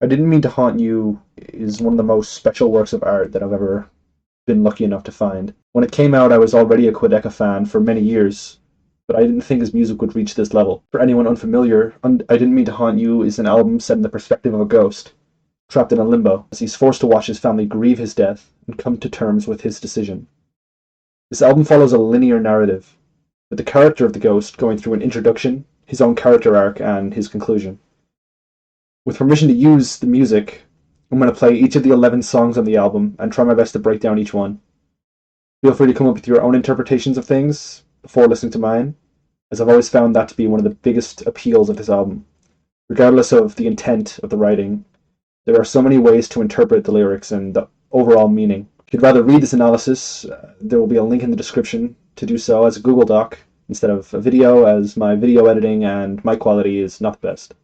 I Didn't Mean to Haunt You is one of the most special works of art that I've ever been lucky enough to find. When it came out, I was already a Quadeca fan for many years, but I didn't think his music would reach this level. For anyone unfamiliar, I Didn't Mean to Haunt You is an album set in the perspective of a ghost, trapped in a limbo, as he's forced to watch his family grieve his death and come to terms with his decision. This album follows a linear narrative, with the character of the ghost going through an introduction, his own character arc, and his conclusion. With permission to use the music, I'm going to play each of the 11 songs on the album and try my best to break down each one. Feel free to come up with your own interpretations of things before listening to mine, as I've always found that to be one of the biggest appeals of this album. Regardless of the intent of the writing, there are so many ways to interpret the lyrics and the overall meaning. If you'd rather read this analysis, there will be a link in the description to do so as a Google Doc instead of a video, as my video editing and mic quality is not the best.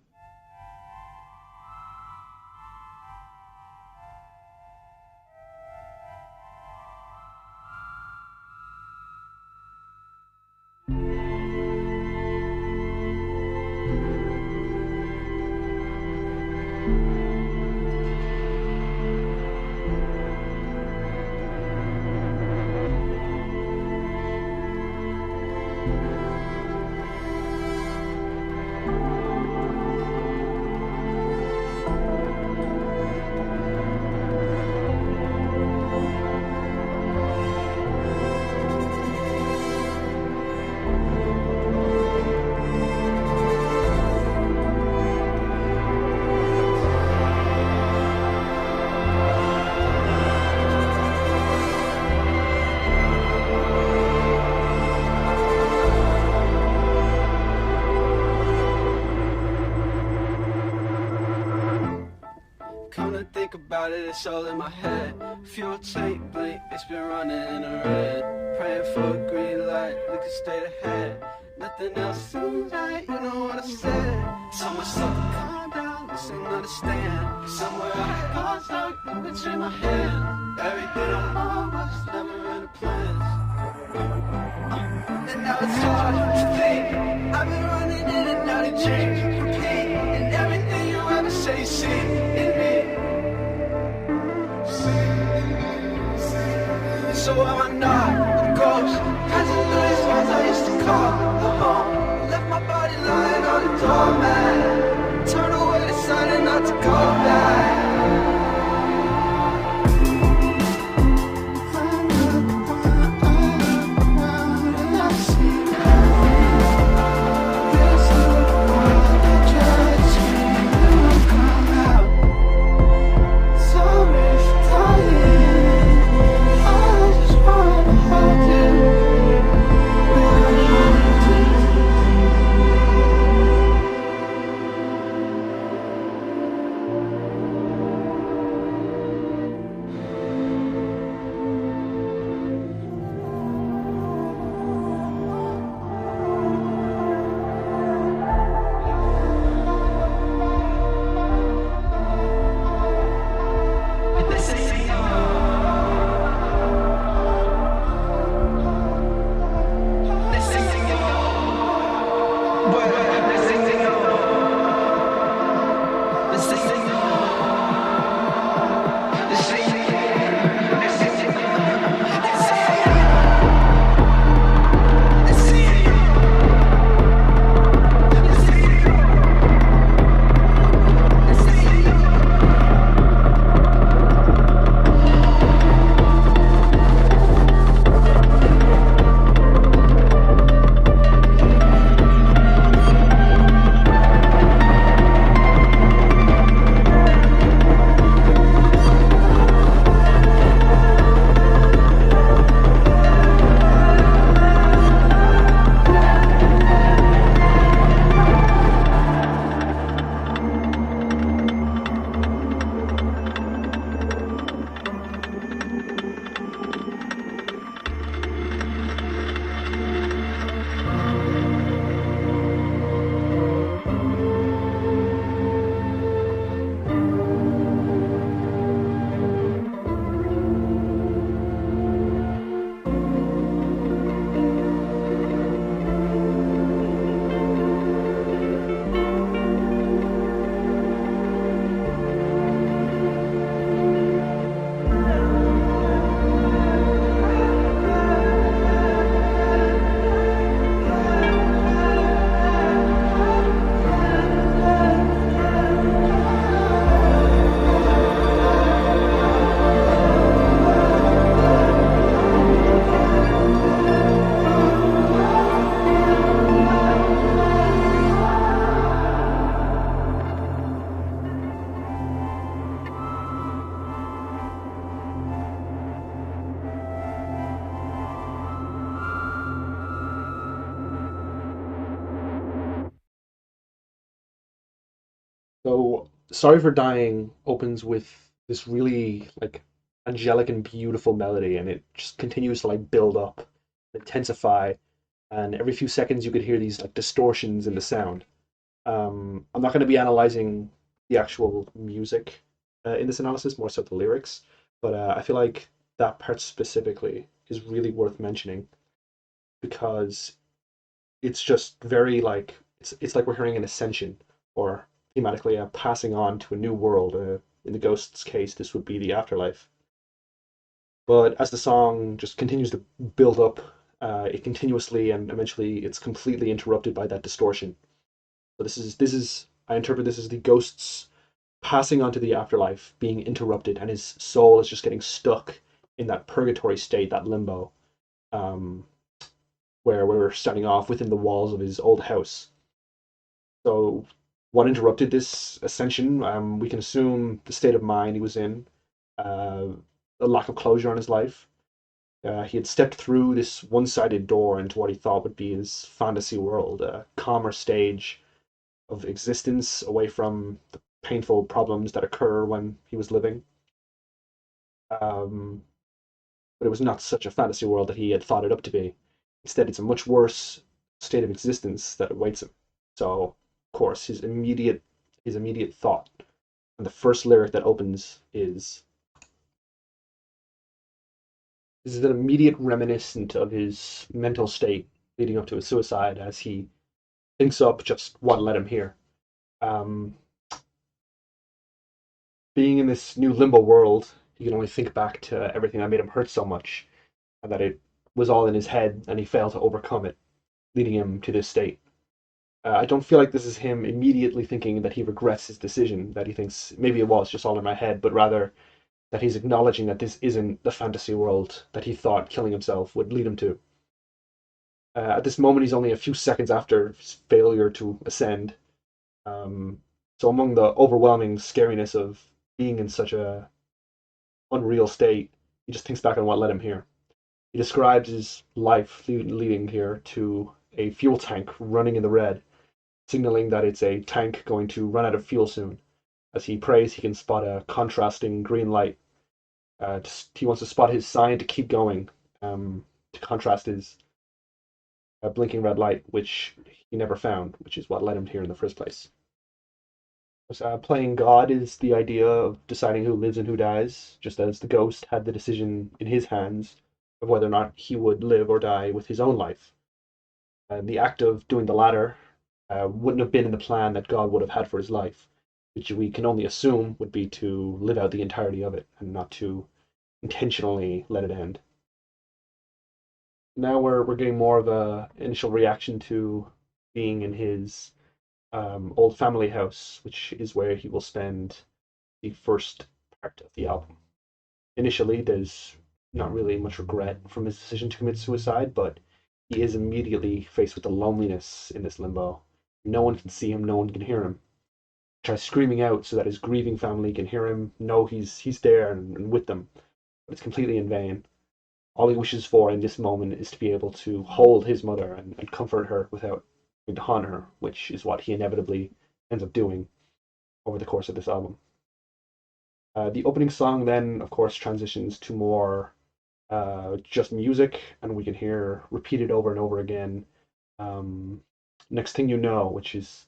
Come to think about it, it's all in my head. Fuel tank blink, it's been running in the red. Praying for a green light, looking straight ahead. Nothing else seems right, you know what I said. Tell myself to calm down, listen, understand. Somewhere I got stuck, it's in my hand. Everything I want was never in the plans. And now it's hard to think. I've been running in and out of dreams, repeat. And everything you ever say, you see in me. So am I not a ghost? Passing through these walls I used to call home. Left my body lying on the doormat. Turn away, decided not to go back. So, Sorry for Dying opens with this really like angelic and beautiful melody, and it just continues to like build up, intensify, and every few seconds you could hear these like distortions in the sound. I'm not going to be analyzing the actual music in this analysis, more so the lyrics, but I feel like that part specifically is really worth mentioning because it's just very like it's like we're hearing an ascension or thematically a passing on to a new world. In the ghost's case, this would be the afterlife. But as the song just continues to build up, it continuously and eventually it's completely interrupted by that distortion. So this is I interpret this as the ghost's passing on to the afterlife being interrupted, and his soul is just getting stuck in that purgatory state, that limbo, um, where we're starting off within the walls of his old house. So, what interrupted this ascension? We can assume the state of mind he was in, uh, a lack of closure on his life. He had stepped through this one sided door into what he thought would be his fantasy world, a calmer stage of existence away from the painful problems that occur when he was living. Um, but it was not such a fantasy world that he had thought it up to be. Instead, it's a much worse state of existence that awaits him. So, of course, his immediate thought and the first lyric that opens is this is an immediate reminiscent of his mental state leading up to his suicide as he thinks up just what led him here. Um, Being in this new limbo world, he can only think back to everything that made him hurt so much and that it was all in his head and he failed to overcome it, leading him to this state. I don't feel like this is him immediately thinking that he regrets his decision, that he thinks maybe it was just all in my head, but rather that he's acknowledging that this isn't the fantasy world that he thought killing himself would lead him to. At this moment, he's only a few seconds after his failure to ascend. Um, so, among the overwhelming scariness of being in such a unreal state, he just thinks back on what led him here. He describes his life leading here to a fuel tank running in the red, signaling that it's a tank going to run out of fuel soon. As he prays, he can spot a contrasting green light. He wants to spot his sign to keep going, to contrast his blinking red light, which he never found, which is what led him here in the first place. Playing God is the idea of deciding who lives and who dies, just as the ghost had the decision in his hands of whether or not he would live or die with his own life. The act of doing the latter wouldn't have been in the plan that God would have had for his life, which we can only assume would be to live out the entirety of it and not to intentionally let it end. Now we're getting more of a initial reaction to being in his old family house, which is where he will spend the first part of the album. Initially, there's not really much regret from his decision to commit suicide, but he is immediately faced with the loneliness in this limbo. No one can see him, no one can hear him. He tries screaming out so that his grieving family can hear him, know he's there and with them, but it's completely in vain. All he wishes for in this moment is to be able to hold his mother and comfort her without having to haunt her, which is what he inevitably ends up doing over the course of this album. The opening song then, of course, transitions to more just music, and we can hear repeated over and over again. Um, Next thing you know, which is,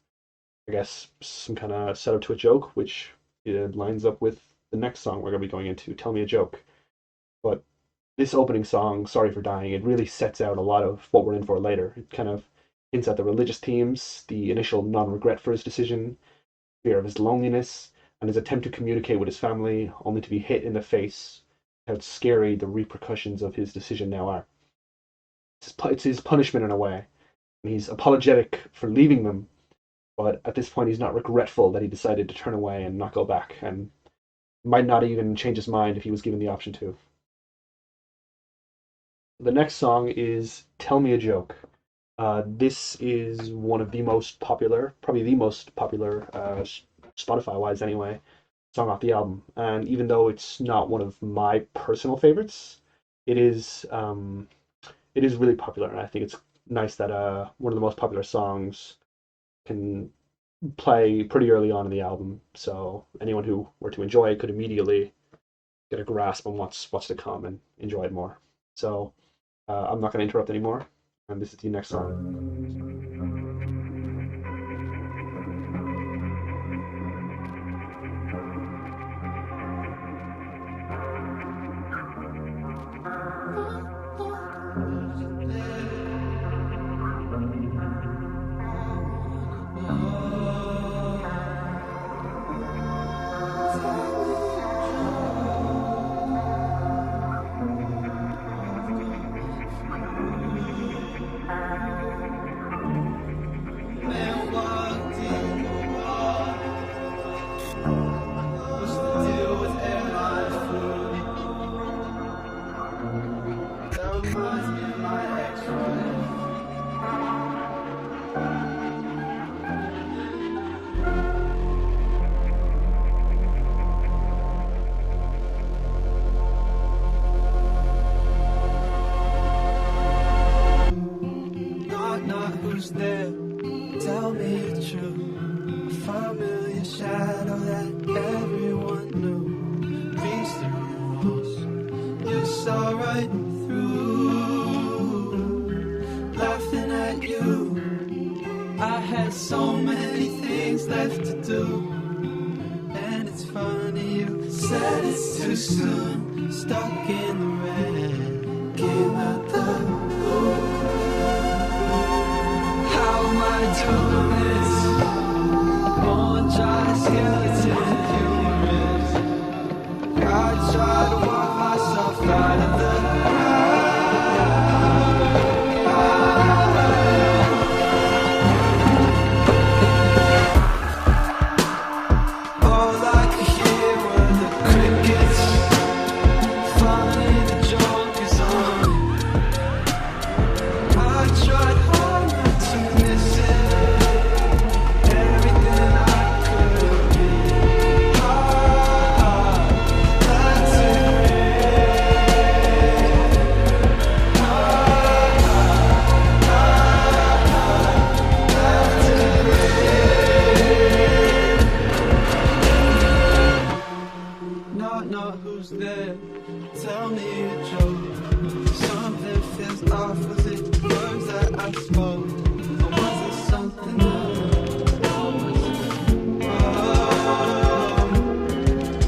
I guess, some kind of setup to a joke, which lines up with the next song we're going to be going into, Tell Me a Joke. But this opening song, Sorry for Dying, it really sets out a lot of what we're in for later. It kind of hints at the religious themes, the initial non regret for his decision, fear of his loneliness, and his attempt to communicate with his family, only to be hit in the face. How scary the repercussions of his decision now are. It's his punishment in a way, and he's apologetic for leaving them, but at this point he's not regretful that he decided to turn away and not go back, and might not even change his mind if he was given the option to. The next song is Tell Me a Joke. This is one of the most popular, probably the most popular, Spotify wise anyway, song off the album. And even though it's not one of my personal favorites, it is it is really popular, and I think it's nice that one of the most popular songs can play pretty early on in the album, so anyone who were to enjoy it could immediately get a grasp on what's to come and enjoy it more. So I'm not going to interrupt anymore, and this is the next song. Who's there? Tell me the truth. A familiar shadow that everyone knew. Reached through walls you saw right through. Laughing at you. I had so many things left to do. And it's funny you said it's too soon. Stuck in the red. Came out the blue. How am I doing this? On giant skeleton humorous. I try to walk myself out of the all I could hear were the crickets. Finally the joke is on. I tried hard not to miss it. Everything I could be. That's it. Not who's there. Tell me a joke. Something feels off. Was it words that I spoke? Or was it something else?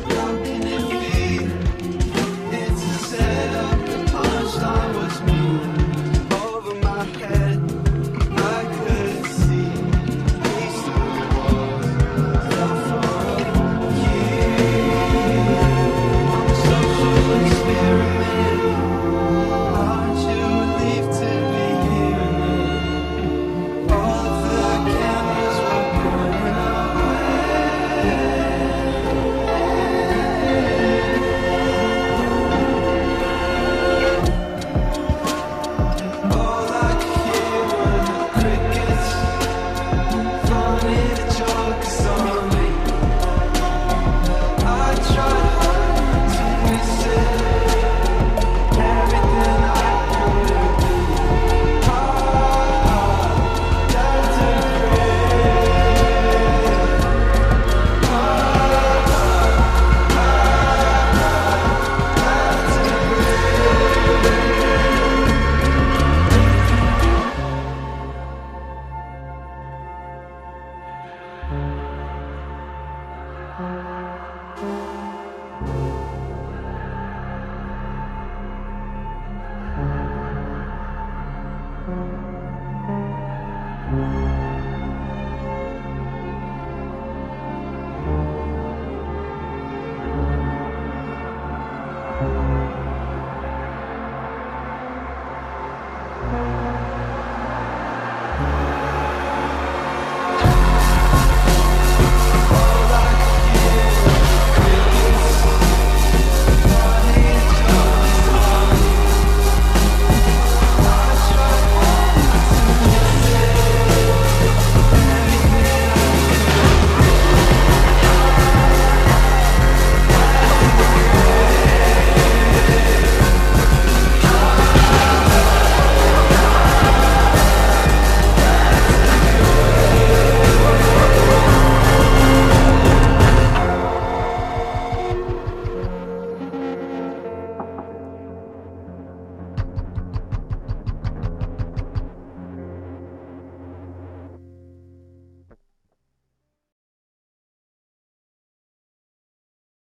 How can it be? It's a setup. The punchline was me. Over my head, I couldn't see. Reached through the walls. Fell for a year. I'm a social experiment. Aren't you relieved to be here?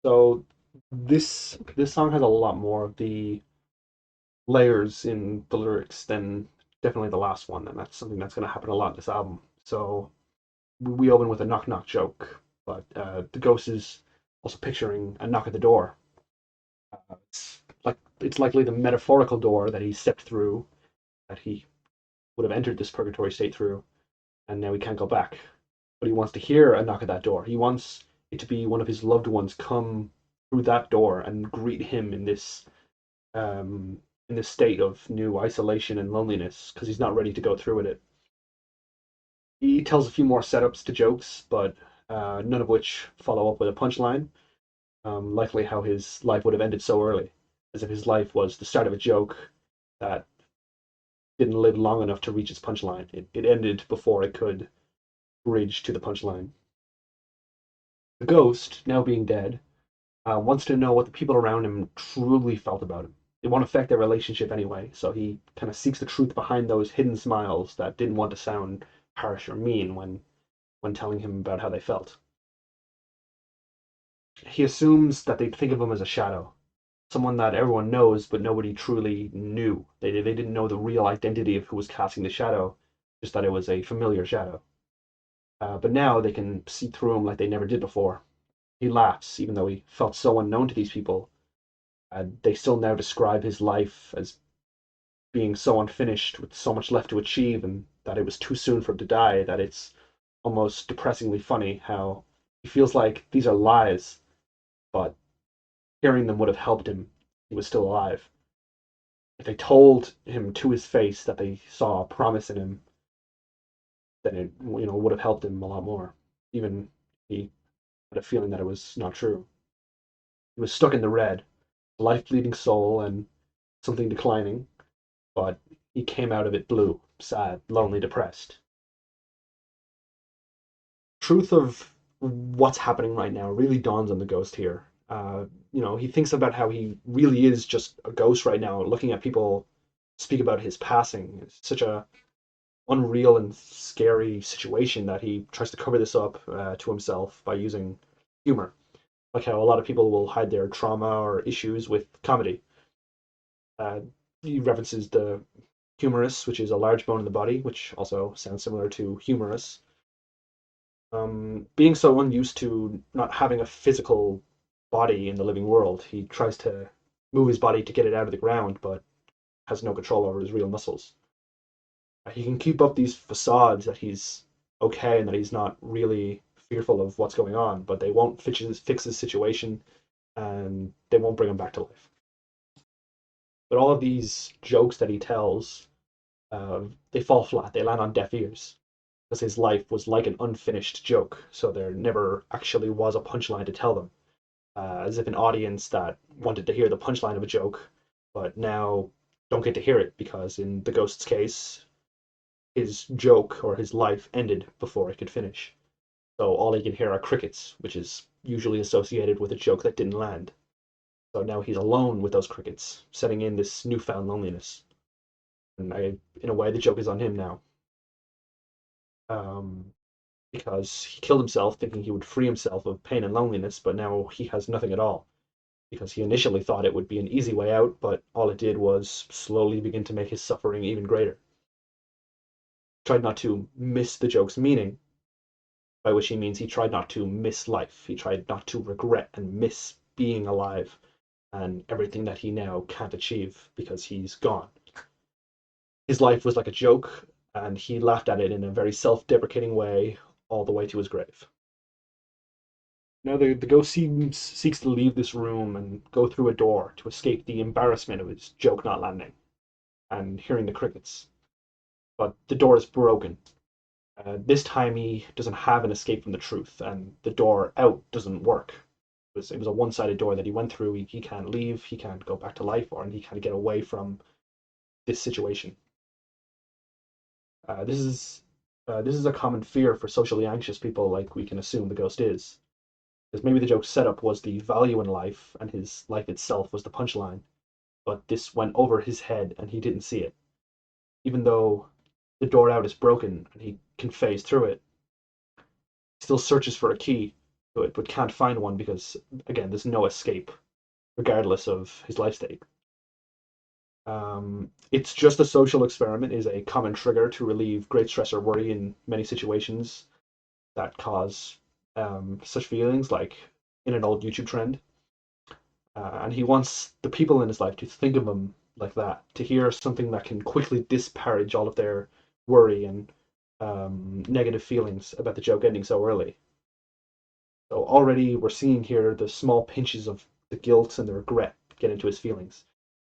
So this song has a lot more of the layers in the lyrics than definitely the last one, and that's something that's going to happen a lot in this album. So we open with a knock knock joke, but the ghost is also picturing a knock at the door. It's likely the metaphorical door that he stepped through, that he would have entered this purgatory state through, and now he can't go back. But he wants to hear a knock at that door. He wants it to be one of his loved ones come through that door and greet him in this state of new isolation and loneliness because he's not ready to go through with it. He tells a few more setups to jokes, but none of which follow up with a punchline. Likely how his life would have ended so early, as if his life was the start of a joke that didn't live long enough to reach its punchline. It ended before it could bridge to the punchline. The ghost, now being dead, wants to know what the people around him truly felt about him. It won't affect their relationship anyway, so he kind of seeks the truth behind those hidden smiles that didn't want to sound harsh or mean when telling him about how they felt. He assumes that they'd think of him as a shadow, someone that everyone knows but nobody truly knew. They didn't know the real identity of who was casting the shadow, just that it was a familiar shadow. But now they can see through him like they never did before. He laughs, even though he felt so unknown to these people. They still now describe his life as being so unfinished, with so much left to achieve, and that it was too soon for him to die, that it's almost depressingly funny how he feels like these are lies, but hearing them would have helped him. He was still alive. If they told him to his face that they saw a promise in him, then it would have helped him a lot more. Even he had a feeling that it was not true. He was stuck in the red, life bleeding soul and something declining, but he came out of it blue, sad, lonely, depressed. Truth of what's happening right now really dawns on the ghost here. He thinks about how he really is just a ghost right now, looking at people speak about his passing. It's such a unreal and scary situation that he tries to cover this up to himself by using humor, like how a lot of people will hide their trauma or issues with comedy. Uh, he references the humerus, which is a large bone in the body, which also sounds similar to humorous. Being so unused to not having a physical body in the living world, he tries to move his body to get it out of the ground, but has no control over his real muscles. He can keep up these facades that he's okay and that he's not really fearful of what's going on, but they won't fix his situation and they won't bring him back to life. But all of these jokes that he tells, they fall flat. They land on deaf ears because his life was like an unfinished joke. So there never actually was a punchline to tell them, as if an audience that wanted to hear the punchline of a joke, but now don't get to hear it because in the ghost's case, his joke or his life ended before it could finish. So all he can hear are crickets, which is usually associated with a joke that didn't land. So now he's alone with those crickets, setting in this newfound loneliness. And in a way, the joke is on him now. Um, because he killed himself thinking he would free himself of pain and loneliness, but now he has nothing at all. Because he initially thought it would be an easy way out, but all it did was slowly begin to make his suffering even greater. Tried not to miss the joke's meaning, by which he means he tried not to miss life. He tried not to regret and miss being alive and everything that he now can't achieve because he's gone. His life was like a joke, and he laughed at it in a very self-deprecating way all the way to his grave. Now the ghost seeks to leave this room and go through a door to escape the embarrassment of his joke not landing and hearing the crickets. But the door is broken. This time he doesn't have an escape from the truth, and the door out doesn't work. It was a one-sided door that he went through. He can't leave, he can't go back to life, or he can't get away from this situation. This is a common fear for socially anxious people, like we can assume the ghost is. Because maybe the joke's setup was the value in life, and his life itself was the punchline. But this went over his head, and he didn't see it. Even though the door out is broken, and he can phase through it, he still searches for a key, to it, but can't find one because, again, there's no escape, regardless of his life state. It's just a social experiment is a common trigger to relieve great stress or worry in many situations that cause such feelings, like in an old YouTube trend. And he wants the people in his life to think of him like that, to hear something that can quickly disparage all of their worry and negative feelings about the joke ending so early. So already we're seeing here the small pinches of the guilt and the regret get into his feelings.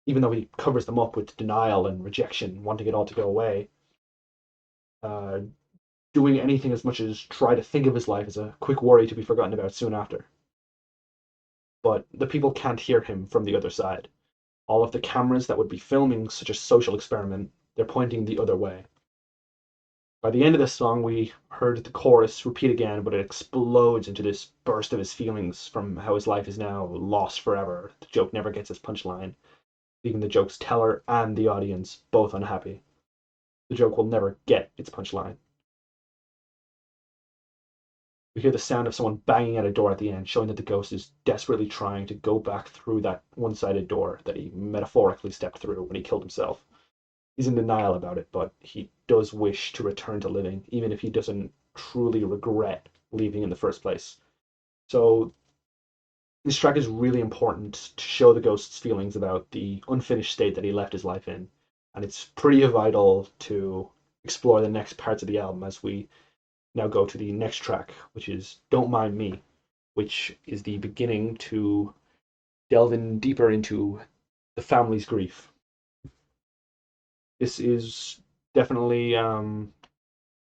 Even though he covers them up with denial and rejection, wanting it all to go away, doing anything as much as try to think of his life as a quick worry to be forgotten about soon after. But the people can't hear him from the other side. All of the cameras that would be filming such a social experiment, they're pointing the other way. By the end of this song, we heard the chorus repeat again, but it explodes into this burst of his feelings from how his life is now lost forever. The joke never gets its punchline, leaving the joke's teller and the audience both unhappy. The joke will never get its punchline. We hear the sound of someone banging at a door at the end, showing that the ghost is desperately trying to go back through that one-sided door that he metaphorically stepped through when he killed himself. He's in denial about it, but he does wish to return to living, even if he doesn't truly regret leaving in the first place. So this track is really important to show the ghost's feelings about the unfinished state that he left his life in. And it's pretty vital to explore the next parts of the album as we now go to the next track, which is Don't Mind Me, which is the beginning to delve in deeper into the family's grief. This is definitely one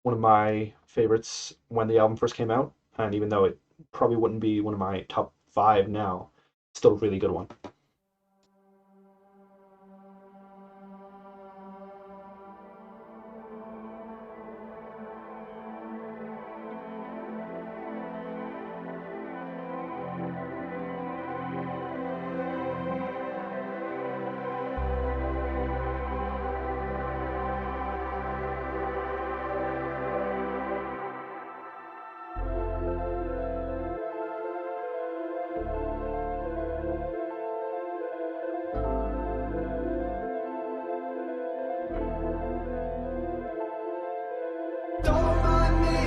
of my favorites when the album first came out, and even though it probably wouldn't be one of my top 5 now, still a really good one. Don't mind me,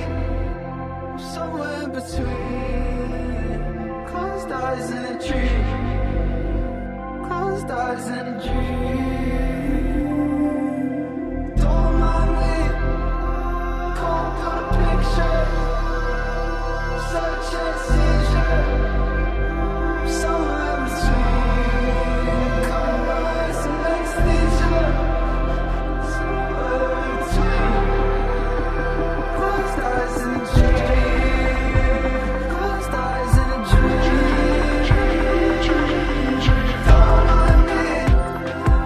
I'm somewhere in between. Closed eyes in a dream. Closed eyes in a dream. Don't mind me, cold through the picture. Such a seizure. Somewhere in between. Colors and anesthesia. Somewhere in between. Closed eyes in a dream. Closed eyes in a dream. Don't mind me,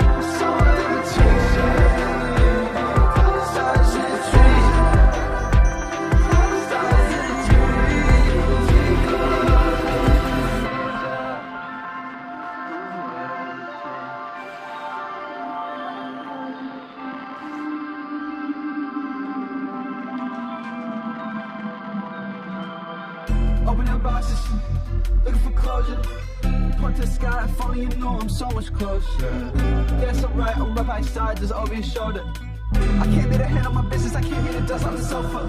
I'm somewhere in between. Closed eyes in a dream. Closed eyes in a Open your boxes, looking for closure. Point to the sky, if only you know I'm so much closer. Yeah, it's alright, I'm right by your side, just over your shoulder. I can't be the hand on my business, I can't be the dust on the sofa.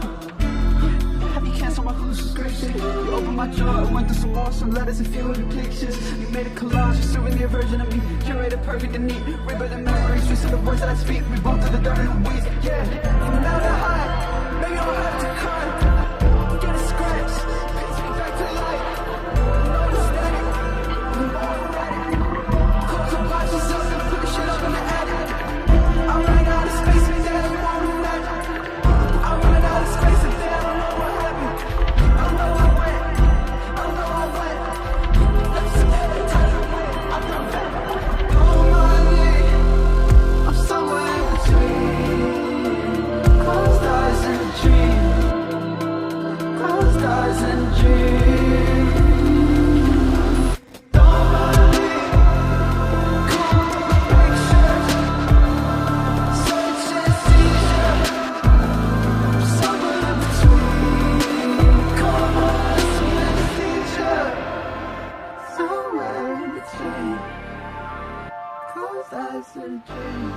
Have you canceled my subscription? You opened my drawer, went through some more, some letters and few of the pictures. You made a collage, a souvenir version of me, curated perfect and neat. Rainbow the memories, twist of the words that I speak. We both through the dirt and the weeds, yeah. From now to high, maybe I don't have to cry. Get a scratch, pace me back to life. No static, I'm automatic. Close the boxes up and put the shit up in the attic. I'm running out of space and then I won't imagine. I'm running out of space and then I don't know what happened. I know I went, I know I went. Left some heavy time away, I'm not back. Don't mind me, I'm somewhere in between. Closed eyes. that's a dream.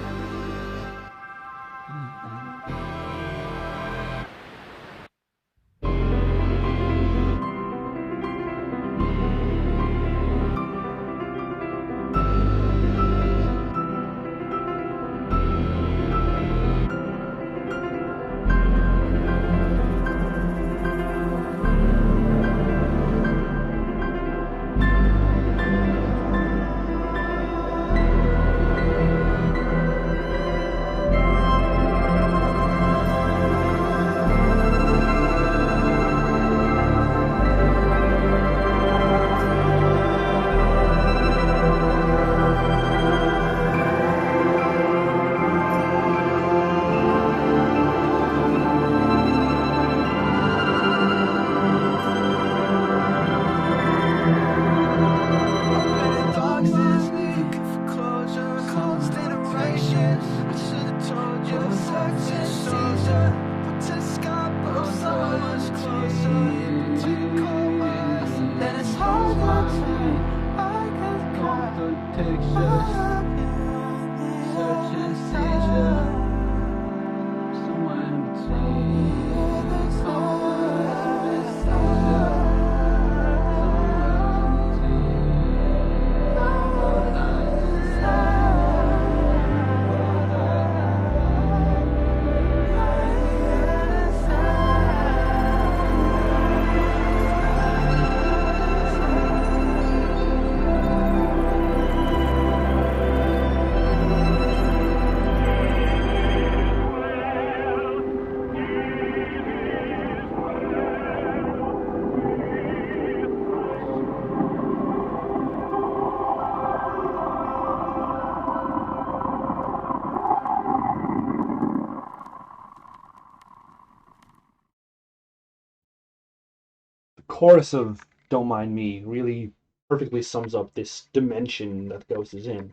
Chorus of Don't Mind Me really perfectly sums up this dimension that the ghost is in.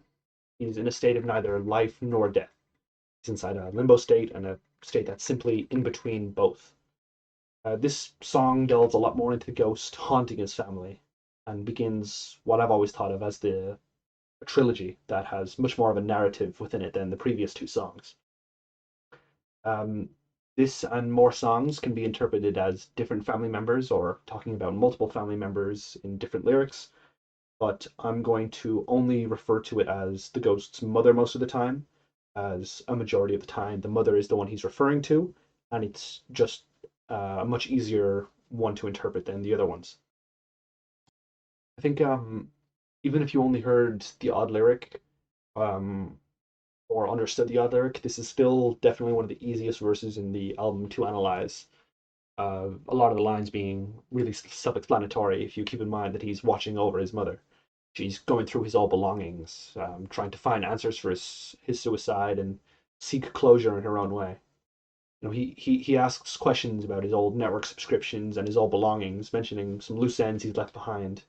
He's in a state of neither life nor death. He's inside a limbo state and a state that's simply in between both. This song delves a lot more into the ghost haunting his family and begins what I've always thought of as a trilogy that has much more of a narrative within it than the previous two songs. Um, this and more songs can be interpreted as different family members or talking about multiple family members in different lyrics, but I'm going to only refer to it as the ghost's mother most of the time, as a majority of the time the mother is the one he's referring to, and it's just a much easier one to interpret than the other ones. I think even if you only heard the odd lyric, um, or understood the odd lyric, this is still definitely one of the easiest verses in the album to analyze. A lot of the lines being really self-explanatory if you keep in mind that he's watching over his mother. She's going through his old belongings, trying to find answers for his suicide and seek closure in her own way. You know, he asks questions about his old network subscriptions and his old belongings, mentioning some loose ends he's left behind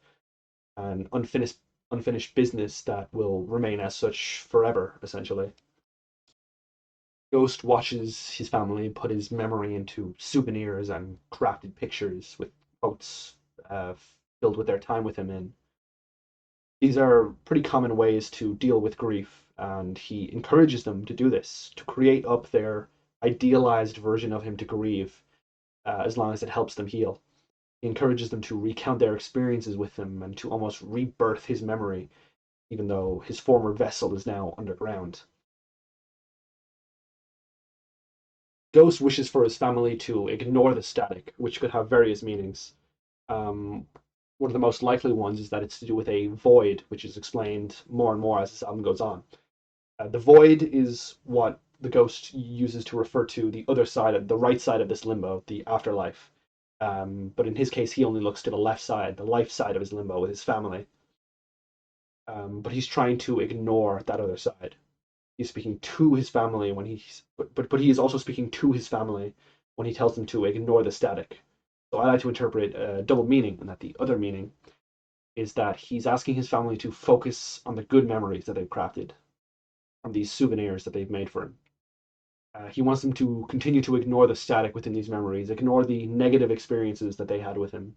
and unfinished business that will remain as such forever, essentially. Ghost watches his family put his memory into souvenirs and crafted pictures with quotes uh, filled with their time with him in. These are pretty common ways to deal with grief, and he encourages them to do this, to create up their idealized version of him to grieve, as long as it helps them heal. He encourages them to recount their experiences with him and to almost rebirth his memory, even though his former vessel is now underground. Ghost wishes for his family to ignore the static, which could have various meanings. Um, One of the most likely ones is that it's to do with a void, which is explained more and more as this album goes on. The void is what the ghost uses to refer to the other side, of the right side of this limbo, the afterlife. But in his case, he only looks to the left side, the life side of his limbo with his family. But he's trying to ignore that other side. He's speaking to his family when but he is also speaking to his family when he tells them to ignore the static. So I like to interpret a double meaning, and that the other meaning is that he's asking his family to focus on the good memories that they've crafted from these souvenirs that they've made for him. He wants them to continue to ignore the static within these memories, ignore the negative experiences that they had with him.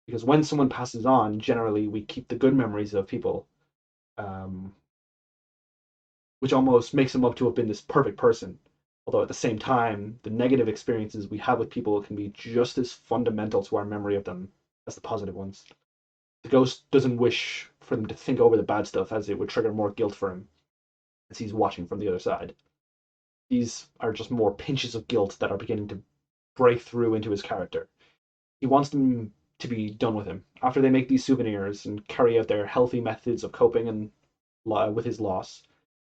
Because when someone passes on, generally we keep the good memories of people. Um, which almost makes him up to have been this perfect person. Although at the same time, the negative experiences we have with people can be just as fundamental to our memory of them as the positive ones. The ghost doesn't wish for them to think over the bad stuff, as it would trigger more guilt for him, as he's watching from the other side. These are just more pinches of guilt that are beginning to break through into his character. He wants them to be done with him. After they make these souvenirs and carry out their healthy methods of coping and with his loss,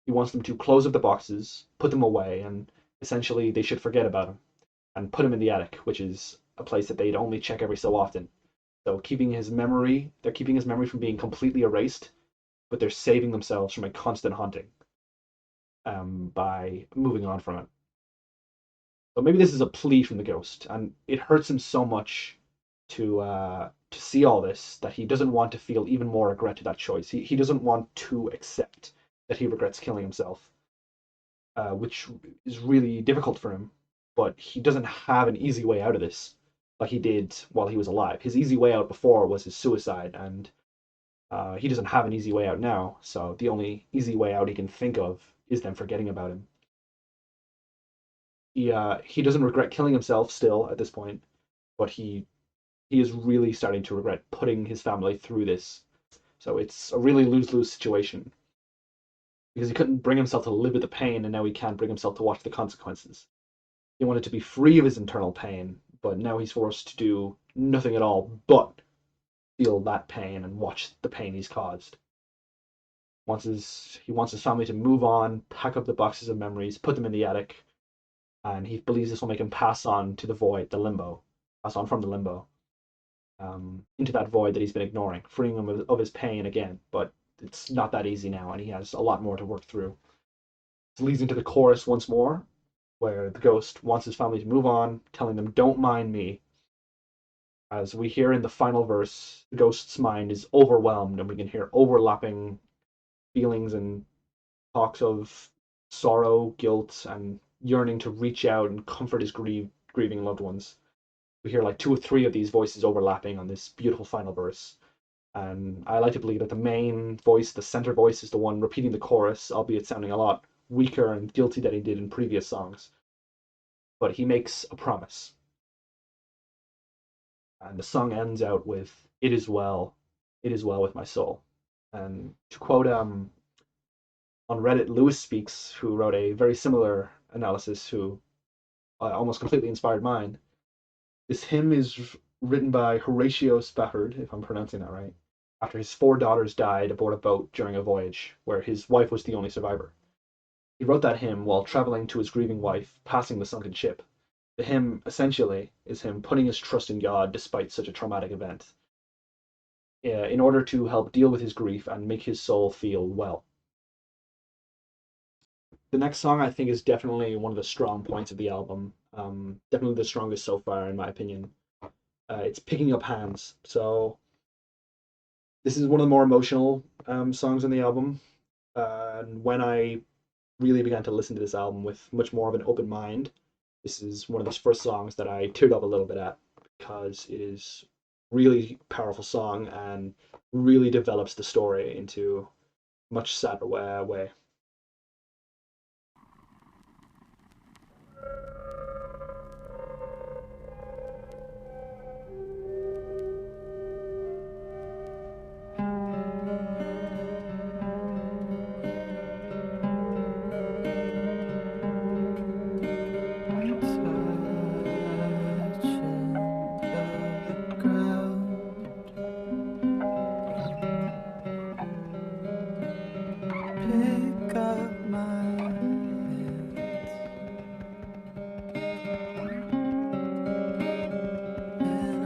he wants them to close up the boxes, put them away, and essentially they should forget about him and put him in the attic, which is a place that they'd only check every so often. So they're keeping his memory from being completely erased, but they're saving themselves from a constant haunting by moving on from it. So maybe this is a plea from the ghost, and it hurts him so much to see all this that he doesn't want to feel even more regret to that choice. He doesn't want to accept that he regrets killing himself, which is really difficult for him. But he doesn't have an easy way out of this, like he did while he was alive. His easy way out before was his suicide, and he doesn't have an easy way out now. So the only easy way out he can think of is them forgetting about him. He doesn't regret killing himself still at this point, but he is really starting to regret putting his family through this. So it's a really lose-lose situation, because he couldn't bring himself to live with the pain, and now he can't bring himself to watch the consequences. He wanted to be free of his internal pain, but now he's forced to do nothing at all but feel that pain and watch the pain he's caused. He wants his family to move on, pack up the boxes of memories, put them in the attic, and he believes this will make him pass on to the void, the limbo, pass on from the limbo, into that void that he's been ignoring, freeing him of his pain again. But it's not that easy now, and he has a lot more to work through. This leads into the chorus once more, where the ghost wants his family to move on, telling them, "Don't mind me." As we hear in the final verse, the ghost's mind is overwhelmed, and we can hear overlapping feelings and talks of sorrow, guilt, and yearning to reach out and comfort his grieving loved ones. We hear like 2 or 3 of these voices overlapping on this beautiful final verse. And I like to believe that the main voice, the center voice, is the one repeating the chorus, albeit sounding a lot weaker and guilty than he did in previous songs. But he makes a promise. And the song ends out with, it is well with my soul." And to quote on Reddit, Lewis Speaks, who wrote a very similar analysis, who almost completely inspired mine, this hymn is written by Horatio Spafford, if I'm pronouncing that right, after his 4 daughters died aboard a boat during a voyage where his wife was the only survivor. He wrote that hymn while traveling to his grieving wife, passing the sunken ship. The hymn, essentially, is him putting his trust in God despite such a traumatic event, in order to help deal with his grief and make his soul feel well. The next song, I think, is definitely one of the strong points of the album. Definitely the strongest so far, in my opinion. It's Picking Up Hands. So this is one of the more emotional songs on the album. And when I really began to listen to this album with much more of an open mind, this is one of those first songs that I teared up a little bit at, because it is a really powerful song and really develops the story into a much sadder way. Pick up my hands and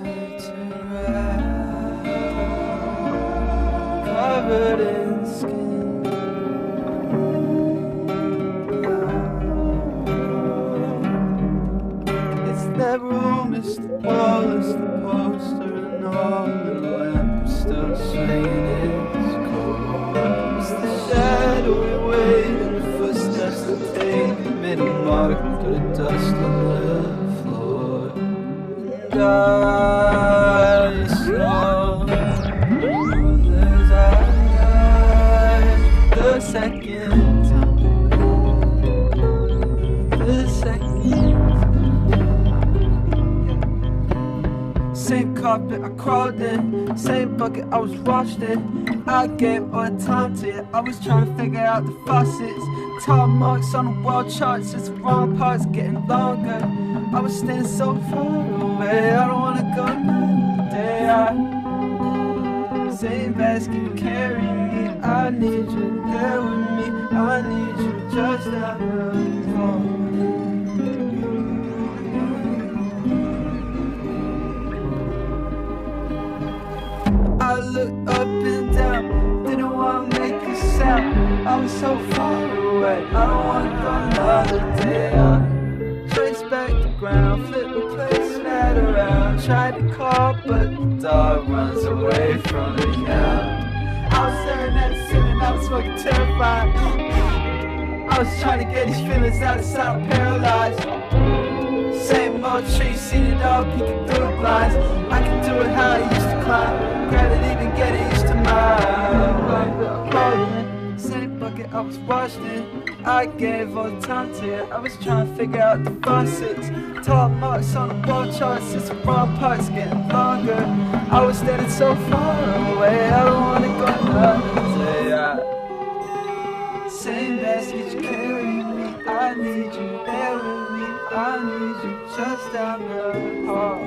I turn around, covered in skin. It's that room, it's the wall, it's the poster, and all the lamp is still swinging its cold. It's the shadowy weight and the footsteps that take made a mark of dust on the floor. And I saw the second time. carpet I crawled in, same bucket I was washed in. I gave all the time to it, I was trying to figure out the faucets. Tall marks on the world charts, it's the wrong parts getting longer. I was standing so far away, I don't wanna go another day. Same basket carrying me, I need you there with me, I need you just down the floor. I looked up and down, didn't want to make a sound. I was so far away, I don't want to go another day. I trace back the ground, flip the place right around. Tried to call, but the dog runs away from the cow. I was staring at the ceiling, I was fucking terrified. I was trying to get these feelings out of sight, paralyzed. Same old tree, seen it all, peeking through the blinds. I can do it how I used to climb, gravity even getting used to mine. Same bucket I was washed in, I gave all the time to it. I was trying to figure out the faucets. Tall marks on the wall charts, it's the wrong parts getting longer. I was standing so far away, I don't wanna go another day. Same basket you carry me, I need you there with me, I need you just down the hall.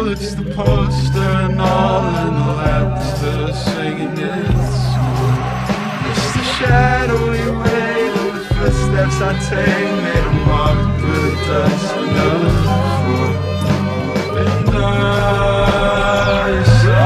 It's the poster and all in the laughter singing its song. It's the shadowy way of the footsteps I take, made a mark through the dust and the floor. And I saw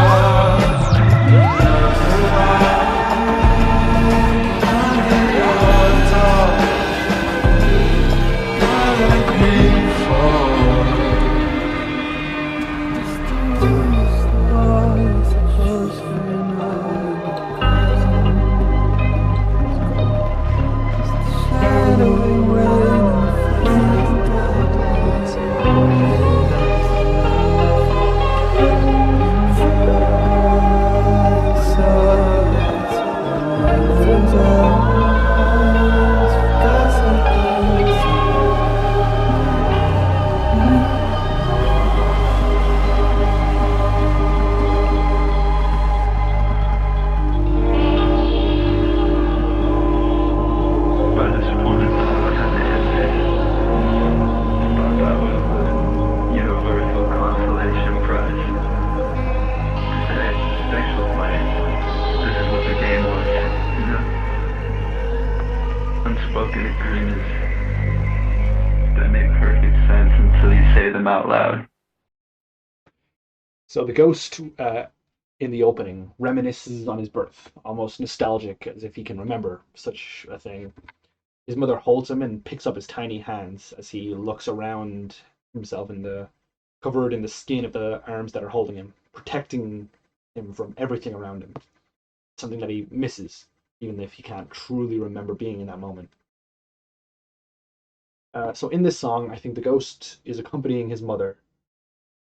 unspoken agreements that make perfect sense until you say them out loud. So the ghost in the opening reminisces on his birth, almost nostalgic, as if he can remember such a thing. His mother holds him and picks up his tiny hands as he looks around himself covered in the skin of the arms that are holding him, protecting him from everything around him. Something that he misses, even if he can't truly remember being in that moment. So in this song, I think the ghost is accompanying his mother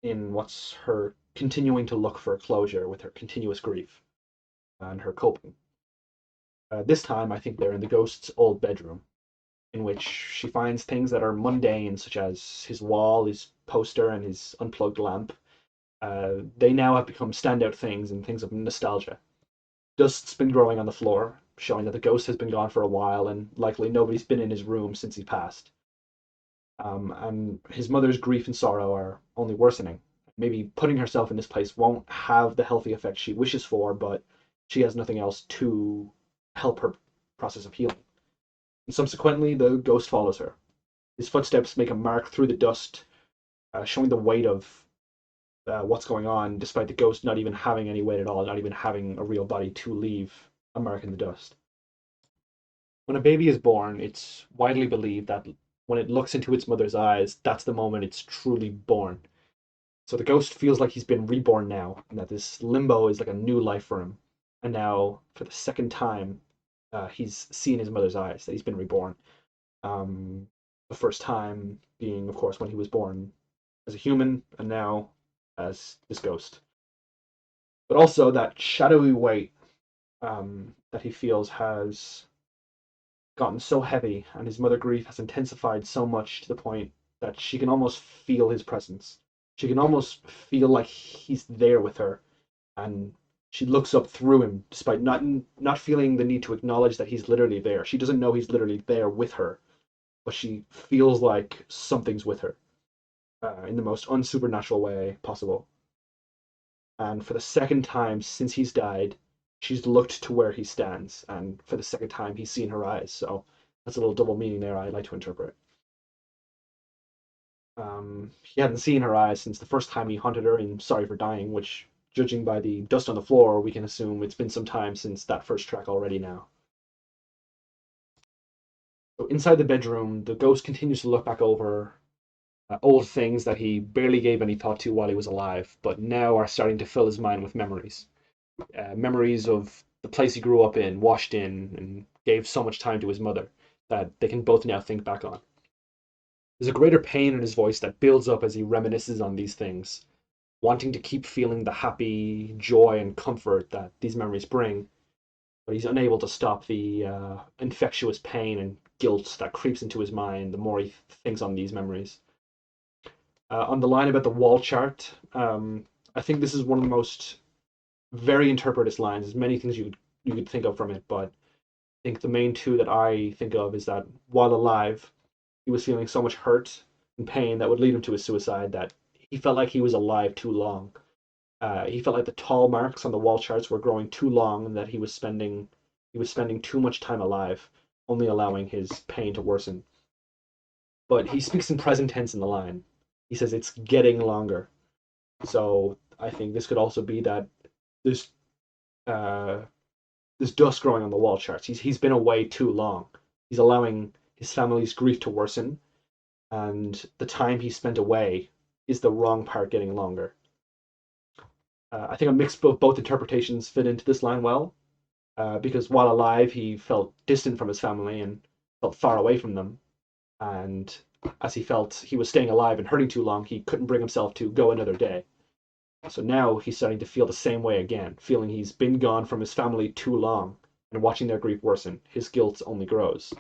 in what's her continuing to look for closure with her continuous grief and her coping. This time, I think they're in the ghost's old bedroom, in which she finds things that are mundane, such as his wall, his poster, and his unplugged lamp. They now have become standout things and things of nostalgia. Dust's been growing on the floor, showing that the ghost has been gone for a while, and likely nobody's been in his room since he passed. And his mother's grief and sorrow are only worsening. Maybe putting herself in this place won't have the healthy effect she wishes for, but she has nothing else to help her process of healing. And subsequently, the ghost follows her. His footsteps make a mark through the dust, showing the weight of what's going on, despite the ghost not even having any weight at all, not even having a real body to leave a mark in the dust. When a baby is born, it's widely believed that when it looks into its mother's eyes, that's the moment it's truly born. So the ghost feels like he's been reborn now, and that this limbo is like a new life for him. And now, for the second time, he's seen his mother's eyes, that he's been reborn. The first time being, of course, when he was born as a human, and now as this ghost. But also that shadowy weight that he feels has gotten so heavy, and his mother grief has intensified so much to the point that she can almost feel his presence. She can almost feel like he's there with her, and she looks up through him, despite not feeling the need to acknowledge that he's literally there. She doesn't know he's literally there with her, but she feels like something's with her in the most unsupernatural way possible. And for the second time since he's died, she's looked to where he stands, and for the second time he's seen her eyes. So that's a little double meaning there I like to interpret. He hadn't seen her eyes since the first time he hunted her in Sorry for Dying, which, judging by the dust on the floor, we can assume it's been some time since that first track already now. So inside the bedroom, the ghost continues to look back over old things that he barely gave any thought to while he was alive, but now are starting to fill his mind with memories. Memories of the place he grew up in, washed in, and gave so much time to his mother that they can both now think back on. There's a greater pain in his voice that builds up as he reminisces on these things, wanting to keep feeling the happy joy and comfort that these memories bring, but he's unable to stop the infectious pain and guilt that creeps into his mind the more he thinks on these memories. On the line about the wall chart, I think this is one of the most very interpretist lines. There's many things you could think of from it, but I think the main two that I think of is that while alive, he was feeling so much hurt and pain that would lead him to his suicide that he felt like he was alive too long. He felt like the tall marks on the wall charts were growing too long, and that he was spending too much time alive, only allowing his pain to worsen. But he speaks in present tense in the line. He says it's getting longer. So I think this could also be that there's uh, there's dust growing on the wall charts. He's been away too long. He's allowing his family's grief to worsen, and the time he spent away is the wrong part getting longer. I think a mix of both interpretations fit into this line well, because while alive, he felt distant from his family and felt far away from them. And as he felt he was staying alive and hurting too long, he couldn't bring himself to go another day. So now he's starting to feel the same way again, feeling he's been gone from his family too long and watching their grief worsen. His guilt only grows.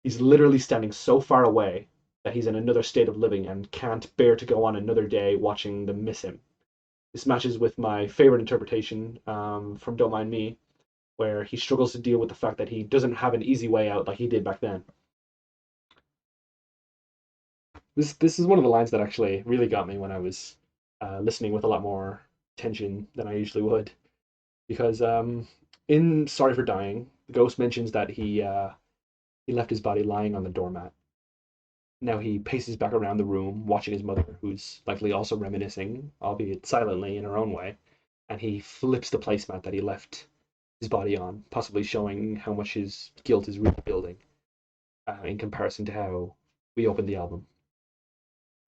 He's literally standing so far away that he's in another state of living and can't bear to go on another day watching them miss him. This matches with my favorite interpretation from Don't Mind Me, where he struggles to deal with the fact that he doesn't have an easy way out like he did back then. This is one of the lines that actually really got me when I was listening with a lot more attention than I usually would, because in Sorry for Dying, the ghost mentions that he left his body lying on the doormat. Now he paces back around the room, watching his mother, who's likely also reminiscing, albeit silently in her own way, and he flips the placemat that he left his body on, possibly showing how much his guilt is rebuilding in comparison to how we opened the album.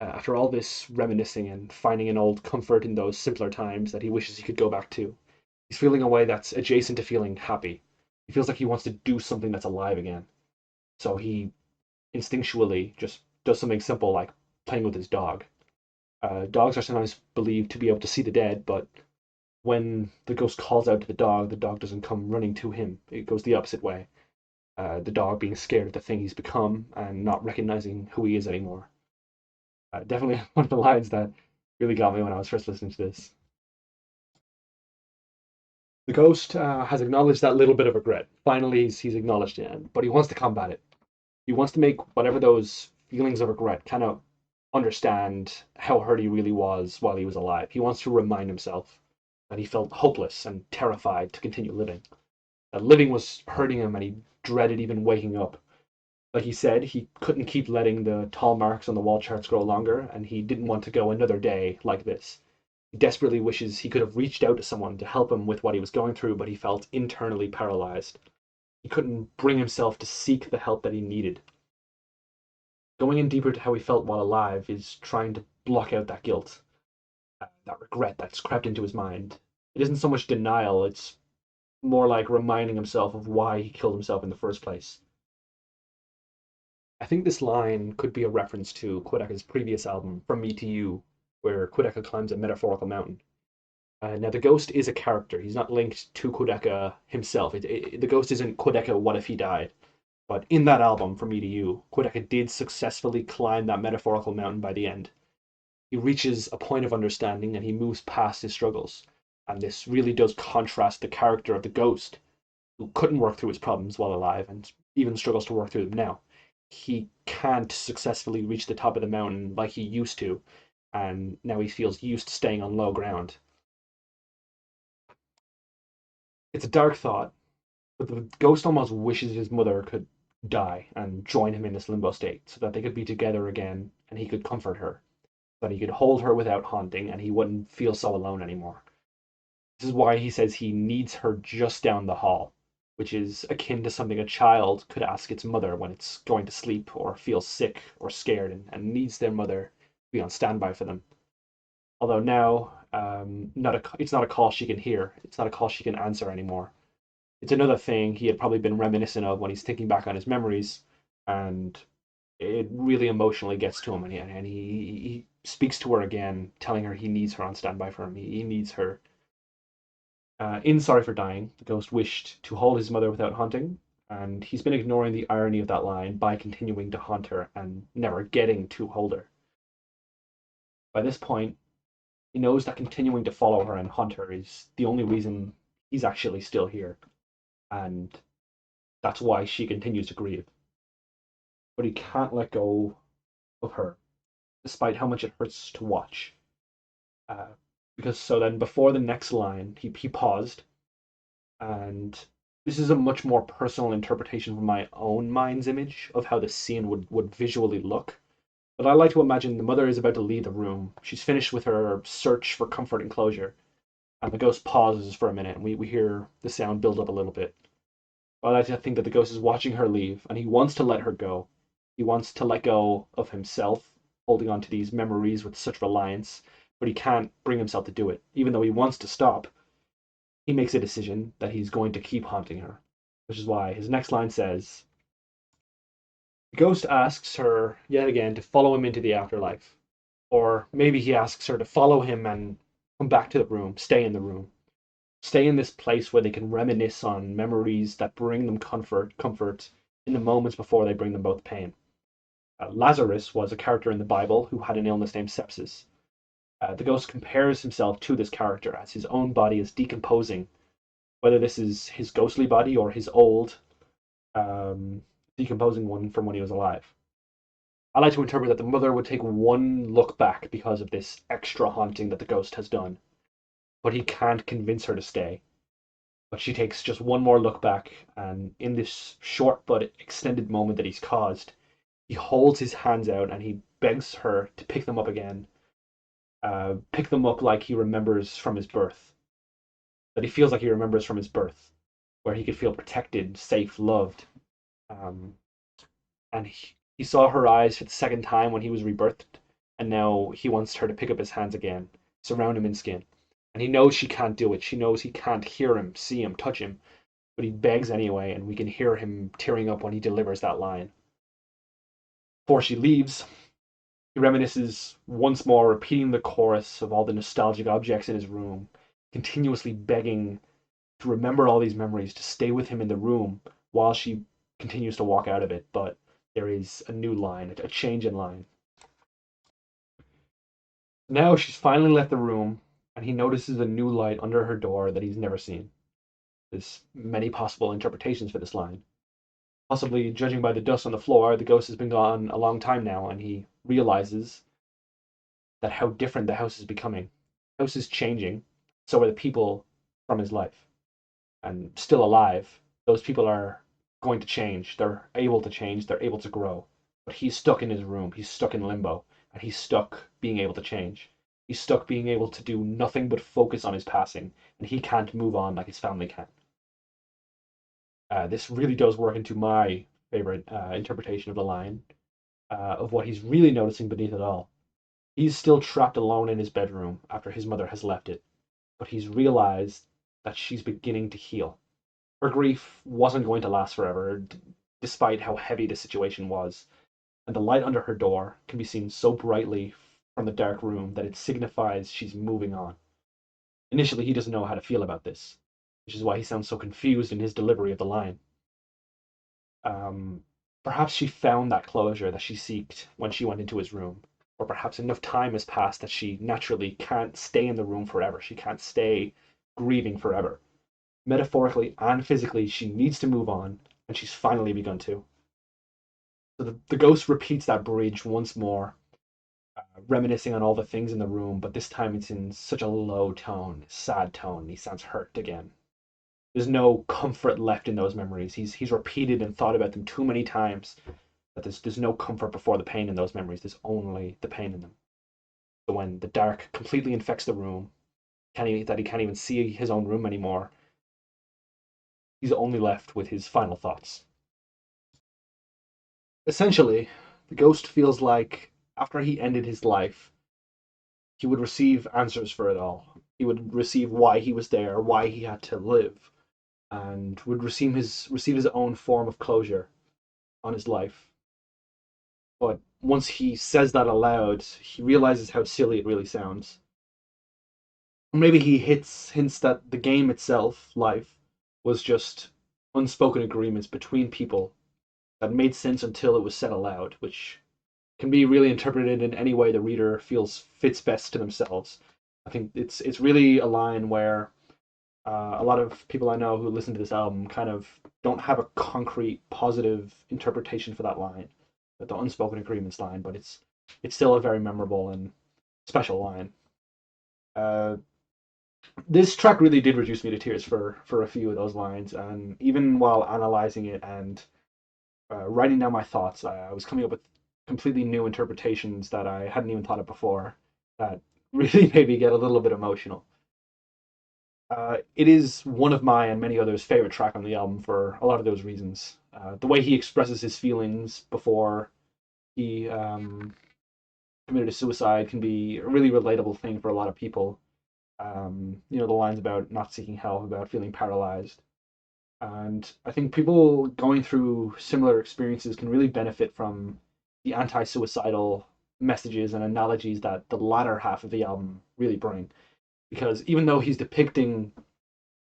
After all this reminiscing and finding an old comfort in those simpler times that he wishes he could go back to, he's feeling a way that's adjacent to feeling happy. He feels like he wants to do something that's alive again. So he instinctually just does something simple like playing with his dog. Dogs are sometimes believed to be able to see the dead, but when the ghost calls out to the dog doesn't come running to him. It goes the opposite way. The dog being scared of the thing he's become and not recognizing who he is anymore. Definitely one of the lines that really got me when I was first listening to this. The ghost has acknowledged that little bit of regret. Finally, he's acknowledged it, but he wants to combat it. He wants to make whatever those feelings of regret kind of understand how hurt he really was while he was alive. He wants to remind himself that he felt hopeless and terrified to continue living. That living was hurting him and he dreaded even waking up. Like he said, he couldn't keep letting the tall marks on the wall charts grow longer, and he didn't want to go another day like this. He desperately wishes he could have reached out to someone to help him with what he was going through, but he felt internally paralyzed. He couldn't bring himself to seek the help that he needed. Going in deeper to how he felt while alive is trying to block out that guilt, that regret that's crept into his mind. It isn't so much denial, it's more like reminding himself of why he killed himself in the first place. I think this line could be a reference to Quadeca's previous album, From Me to You, where Quadeca climbs a metaphorical mountain. Now, the ghost is a character. He's not linked to Quadeca himself. The ghost isn't Quadeca, what if he died? But in that album, From Me to You, Quadeca did successfully climb that metaphorical mountain by the end. He reaches a point of understanding and he moves past his struggles. And this really does contrast the character of the ghost, who couldn't work through his problems while alive and even struggles to work through them now. He can't successfully reach the top of the mountain like he used to, and now he feels used to staying on low ground. It's a dark thought, but the ghost almost wishes his mother could die and join him in this limbo state so that they could be together again and he could comfort her, that he could hold her without haunting and he wouldn't feel so alone anymore. This is why he says he needs her just down the hall, which is akin to something a child could ask its mother when it's going to sleep or feels sick or scared and needs their mother to be on standby for them. Although now, it's not a call she can hear. It's not a call she can answer anymore. It's another thing he had probably been reminiscent of when he's thinking back on his memories, and it really emotionally gets to him, and he speaks to her again, telling her he needs her on standby for him. He needs her. In Sorry for Dying, the ghost wished to hold his mother without haunting, and he's been ignoring the irony of that line by continuing to haunt her and never getting to hold her. By this point, he knows that continuing to follow her and hunt her is the only reason he's actually still here, and that's why she continues to grieve. But he can't let go of her, despite how much it hurts to watch. Uh, because so then, before the next line, he paused, and this is a much more personal interpretation from my own mind's image of how the scene would visually look. But I like to imagine the mother is about to leave the room. She's finished with her search for comfort and closure, and the ghost pauses for a minute, and we hear the sound build up a little bit. I like to think that the ghost is watching her leave, and he wants to let her go. He wants to let go of himself, holding on to these memories with such reliance, but he can't bring himself to do it. Even though he wants to stop, he makes a decision that he's going to keep haunting her, which is why his next line says, the ghost asks her yet again to follow him into the afterlife. Or maybe he asks her to follow him and come back to the room, stay in the room. Stay in this place where they can reminisce on memories that bring them comfort in the moments before they bring them both pain. Lazarus was a character in the Bible who had an illness named sepsis. The ghost compares himself to this character as his own body is decomposing, whether this is his ghostly body or his old, decomposing one from when he was alive. I like to interpret that the mother would take one look back because of this extra haunting that the ghost has done, but he can't convince her to stay. But she takes just one more look back, and in this short but extended moment that he's caused, he holds his hands out and he begs her to pick them up again. Pick them up like he remembers from his birth. That he feels like he remembers from his birth, where he could feel protected, safe, loved. Um, and he saw her eyes for the second time when he was rebirthed, and now he wants her to pick up his hands again, surround him in skin. And he knows she can't do it. She knows he can't hear him, see him, touch him, but he begs anyway, and we can hear him tearing up when he delivers that line. Before she leaves, he reminisces once more, repeating the chorus of all the nostalgic objects in his room, continuously begging to remember all these memories, to stay with him in the room while she continues to walk out of it. But there is a new line, a change in line. Now she's finally left the room, and he notices a new light under her door that he's never seen. There's many possible interpretations for this line. Possibly, judging by the dust on the floor, the ghost has been gone a long time now, and he realizes that how different the house is becoming. The house is changing, so are the people from his life. And still alive, those people are going to change. They're able to change, they're able to grow. But he's stuck in his room, he's stuck in limbo, and he's stuck being able to change. He's stuck being able to do nothing but focus on his passing, and he can't move on like his family can. This really does work into my favorite interpretation of the line, of what he's really noticing beneath it all. He's still trapped alone in his bedroom after his mother has left it, but he's realized that she's beginning to heal. Her grief wasn't going to last forever, despite how heavy the situation was, and the light under her door can be seen so brightly from the dark room that it signifies she's moving on. Initially, he doesn't know how to feel about this, which is why he sounds so confused in his delivery of the line. Um, Perhaps she found that closure that she sought when she went into his room, or perhaps enough time has passed that she naturally can't stay in the room forever. She can't stay grieving forever. Metaphorically and physically, she needs to move on, and she's finally begun to. So the ghost repeats that bridge once more, reminiscing on all the things in the room, but this time it's in such a low tone, sad tone. He sounds hurt again. There's no comfort left in those memories. He's repeated and thought about them too many times that there's no comfort before the pain in those memories. There's only the pain in them. So when the dark completely infects the room, that he can't even see his own room anymore, he's only left with his final thoughts. Essentially, the ghost feels like after he ended his life, he would receive answers for it all. He would receive why he was there, why he had to live, and would receive his own form of closure on his life. But once he says that aloud, he realizes how silly it really sounds. Maybe he hints that the game itself, life, was just unspoken agreements between people that made sense until it was said aloud, which can be really interpreted in any way the reader feels fits best to themselves. I think it's really a line where a lot of people I know who listen to this album kind of don't have a concrete positive interpretation for that line, the unspoken agreements line, but it's still a very memorable and special line. Uh, this track really did reduce me to tears for a few of those lines, and even while analyzing it and writing down my thoughts, I was coming up with completely new interpretations that I hadn't even thought of before. That really made me get a little bit emotional. It is one of my and many others' favorite track on the album for a lot of those reasons. The way he expresses his feelings before he committed a suicide can be a really relatable thing for a lot of people. The lines about not seeking help, about feeling paralyzed. And I think people going through similar experiences can really benefit from the anti suicidal messages and analogies that the latter half of the album really bring. Because even though he's depicting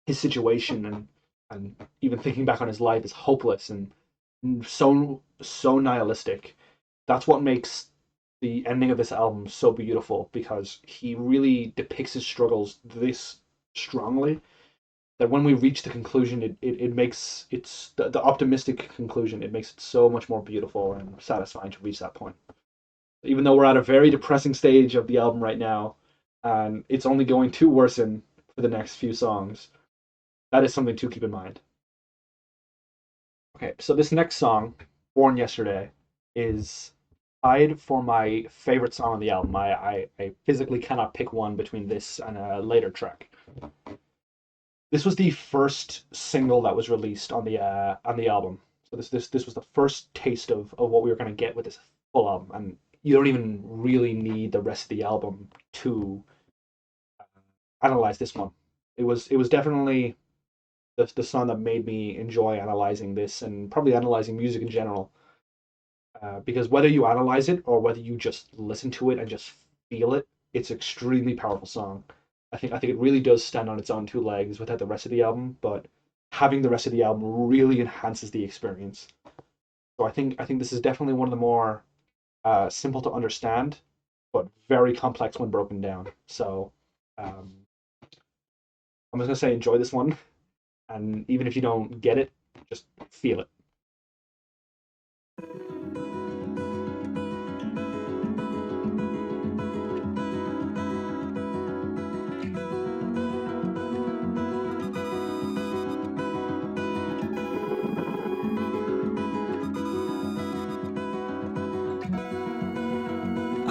his situation and even thinking back on his life as hopeless and so nihilistic, that's what makes the ending of this album so beautiful, because he really depicts his struggles this strongly that when we reach the conclusion, it makes the optimistic conclusion, it makes it so much more beautiful and satisfying to reach that point. Even though we're at a very depressing stage of the album right now, and it's only going to worsen for the next few songs, that is something to keep in mind. Okay, so this next song, Born Yesterday, is tied for my favorite song on the album. I physically cannot pick one between this and a later track. This was the first single that was released on the album. So this was the first taste of what we were going to get with this full album, and you don't even really need the rest of the album to analyze this one. It was definitely the song that made me enjoy analyzing this and probably analyzing music in general. Because whether you analyze it or whether you just listen to it and just feel it, it's an extremely powerful song. I think it really does stand on its own two legs without the rest of the album, but having the rest of the album really enhances the experience. So I think this is definitely one of the more simple to understand, but very complex when broken down. So um, I'm just gonna say enjoy this one, and even if you don't get it, just feel it.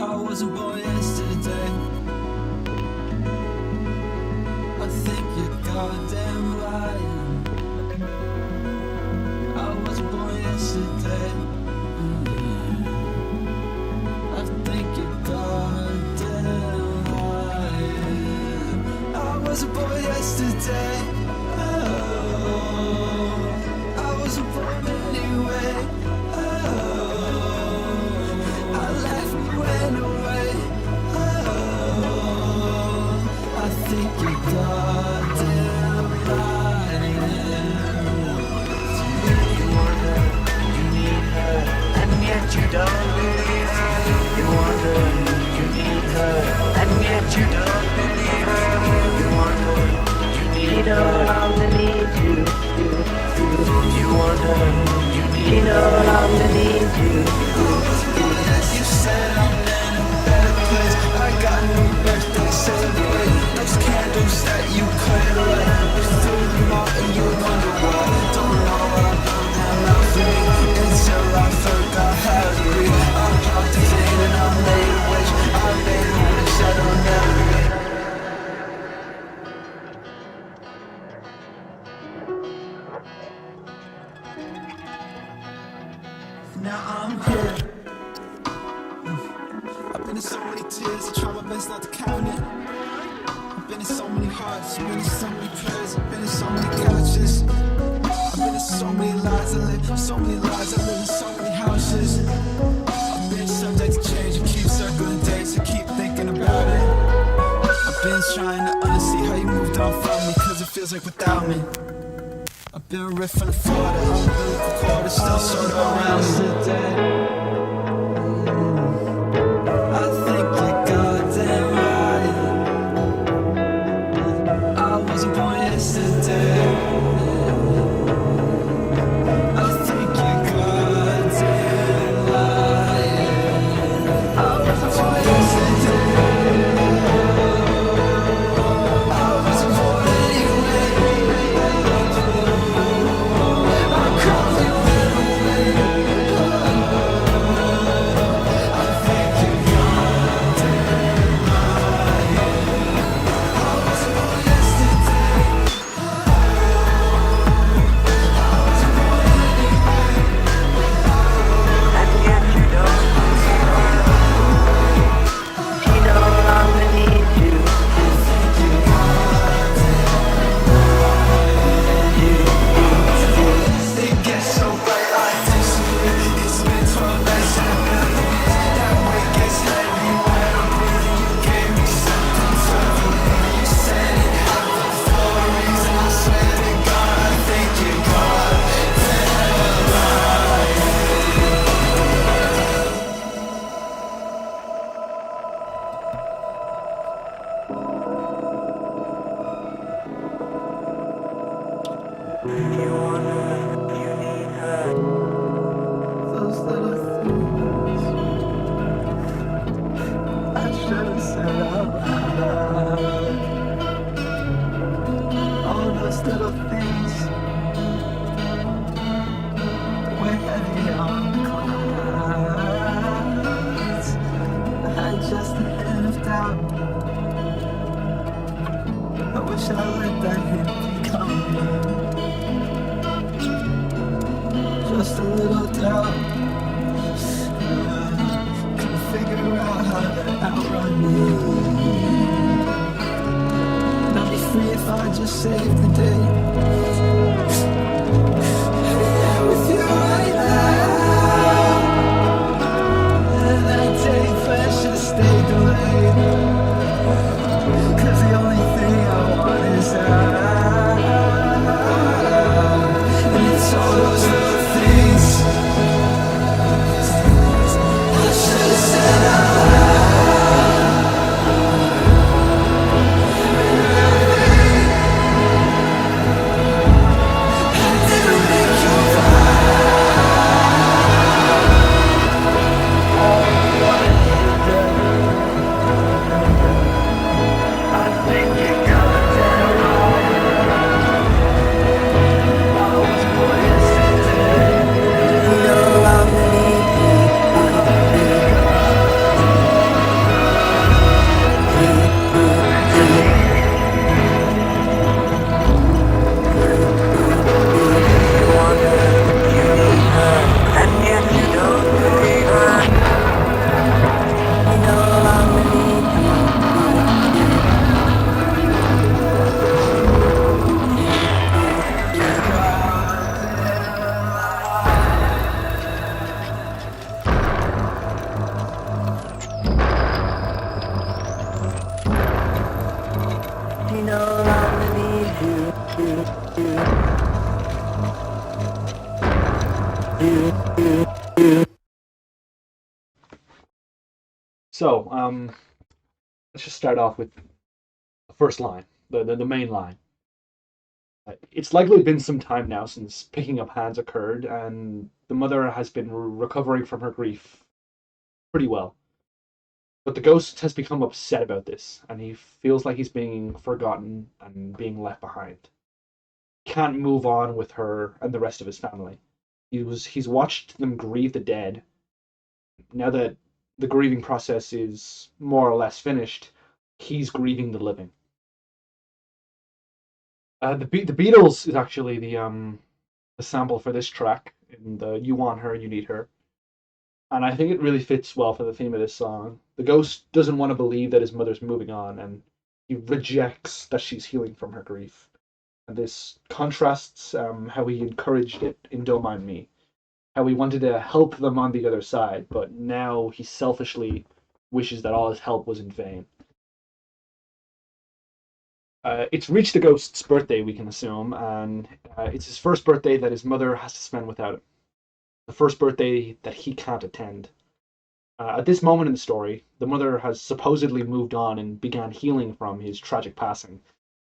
I wasn't born yesterday. goddamn lying. I wasn't born yesterday. I think you're goddamn lying. I wasn't born yesterday. Oh, I wasn't born anyway. Oh, I left and went away. Oh, I think you're goddamn lying. You want her, you need her, and yet you don't believe her. You want her, you need her, and yet you don't believe her. You want her, you need her, longer need you. You want her, you need her, longer need you. You said I'm in a better place. I got a new birthday celebrate. Those candles that you couldn't light, you threw them out and you wonder why. Don't know what I'm doing out for me until I forgot how to breathe. I popped a vein and I made a wish. I made a wish I don't never get. Now I'm here. I've been in so many tears, I try my best not to count it. I've been in so many hearts, I've been in so many prayers, I've been in so many couches. I've been in so many lives, I live so many lives, I live in so many houses. I've been subject to change, I keep circling days, I keep thinking about it. I've been trying to unsee how you moved on from me, cause it feels like without me. I've been riffing the Florida, umbilical cord is still sort of around today. I think you're goddamn right. I wasn't born yesterday. I think you're goddamn right. I wasn't born yesterday. I wasn't born anyway. I'm crawling away. I think you're goddamn right. I wasn't born yesterday. I wasn't born anyway. And yet you don't she no longer needs you. I think you're goddamn right. It gets so bright, I disagree. It's been 12 nights and a million years. That weight gets heavy when I'm breathing. You gave me something to believe. You said it happened for a reason. I swear to God, I think you're goddamn right. You want her, you need her. Those little things I should have said out loud. All those little things that weigh heavy on the clouds. I had just a hint of doubt. I wish I let that hint become me. Just a little doubt. Couldn't figure out how to outrun me. And I'd be free if I just saved the day. Yeah, with you right now. And that day plan should have stayed delayed. Cause the only thing I want is out. And it's all those little things I should have said out loud. So, let's just start off with the first line, the main line. It's likely been some time now since picking up hands occurred, and the mother has been recovering from her grief pretty well. But the ghost has become upset about this, and he feels like he's being forgotten and being left behind. Can't move on with her and the rest of his family. He's watched them grieve the dead. Now that the grieving process is more or less finished, he's grieving the living. The Beatles is actually the sample for this track in the "You Want Her, You Need Her," and I think it really fits well for the theme of this song. The ghost doesn't want to believe that his mother's moving on, and he rejects that she's healing from her grief. And this contrasts how he encouraged it in "Don't Mind Me," how he wanted to help them on the other side, but now he selfishly wishes that all his help was in vain. It's reached the ghost's birthday, we can assume, and it's his first birthday that his mother has to spend without him. The first birthday that he can't attend. At this moment in the story, the mother has supposedly moved on and began healing from his tragic passing,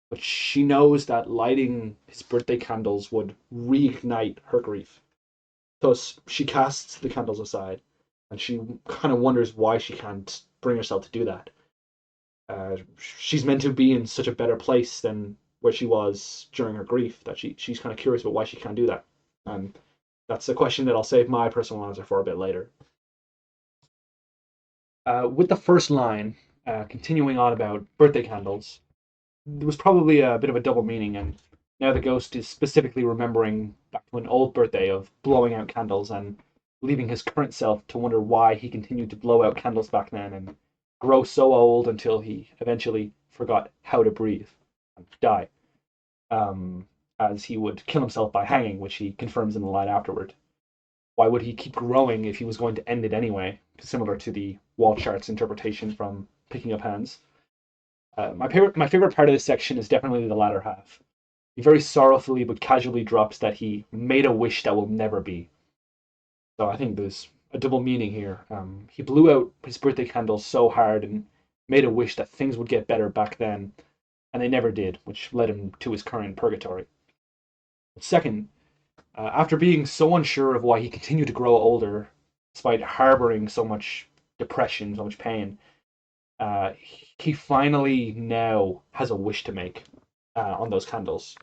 but she knows that lighting his birthday candles would reignite her grief. Thus, she casts the candles aside, and she kind of wonders why she can't bring herself to do that. She's meant to be in such a better place than where she was during her grief that she's kind of curious about why she can't do that. And that's a question that I'll save my personal answer for a bit later. With the first line, continuing on about birthday candles, there was probably a bit of a double meaning, and now the ghost is specifically remembering back to an old birthday of blowing out candles and leaving his current self to wonder why he continued to blow out candles back then and grow so old until he eventually forgot how to breathe and die, as he would kill himself by hanging, which he confirms in the line afterward. Why would he keep growing if he was going to end it anyway? Similar to the wall charts interpretation from Picking Up Hands. My favorite part of this section is definitely the latter half. He very sorrowfully but casually drops that he made a wish that will never be. So I think there's a double meaning here. He blew out his birthday candles so hard and made a wish that things would get better back then, and they never did, which led him to his current purgatory. Second, after being so unsure of why he continued to grow older, despite harboring so much depression, so much pain, he finally now has a wish to make on those candles,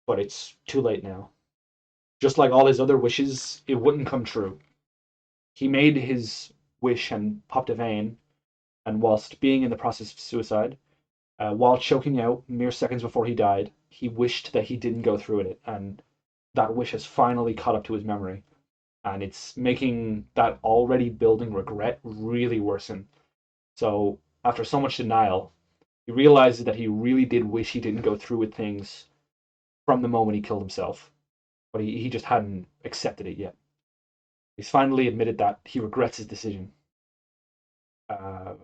but it's too late now. Just like all his other wishes, it wouldn't come true. He made his wish and popped a vein, and whilst being in the process of suicide, while choking out mere seconds before he died, he wished that he didn't go through it, and that wish has finally caught up to his memory, and it's making that already building regret really worsen. So, after so much denial, he realizes that he really did wish he didn't go through with things from the moment he killed himself, but he just hadn't accepted it yet. He's finally admitted that he regrets his decision. That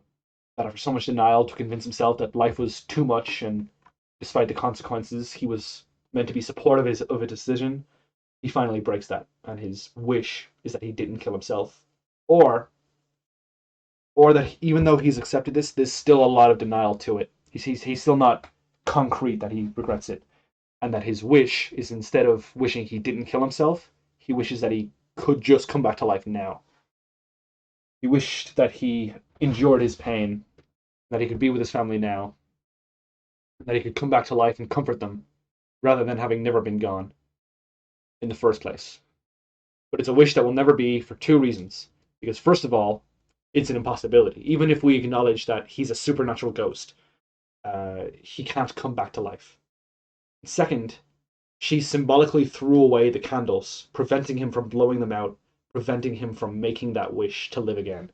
after so much denial to convince himself that life was too much, and despite the consequences, he was meant to be supportive of a decision, he finally breaks that, and his wish is that he didn't kill himself, or or that even though he's accepted this, there's still a lot of denial to it. He's still not concrete that he regrets it, and that his wish is instead of wishing he didn't kill himself, he wishes that he could just come back to life now. He wished that he endured his pain, that he could be with his family now, that he could come back to life and comfort them, rather than having never been gone in the first place. But it's a wish that will never be for two reasons. Because, first of all, it's an impossibility. Even if we acknowledge that he's a supernatural ghost, he can't come back to life. Second, she symbolically threw away the candles, preventing him from blowing them out, preventing him from making that wish to live again.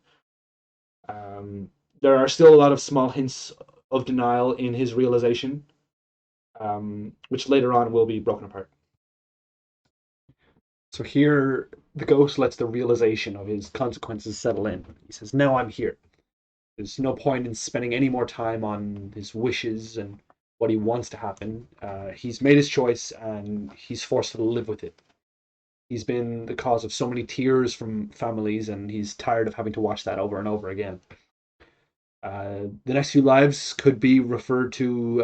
There are still a lot of small hints of denial in his realization, which later on will be broken apart. So here, the ghost lets the realization of his consequences settle in. He says, now I'm here. There's no point in spending any more time on his wishes and what he wants to happen. He's made his choice and he's forced to live with it. He's been the cause of so many tears from families, and he's tired of having to watch that over and over again. The next few lives could be referred to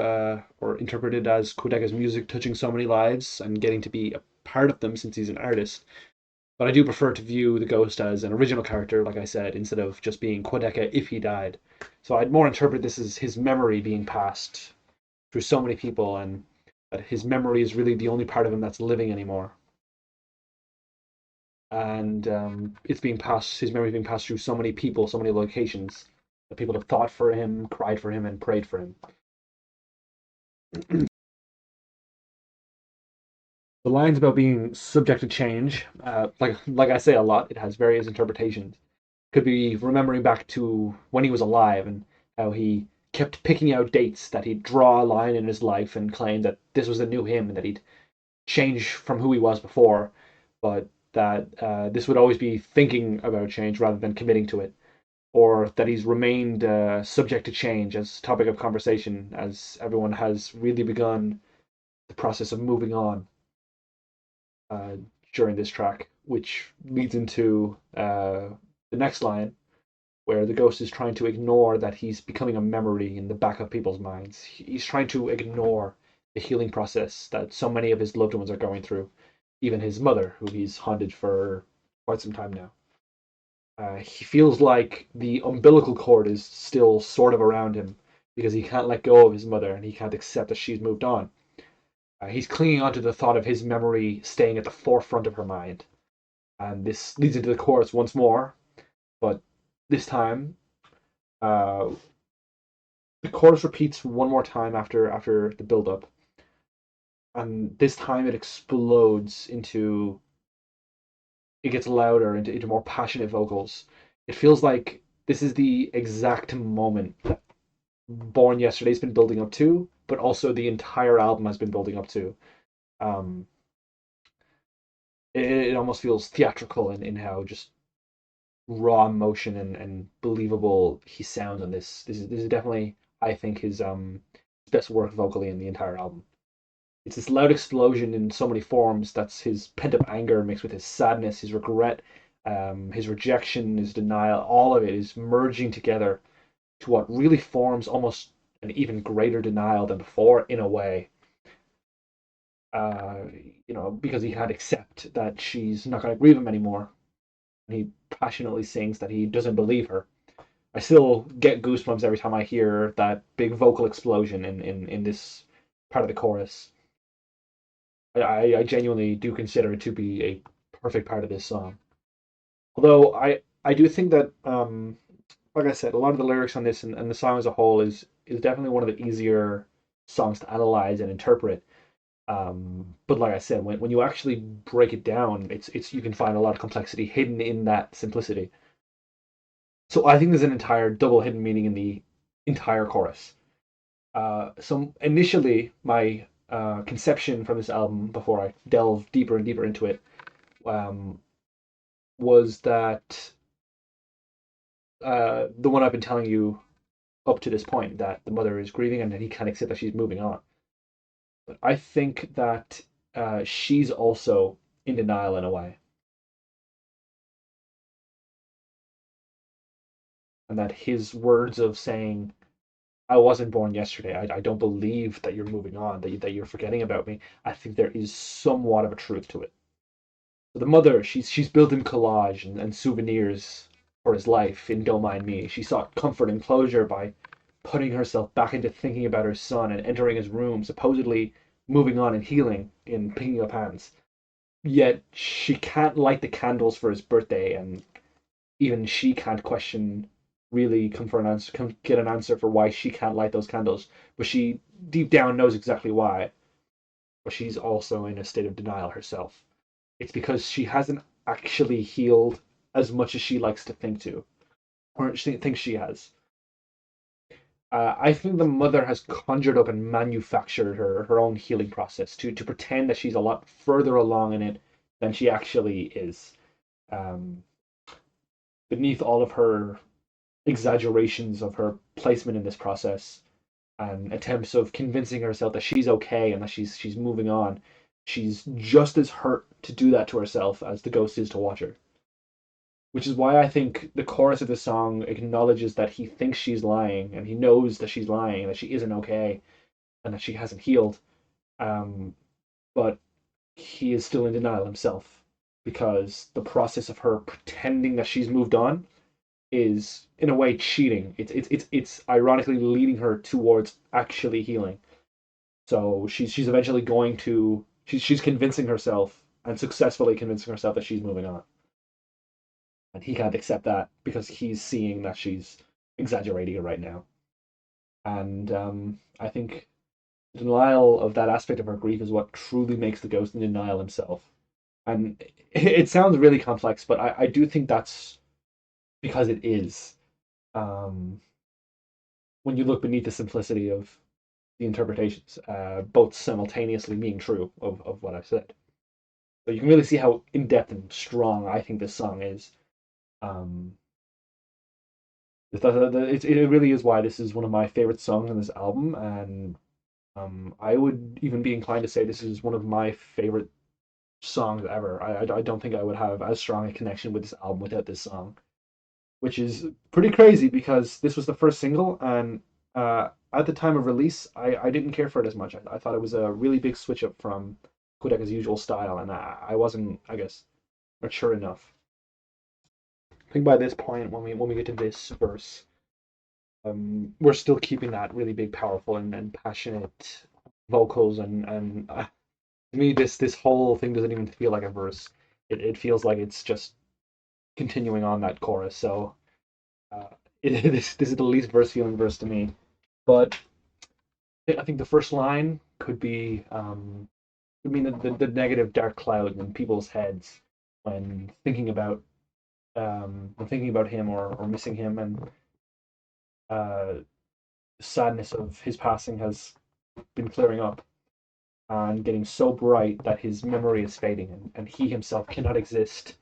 or interpreted as Quadeca's music touching so many lives and getting to be a part of them since he's an artist. But I do prefer to view the ghost as an original character, like I said, instead of just being Quadeca if he died. So I'd more interpret this as his memory being passed through so many people, and that his memory is really the only part of him that's living anymore. And it's being passed, his memory is being passed through so many people, so many locations, that people have thought for him, cried for him, and prayed for him. The lines about being subject to change, like I say a lot, it has various interpretations. Could be remembering back to when he was alive and how he kept picking out dates that he'd draw a line in his life and claim that this was the new him and that he'd change from who he was before, but that this would always be thinking about change rather than committing to it, or that he's remained subject to change as topic of conversation as everyone has really begun the process of moving on uh, during this track, which leads into the next line where the ghost is trying to ignore that he's becoming a memory in the back of people's minds. He's trying to ignore the healing process that so many of his loved ones are going through, even his mother, who he's haunted for quite some time now. He feels like the umbilical cord is still sort of around him because he can't let go of his mother and he can't accept that she's moved on. He's clinging onto the thought of his memory staying at the forefront of her mind. And this leads into the chorus once more, but this time uh, the chorus repeats one more time after the build up, and this time it explodes into it gets louder into more passionate vocals. It feels like this is the exact moment that Born Yesterday's been building up to, but also the entire album has been building up to. Um, it almost feels theatrical in how just raw emotion and believable he sounds on this. This is definitely, I think, his best work vocally in the entire album. It's this loud explosion in so many forms. That's his pent up anger mixed with his sadness, his regret, his rejection, his denial. All of it is merging together to what really forms almost an even greater denial than before, in a way. Uh, because he can't accept that she's not going to grieve him anymore. And he passionately sings that he doesn't believe her. I still get goosebumps every time I hear that big vocal explosion in this part of the chorus. I genuinely do consider it to be a perfect part of this song. Although I do think that like I said, a lot of the lyrics on this and the song as a whole is definitely one of the easier songs to analyze and interpret. But like I said, when you actually break it down, it's you can find a lot of complexity hidden in that simplicity. So I think there's an entire double hidden meaning in the entire chorus. So initially, my conception from this album, before I delve deeper and deeper into it, um, was that the one I've been telling you up to this point, that the mother is grieving and that he can't accept that she's moving on. But I think that she's also in denial in a way, and that his words of saying, "I wasn't born yesterday. I don't believe that you're moving on, that you're forgetting about me." I think there is somewhat of a truth to it. The mother, she's built him collage and souvenirs for his life in Don't Mind Me. She sought comfort and closure by putting herself back into thinking about her son and entering his room, supposedly moving on and healing in picking up hands. Yet she can't light the candles for his birthday, and even she can't question really come for an answer, come get an answer for why she can't light those candles. But she deep down knows exactly why. But she's also in a state of denial herself. It's because she hasn't actually healed as much as she likes to think to, or she thinks she has. I think the mother has conjured up and manufactured her own healing process to pretend that she's a lot further along in it than she actually is. Um, Beneath all of her exaggerations of her placement in this process, and attempts of convincing herself that she's okay and that she's moving on. She's just as hurt to do that to herself as the ghost is to watch her. Which is why I think the chorus of the song acknowledges that he thinks she's lying and he knows that she's lying, that she isn't okay, and that she hasn't healed. Um, but he is still in denial himself because the process of her pretending that she's moved on is in a way cheating. It's ironically leading her towards actually healing. So she's eventually going to she's convincing herself and successfully convincing herself that she's moving on. And he can't accept that because he's seeing that she's exaggerating it right now. And I think denial of that aspect of her grief is what truly makes the ghost in denial himself. And it sounds really complex, but I do think that's because it is. Um, when you look beneath the simplicity of the interpretations, both simultaneously being true of what I've said. So you can really see how in depth and strong I think this song is. Um, it really is why this is one of my favorite songs on this album, and I would even be inclined to say this is one of my favorite songs ever. I don't think I would have as strong a connection with this album without this song, which is pretty crazy because this was the first single, and at the time of release, I didn't care for it as much. I thought it was a really big switch up from Quadeca's usual style, and I wasn't, I guess, mature enough. I think by this point, when we get to this verse, we're still keeping that really big, powerful, and passionate vocals, and to me, this whole thing doesn't even feel like a verse. It feels like it's just continuing on that chorus. So uh, this is the least verse feeling verse to me. But I think the first line could mean the negative dark cloud in people's heads when thinking about him or missing him, and uh, the sadness of his passing has been clearing up and getting so bright that his memory is fading, and he himself cannot exist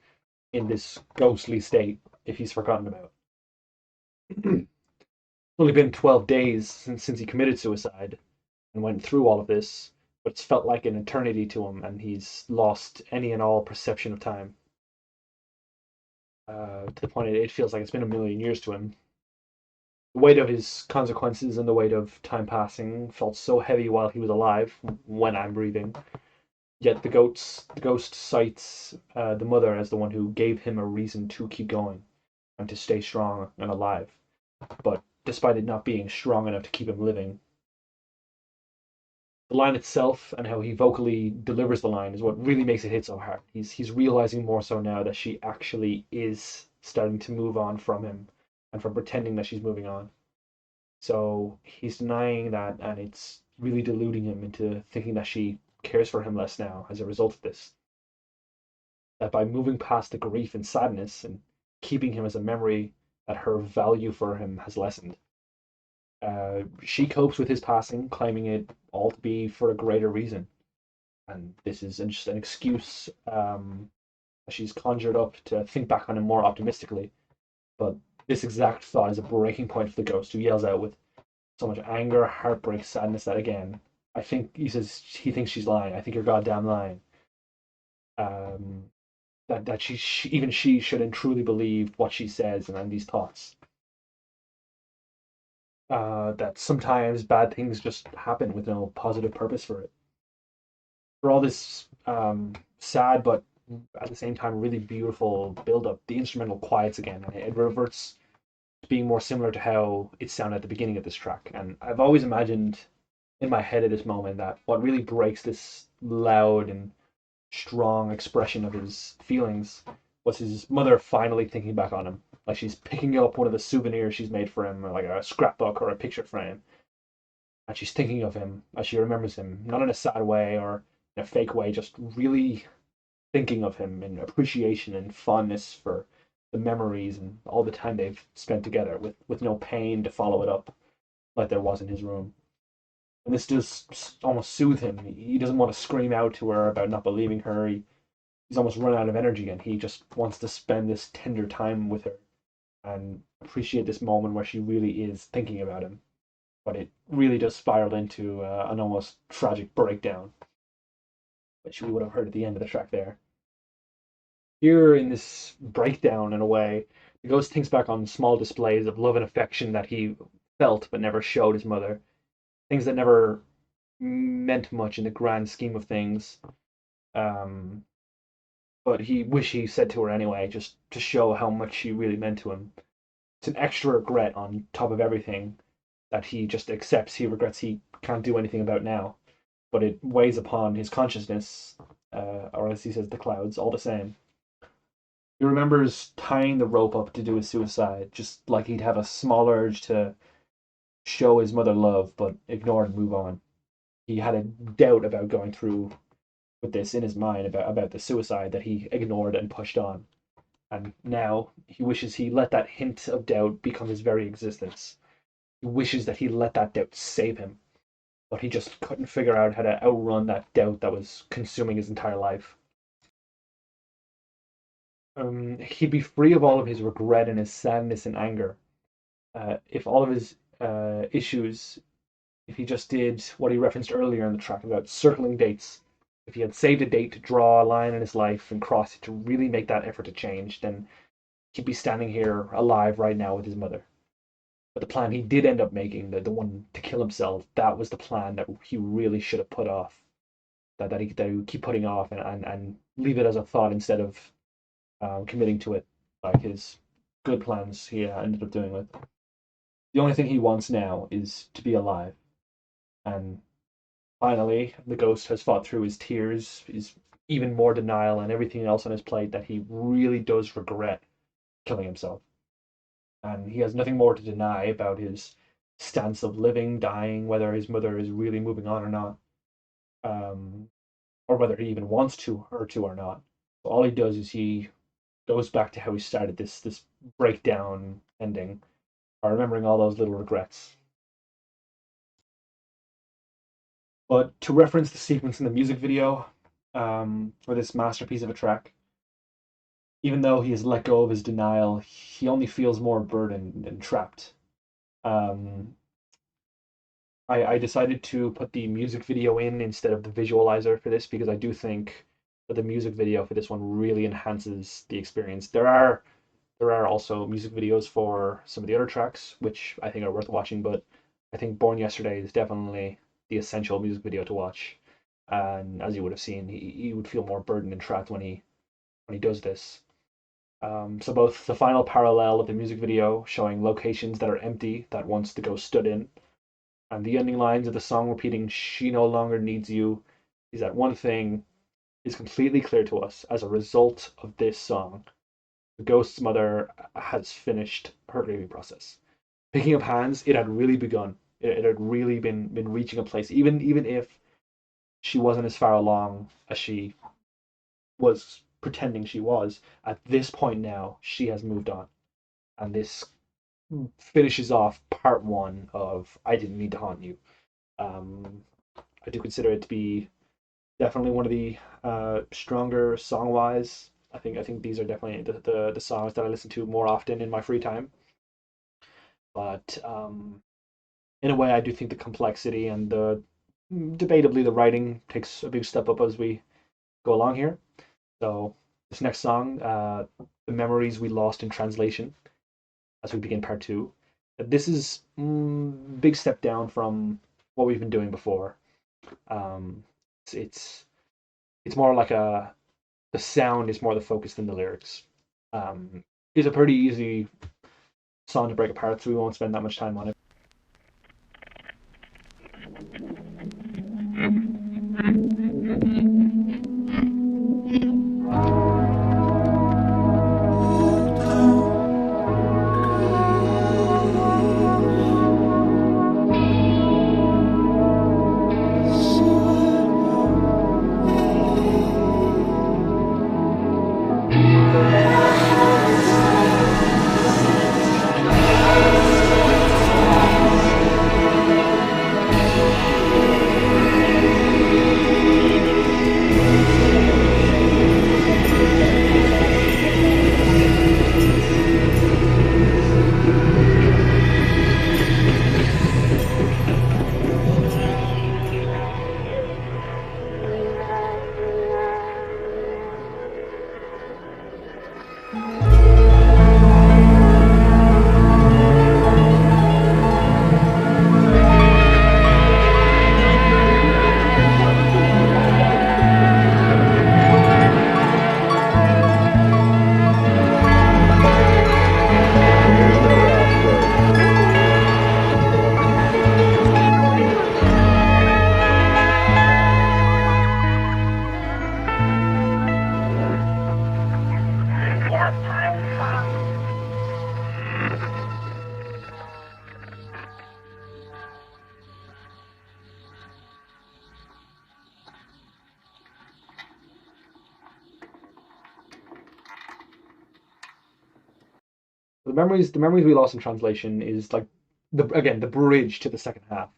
in this ghostly state if he's forgotten about. It's only been 12 days since he committed suicide and went through all of this, but it's felt like an eternity to him, and he's lost any and all perception of time. To the point it feels like it's been a million years to him. The weight of his consequences and the weight of time passing felt so heavy while he was alive, when I'm breathing. Yet the ghost cites the mother as the one who gave him a reason to keep going and to stay strong and alive. But despite it not being strong enough to keep him living, the line itself and how he vocally delivers the line is what really makes it hit so hard. He's realizing more so now that she actually is starting to move on from him and from pretending that she's moving on. So he's denying that, and it's really deluding him into thinking that she cares for him less now as a result of this. That by moving past the grief and sadness and keeping him as a memory, that her value for him has lessened. She copes with his passing, claiming it all to be for a greater reason. And this is just an excuse she's conjured up to think back on him more optimistically. But this exact thought is a breaking point for the ghost, who yells out with so much anger, heartbreak, sadness that again, I think he says he thinks she's lying. I think you're goddamn lying. Um, that even she shouldn't truly believe what she says and these thoughts. That sometimes bad things just happen with no positive purpose for it. For all this sad but at the same time really beautiful build up, the instrumental quiets again, and it reverts to being more similar to how it sounded at the beginning of this track. And I've always imagined in my head at this moment that what really breaks this loud and strong expression of his feelings was his mother finally thinking back on him. Like she's picking up one of the souvenirs she's made for him, like a scrapbook or a picture frame, and she's thinking of him as she remembers him, not in a sad way or in a fake way, just really thinking of him in appreciation and fondness for the memories and all the time they've spent together with no pain to follow it up like there was in his room. And this does almost soothe him. He doesn't want to scream out to her about not believing her. He's almost run out of energy and he just wants to spend this tender time with her and appreciate this moment where she really is thinking about him. but it really does spiral into an almost tragic breakdown, which we would have heard at the end of the track there. Here in this breakdown, in a way, the ghost thinks back on small displays of love and affection that he felt but never showed his mother, things that never meant much in the grand scheme of things. Um, but he wish he said to her anyway, just to show how much she really meant to him. It's an extra regret on top of everything that he just accepts. He regrets he can't do anything about now, but it weighs upon his consciousness, or as he says, the clouds, all the same. He remembers tying the rope up to do his suicide, just like he'd have a small urge to show his mother love, but ignore and move on. He had a doubt about going through with this in his mind about the suicide that he ignored and pushed on. And now he wishes he let that hint of doubt become his very existence. He wishes that he let that doubt save him, but he just couldn't figure out how to outrun that doubt that was consuming his entire life. He'd be free of all of his regret and his sadness and anger if all of his issues, if he just did what he referenced earlier in the track about circling dates. If he had saved a date to draw a line in his life and cross it to really make that effort to change, then he'd be standing here alive right now with his mother. But the plan he did end up making, the one to kill himself, that was the plan that he really should have put off. That he would keep putting off and leave it as a thought instead of committing to it, like his good plans he ended up doing with. The only thing he wants now is to be alive. And finally, the ghost has fought through his tears, his even more denial, and everything else on his plate that he really does regret killing himself. And he has nothing more to deny about his stance of living, dying, whether his mother is really moving on or not, or whether he even wants her to or not. So all he does is he goes back to how he started this breakdown ending, by remembering all those little regrets. But to reference the sequence in the music video for this masterpiece of a track, even though he has let go of his denial, he only feels more burdened and trapped. I decided to put the music video in instead of the visualizer for this because I do think that the music video for this one really enhances the experience. There are also music videos for some of the other tracks, which I think are worth watching, but I think Born Yesterday is definitely the essential music video to watch. And as you would have seen, he would feel more burdened and trapped when he does this. So both the final parallel of the music video showing locations that are empty that once the ghost stood in, and the ending lines of the song repeating "She no longer needs you," is that one thing is completely clear to us as a result of this song. The ghost's mother has finished her grieving process. Picking up hands, it had really begun. It had really been reaching a place, even if she wasn't as far along as she was pretending she was. At this point now, she has moved on. And this finishes off part one of I Didn't Mean to Haunt You. I do consider it to be definitely one of the stronger song-wise. I think these are definitely the songs that I listen to more often in my free time. But in a way, I do think the complexity and debatably the writing takes a big step up as we go along here. So this next song, "The Memories We Lost in Translation," as we begin part two. This is big step down from what we've been doing before. It's more like the sound is more the focus than the lyrics. It's a pretty easy song to break apart, so we won't spend that much time on it. the memories we lost in translation is like the bridge to the second half.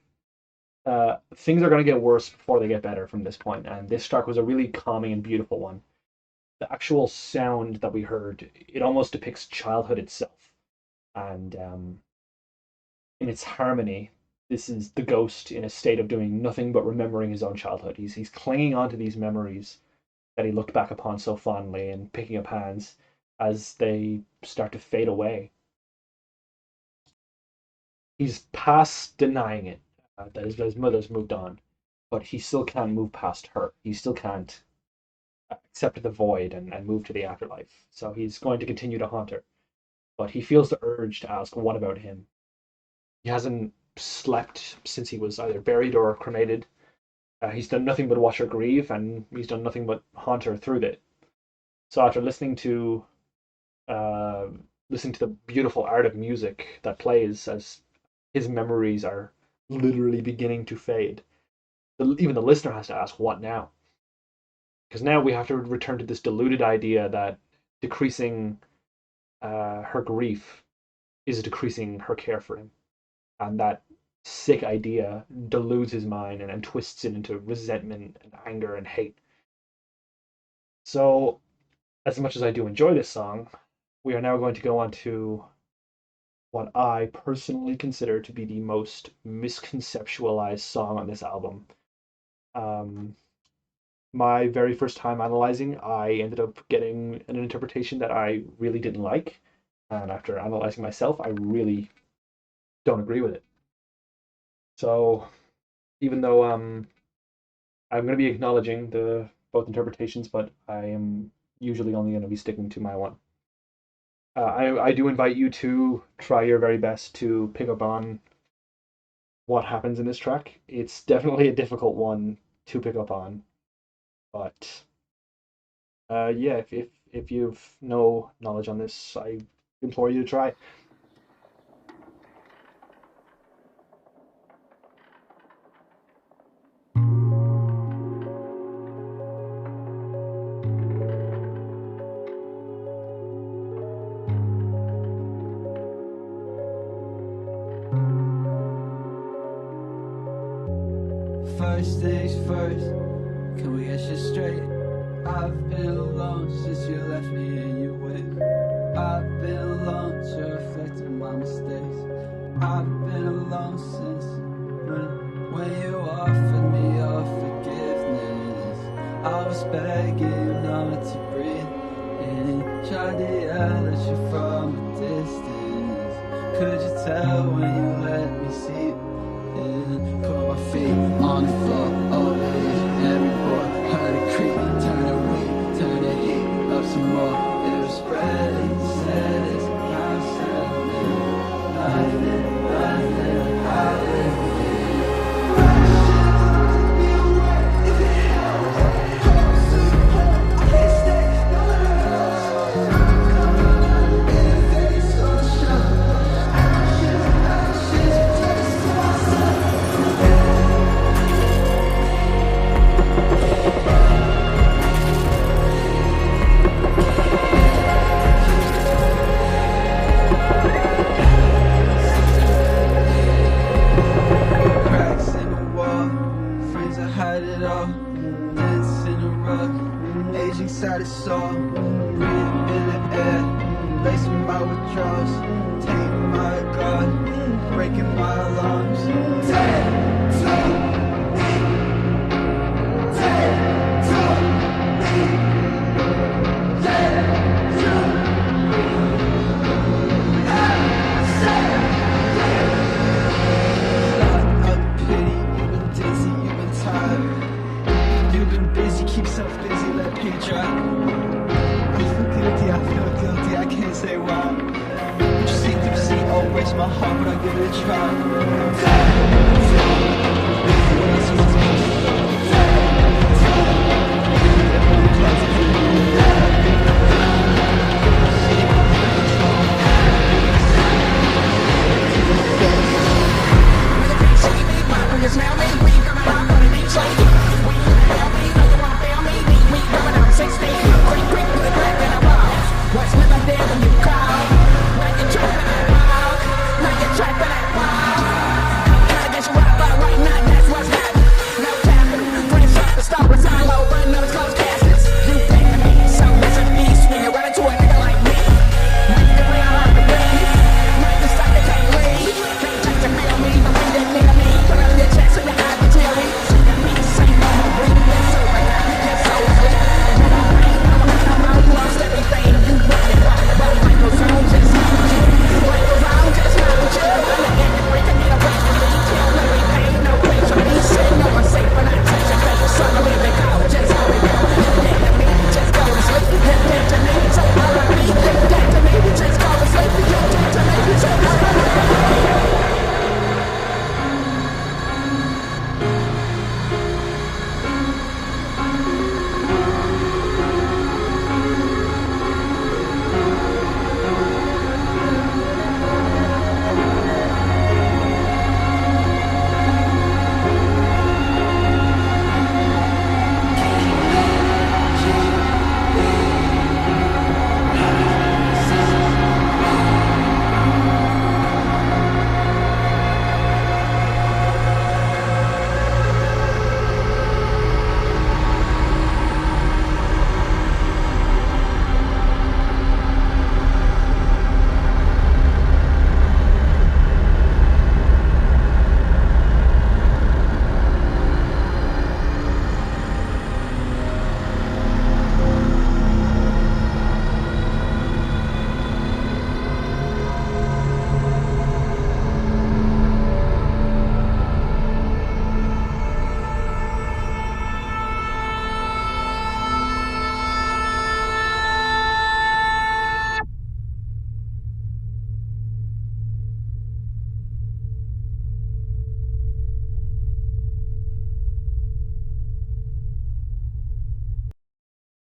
Things are going to get worse before they get better from this point, and this track was a really calming and beautiful one. The actual sound that we heard, it almost depicts childhood itself, and in its harmony, this is the ghost in a state of doing nothing but remembering his own childhood. He's clinging on to these memories that he looked back upon so fondly and picking up hands as they start to fade away. He's past denying it, that his mother's moved on, but he still can't move past her. He still can't accept the void and move to the afterlife. So he's going to continue to haunt her. But he feels the urge to ask, what about him? He hasn't slept since he was either buried or cremated. He's done nothing but watch her grieve, and he's done nothing but haunt her through it. So after listening to the beautiful art of music that plays as his memories are literally beginning to fade, even the listener has to ask, what now? Because now we have to return to this deluded idea that decreasing her grief is decreasing her care for him. And that sick idea deludes his mind and twists it into resentment and anger and hate. So, as much as I do enjoy this song, we are now going to go on to what I personally consider to be the most misconceptualized song on this album. My very first time analyzing, I ended up getting an interpretation that I really didn't like. And after analyzing myself, I really don't agree with it. So, even though I'm going to be acknowledging both interpretations, but I am usually only going to be sticking to my one. I do invite you to try your very best to pick up on what happens in this track. It's definitely a difficult one to pick up on, but yeah, if you've no knowledge on this, I implore you to try. First things first, can we get shit straight? I've been alone since you left me and you went. I've been alone to reflect on my mistakes. I've been alone since when you offered me your forgiveness. I was begging you not to breathe and tried to yell at you from a distance. Could you tell when you let me see? Put my feet on the floor, always every boy, heard it creep, turn it weak, turn the heat up some more. It was spreading, said it's not settling, nothing, how it inside his soul, breathing in the air, lacing my withdrawals, taking my guard, breaking my alarms. Keep yourself busy, let me try. I feel guilty, I can't say why. But you see through the sea, oh, breaks my heart, but I'll give it a try. What else was I What's when I'm there when you call? When you try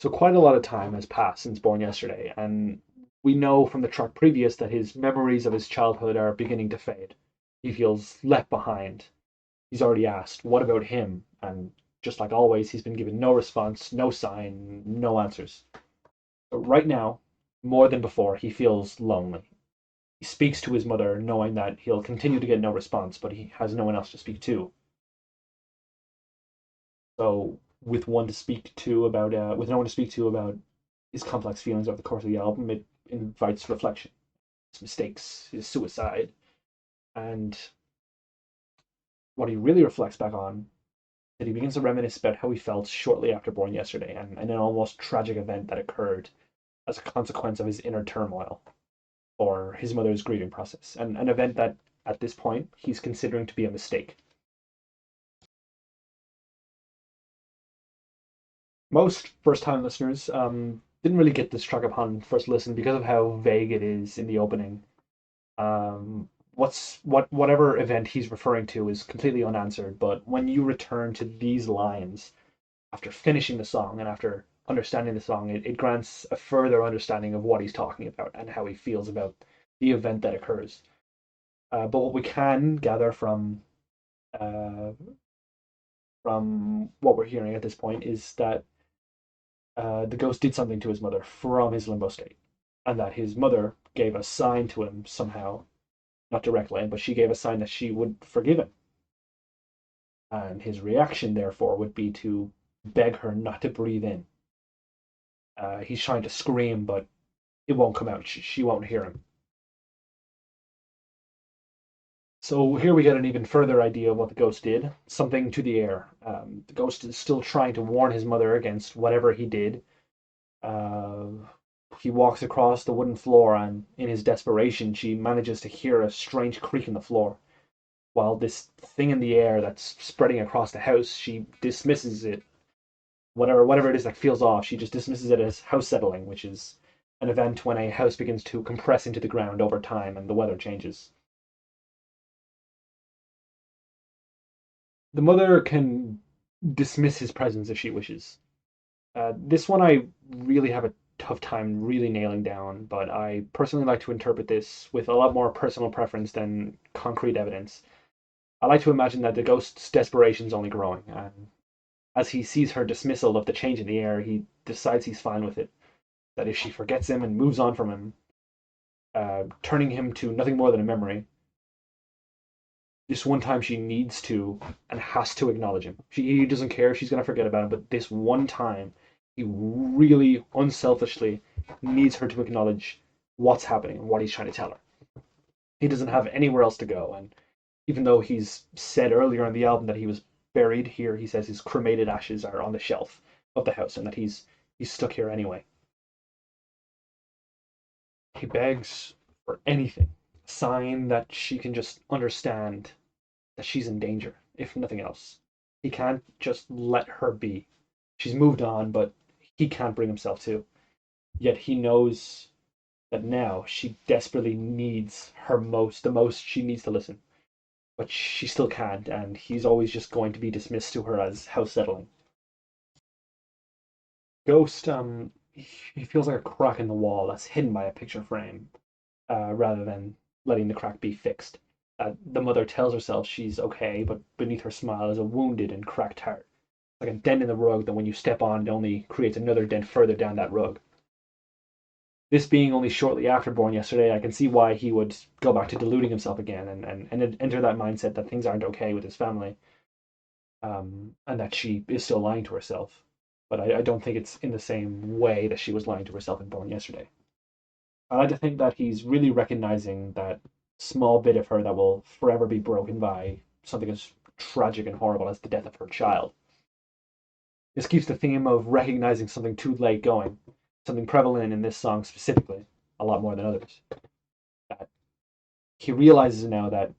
So quite a lot of time has passed since Born Yesterday, and we know from the track previous that his memories of his childhood are beginning to fade. He feels left behind. He's already asked, what about him? And just like always, he's been given no response, no sign, no answers. But right now, more than before, he feels lonely. He speaks to his mother, knowing that he'll continue to get no response, but he has no one else to speak to. So, with no one to speak to about his complex feelings over the course of the album, it invites reflection, his mistakes, his suicide, and what he really reflects back on that he begins to reminisce about how he felt shortly after Born Yesterday and an almost tragic event that occurred as a consequence of his inner turmoil or his mother's grieving process, and an event that at this point he's considering to be a mistake. Most first time listeners didn't really get this track upon first listen because of how vague it is in the opening. Whatever event he's referring to is completely unanswered, but when you return to these lines after finishing the song and after understanding the song, it grants a further understanding of what he's talking about and how he feels about the event that occurs. But what we can gather uh, from what we're hearing at this point is that the ghost did something to his mother from his limbo state, and that his mother gave a sign to him somehow, not directly, but she gave a sign that she would forgive him. And his reaction, therefore, would be to beg her not to breathe in. He's trying to scream, but it won't come out. She won't hear him. So here we get an even further idea of what the ghost did. Something to the air. The ghost is still trying to warn his mother against whatever he did. Uh, he walks across the wooden floor, and in his desperation, she manages to hear a strange creak in the floor. While this thing in the air that's spreading across the house, she dismisses it. Whatever it is that feels off, she just dismisses it as house settling, which is an event when a house begins to compress into the ground over time and the weather changes. The mother can dismiss his presence if she wishes. This one I really have a tough time really nailing down, but I personally like to interpret this with a lot more personal preference than concrete evidence. I like to imagine that the ghost's desperation is only growing, and as he sees her dismissal of the change in the air, he decides he's fine with it. That if she forgets him and moves on from him, turning him to nothing more than a memory, this one time she needs to and has to acknowledge him. He doesn't care if she's going to forget about him, but this one time, he really unselfishly needs her to acknowledge what's happening and what he's trying to tell her. He doesn't have anywhere else to go, and even though he's said earlier in the album that he was buried here, he says his cremated ashes are on the shelf of the house and that he's stuck here anyway. He begs for anything, a sign that she can just understand that she's in danger, if nothing else. He can't just let her be. She's moved on, but he can't bring himself to. Yet he knows that now she desperately needs the most she needs to listen. But she still can't, and he's always just going to be dismissed to her as house settling. Ghost, he feels like a crack in the wall that's hidden by a picture frame, rather than letting the crack be fixed. The mother tells herself she's okay, but beneath her smile is a wounded and cracked heart, like a dent in the rug that when you step on, it only creates another dent further down that rug. This being only shortly after Born Yesterday, I can see why he would go back to deluding himself again and enter that mindset that things aren't okay with his family, and that she is still lying to herself. But I don't think it's in the same way that she was lying to herself in Born Yesterday. I like to think that he's really recognizing that small bit of her that will forever be broken by something as tragic and horrible as the death of her child. This keeps the theme of recognizing something too late going, something prevalent in this song specifically, a lot more than others. That he realizes now that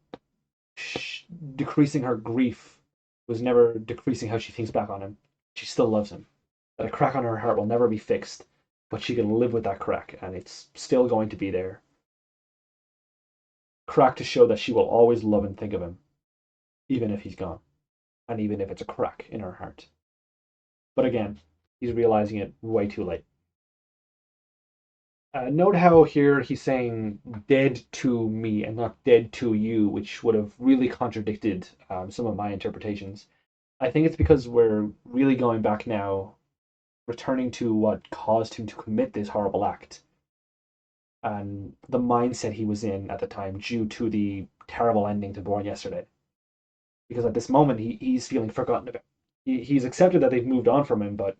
decreasing her grief was never decreasing how she thinks back on him. She still loves him. That a crack on her heart will never be fixed, but she can live with that crack, and it's still going to be there. Crack to show that she will always love and think of him, even if he's gone, and even if it's a crack in her heart. But again, he's realizing it way too late. Note how here he's saying dead to me and not dead to you, which would have really contradicted some of my interpretations. I think it's because we're really going back now, returning to what caused him to commit this horrible act and the mindset he was in at the time due to the terrible ending to Born Yesterday. Because at this moment, he's feeling forgotten about. He's accepted that they've moved on from him, but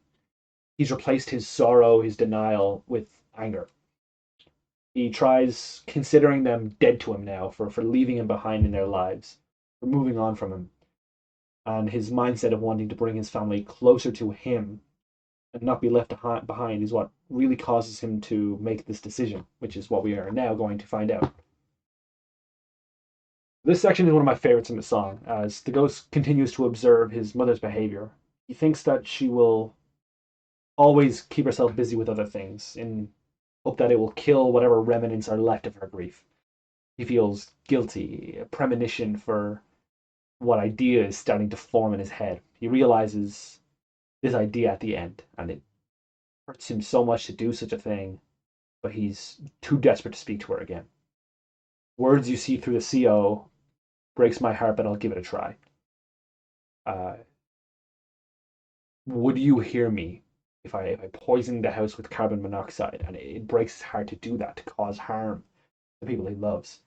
he's replaced his sorrow, his denial with anger. He tries considering them dead to him now for leaving him behind in their lives, for moving on from him. And his mindset of wanting to bring his family closer to him and not be left behind is what really causes him to make this decision, which is what we are now going to find out. This section is one of my favorites in the song, as the ghost continues to observe his mother's behavior. He thinks that she will always keep herself busy with other things in hope that it will kill whatever remnants are left of her grief. He feels guilty, a premonition for what idea is starting to form in his head. He realizes this idea at the end, and it hurts him so much to do such a thing, but he's too desperate to speak to her again. Words you see through the CO breaks my heart, but I'll give it a try. Would you hear me if I poison the house with carbon monoxide? And it breaks his heart to do that, to cause harm to people he loves.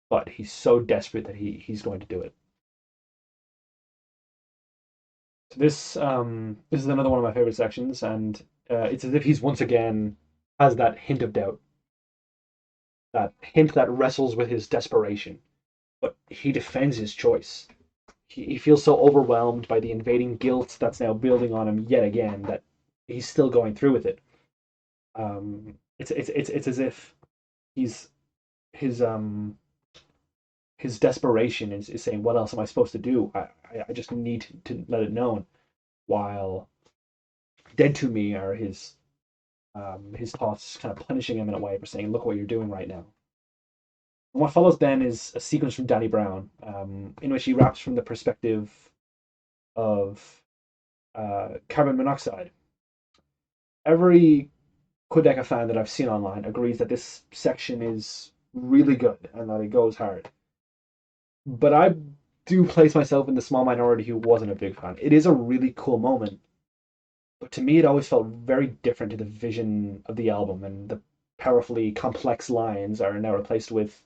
But he's so desperate that he's going to do it. So this is another one of my favorite sections, and it's as if he's once again has that hint of doubt, that hint that wrestles with his desperation, but he defends his choice. He feels so overwhelmed by the invading guilt that's now building on him yet again that he's still going through with it. It's as if he's his desperation is saying, "What else am I supposed to do? I just need to let it known." While dead to me are his thoughts kind of punishing him in a way for saying, "Look what you're doing right now." And what follows then is a sequence from Danny Brown, in which he raps from the perspective of carbon monoxide. Every Quadeca fan that I've seen online agrees that this section is really good and that it goes hard. But I do place myself in the small minority who wasn't a big fan. It is a really cool moment, but to me, it always felt very different to the vision of the album, and the powerfully complex lines are now replaced with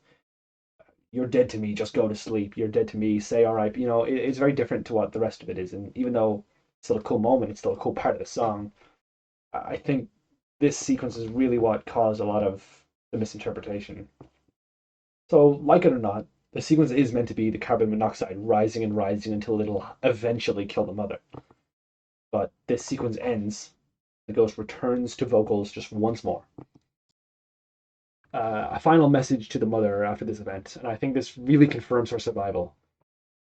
"You're dead to me, just go to sleep. You're dead to me, say all right." It's very different to what the rest of it is, and even though it's still a cool moment, it's still a cool part of the song. I think this sequence is really what caused a lot of the misinterpretation. So, like it or not, the sequence is meant to be the carbon monoxide rising and rising until it'll eventually kill the mother. But this sequence ends, the ghost returns to vocals just once more. A final message to the mother after this event, and I think this really confirms her survival.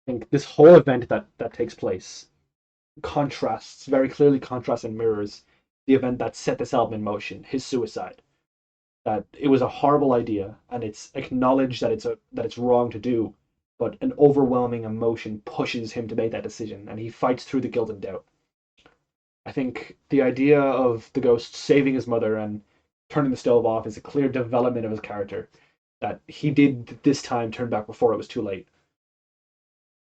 I think this whole event that takes place very clearly contrasts and mirrors the event that set this album in motion, his suicide. That it was a horrible idea, and it's acknowledged that it's wrong to do, but an overwhelming emotion pushes him to make that decision, and he fights through the guilt and doubt. I think the idea of the ghost saving his mother and turning the stove off is a clear development of his character. That he did this time turn back before it was too late.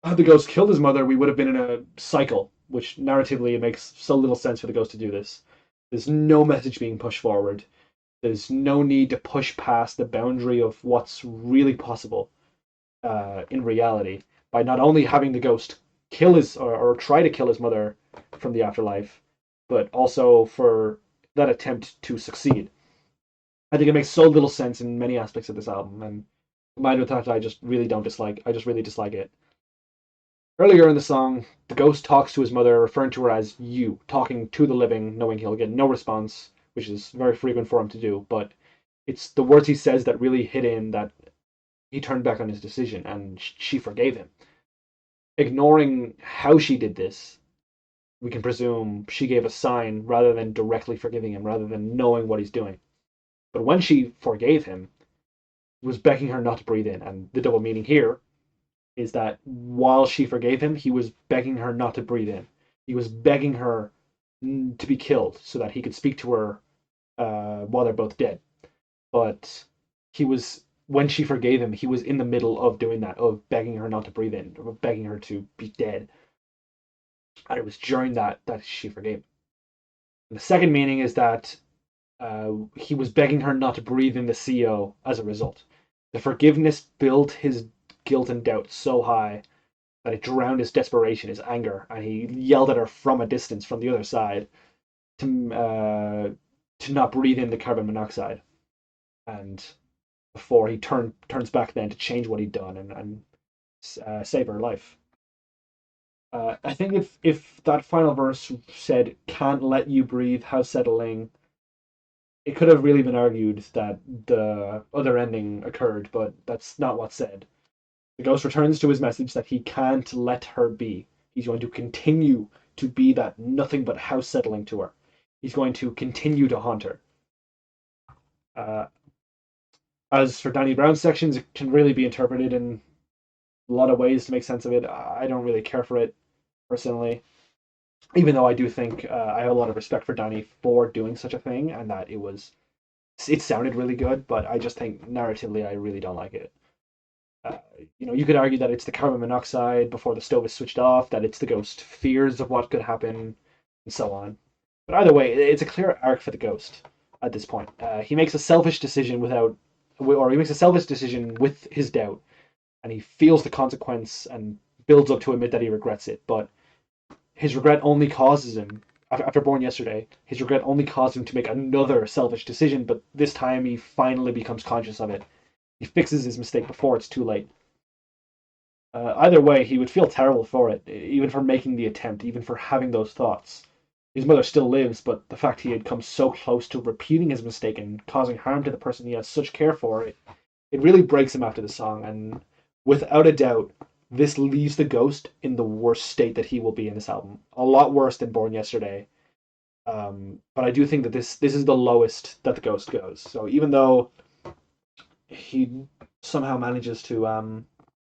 Had the ghost killed his mother, we would have been in a cycle, which narratively it makes so little sense for the ghost to do this. There's no message being pushed forward. There's no need to push past the boundary of what's really possible in reality by not only having the ghost kill his or try to kill his mother from the afterlife, but also for that attempt to succeed. I think it makes so little sense in many aspects of this album, and combined with that, I just really dislike it. Earlier in the song, the ghost talks to his mother, referring to her as "you," talking to the living, knowing he'll get no response, which is very frequent for him to do, but it's the words he says that really hit in that he turned back on his decision, and she forgave him. Ignoring how she did this, we can presume she gave a sign rather than directly forgiving him, rather than knowing what he's doing. But when she forgave him, he was begging her not to breathe in, and the double meaning here is that while she forgave him, he was begging her not to breathe in. He was begging her to be killed so that he could speak to her while they're both dead. But when she forgave him, he was in the middle of doing that, of begging her not to breathe in, of begging her to be dead. And it was during that she forgave him. And the second meaning is that he was begging her not to breathe in the CO as a result. The forgiveness built his guilt and doubt so high that it drowned his desperation, his anger, and he yelled at her from a distance, from the other side, to not breathe in the carbon monoxide. And before he turns back then to change what he'd done and save her life. I think if that final verse said, "Can't let you breathe, how settling," it could have really been argued that the other ending occurred, but that's not what's said. The ghost returns to his message that he can't let her be. He's going to continue to be that nothing but house settling to her. He's going to continue to haunt her. As for Danny Brown's sections, it can really be interpreted in a lot of ways to make sense of it. I don't really care for it personally, even though I do think I have a lot of respect for Danny for doing such a thing, and that it sounded really good, but I just think narratively I really don't like it. You could argue that it's the carbon monoxide before the stove is switched off, that it's the ghost fears of what could happen, and so on. But either way, it's a clear arc for the ghost at this point. He makes a selfish decision with his doubt, and he feels the consequence and builds up to admit that he regrets it. But his regret only causes him, after Born Yesterday, his regret only caused him to make another selfish decision, but this time he finally becomes conscious of it. He fixes his mistake before it's too late. Either way, he would feel terrible for it, even for making the attempt, even for having those thoughts. His mother still lives, but the fact he had come so close to repeating his mistake and causing harm to the person he has such care for, it really breaks him after the song, and without a doubt, this leaves the ghost in the worst state that he will be in this album. A lot worse than Born Yesterday. But I do think that this is the lowest that the ghost goes. So even though he somehow manages to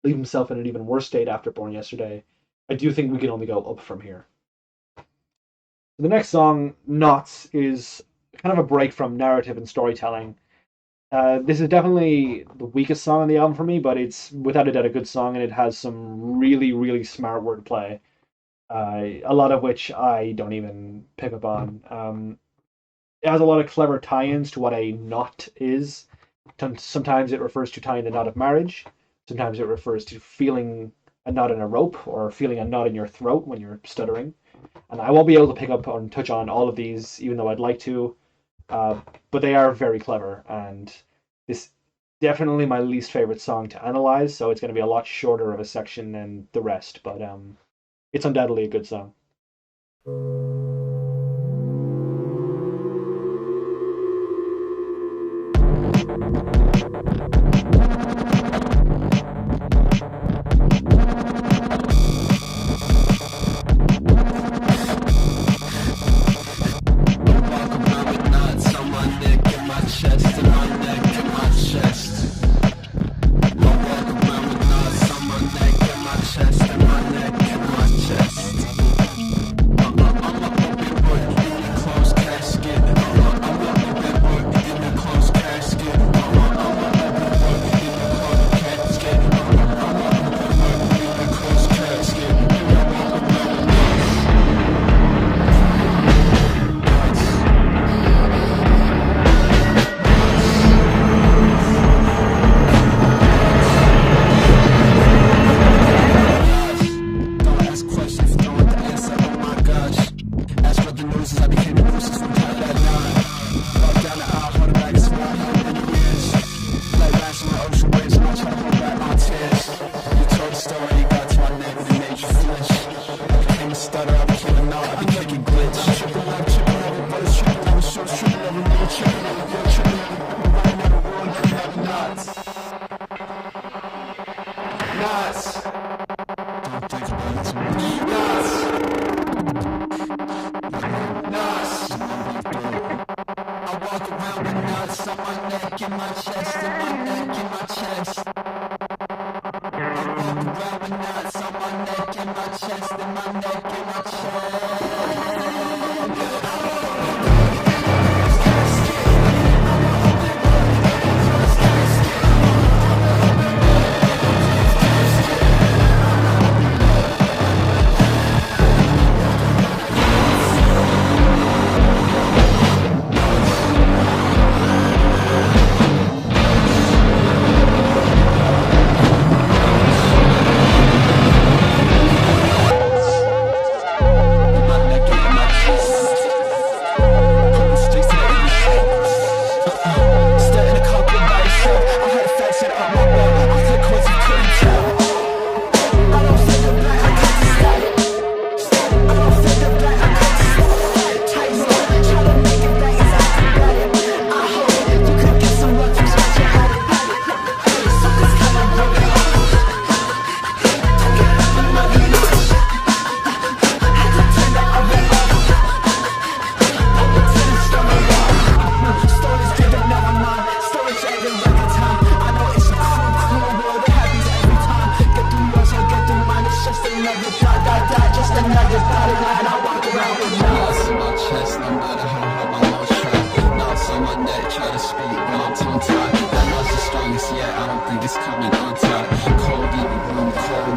leave himself in an even worse state after Born Yesterday, I do think we can only go up from here. The next song, Knots, is kind of a break from narrative and storytelling. This is definitely the weakest song on the album for me, but it's without a doubt a good song, and it has some really, really smart wordplay, a lot of which I don't even pick up on. It has a lot of clever tie-ins to what a knot is. Sometimes it refers to tying the knot of marriage. Sometimes it refers to feeling a knot in a rope or feeling a knot in your throat when you're stuttering. And I won't be able to pick up and touch on all of these, even though I'd like to. But they are very clever, and this definitely my least favorite song to analyze, so it's going to be a lot shorter of a section than the rest, but it's undoubtedly a good song.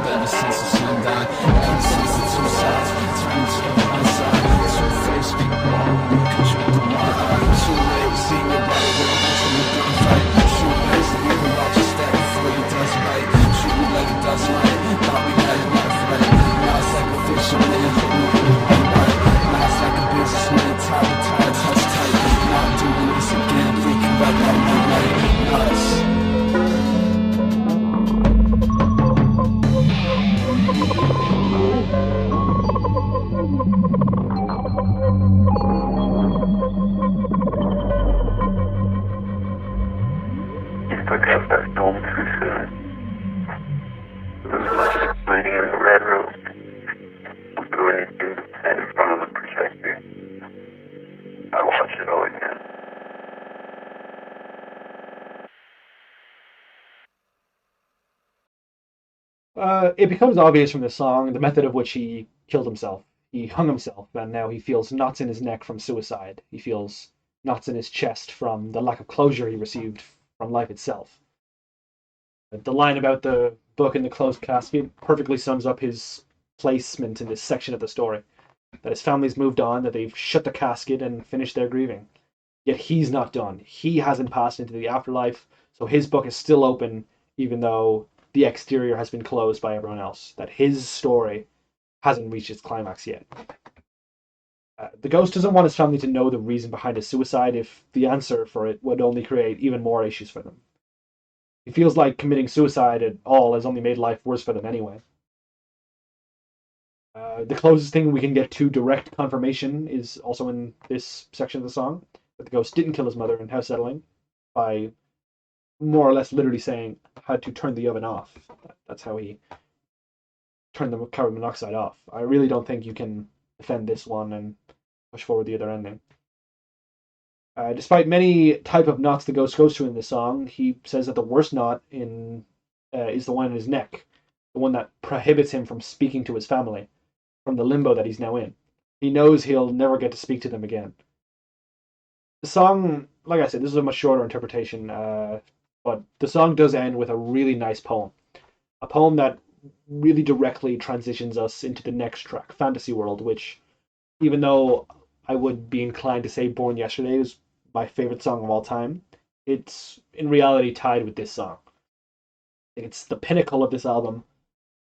ever since the sun died. Ever since the two sides turned to one side. Two-faced people who control the one eye. Too late, see your body with a bunch of gunfight. Shoot ways to even watch your step before you dust bite. Shoot you like a dust mite. Thought we had life right. Now it's like a fisherman holding on to one right. Now it's like a businessman tied to tie, touch tight. Not doing this again, freaking right now, midnight. Nuts. If I got back home too soon, there was much explaining in the red room. We'd go into the tent in front of the projector. I watched it all again. It becomes obvious from the song the method of which he killed himself. He hung himself, and now he feels knots in his neck from suicide. He feels knots in his chest from the lack of closure he received from life itself. The line about the book in the closed casket perfectly sums up his placement in this section of the story. That his family's moved on, that they've shut the casket and finished their grieving. Yet he's not done. He hasn't passed into the afterlife, so his book is still open, even though the exterior has been closed by everyone else. That his story hasn't reached its climax yet. The ghost doesn't want his family to know the reason behind his suicide if the answer for it would only create even more issues for them. He feels like committing suicide at all has only made life worse for them anyway. The closest thing we can get to direct confirmation is also in this section of the song, that the ghost didn't kill his mother in house settling by more or less literally saying, had to turn the oven off. That's how he turned the carbon monoxide off. I really don't think you can defend this one and push forward the other ending. Despite many type of knots the ghost goes to in this song, he says that the worst knot is the one in his neck, the one that prohibits him from speaking to his family, from the limbo that he's now in. He knows he'll never get to speak to them again. The song, like I said, this is a much shorter interpretation, but the song does end with a really nice poem. A poem that really directly transitions us into the next track, Fantasy World, which, even though I would be inclined to say Born Yesterday is my favorite song of all time, it's in reality tied with this song. I think it's the pinnacle of this album,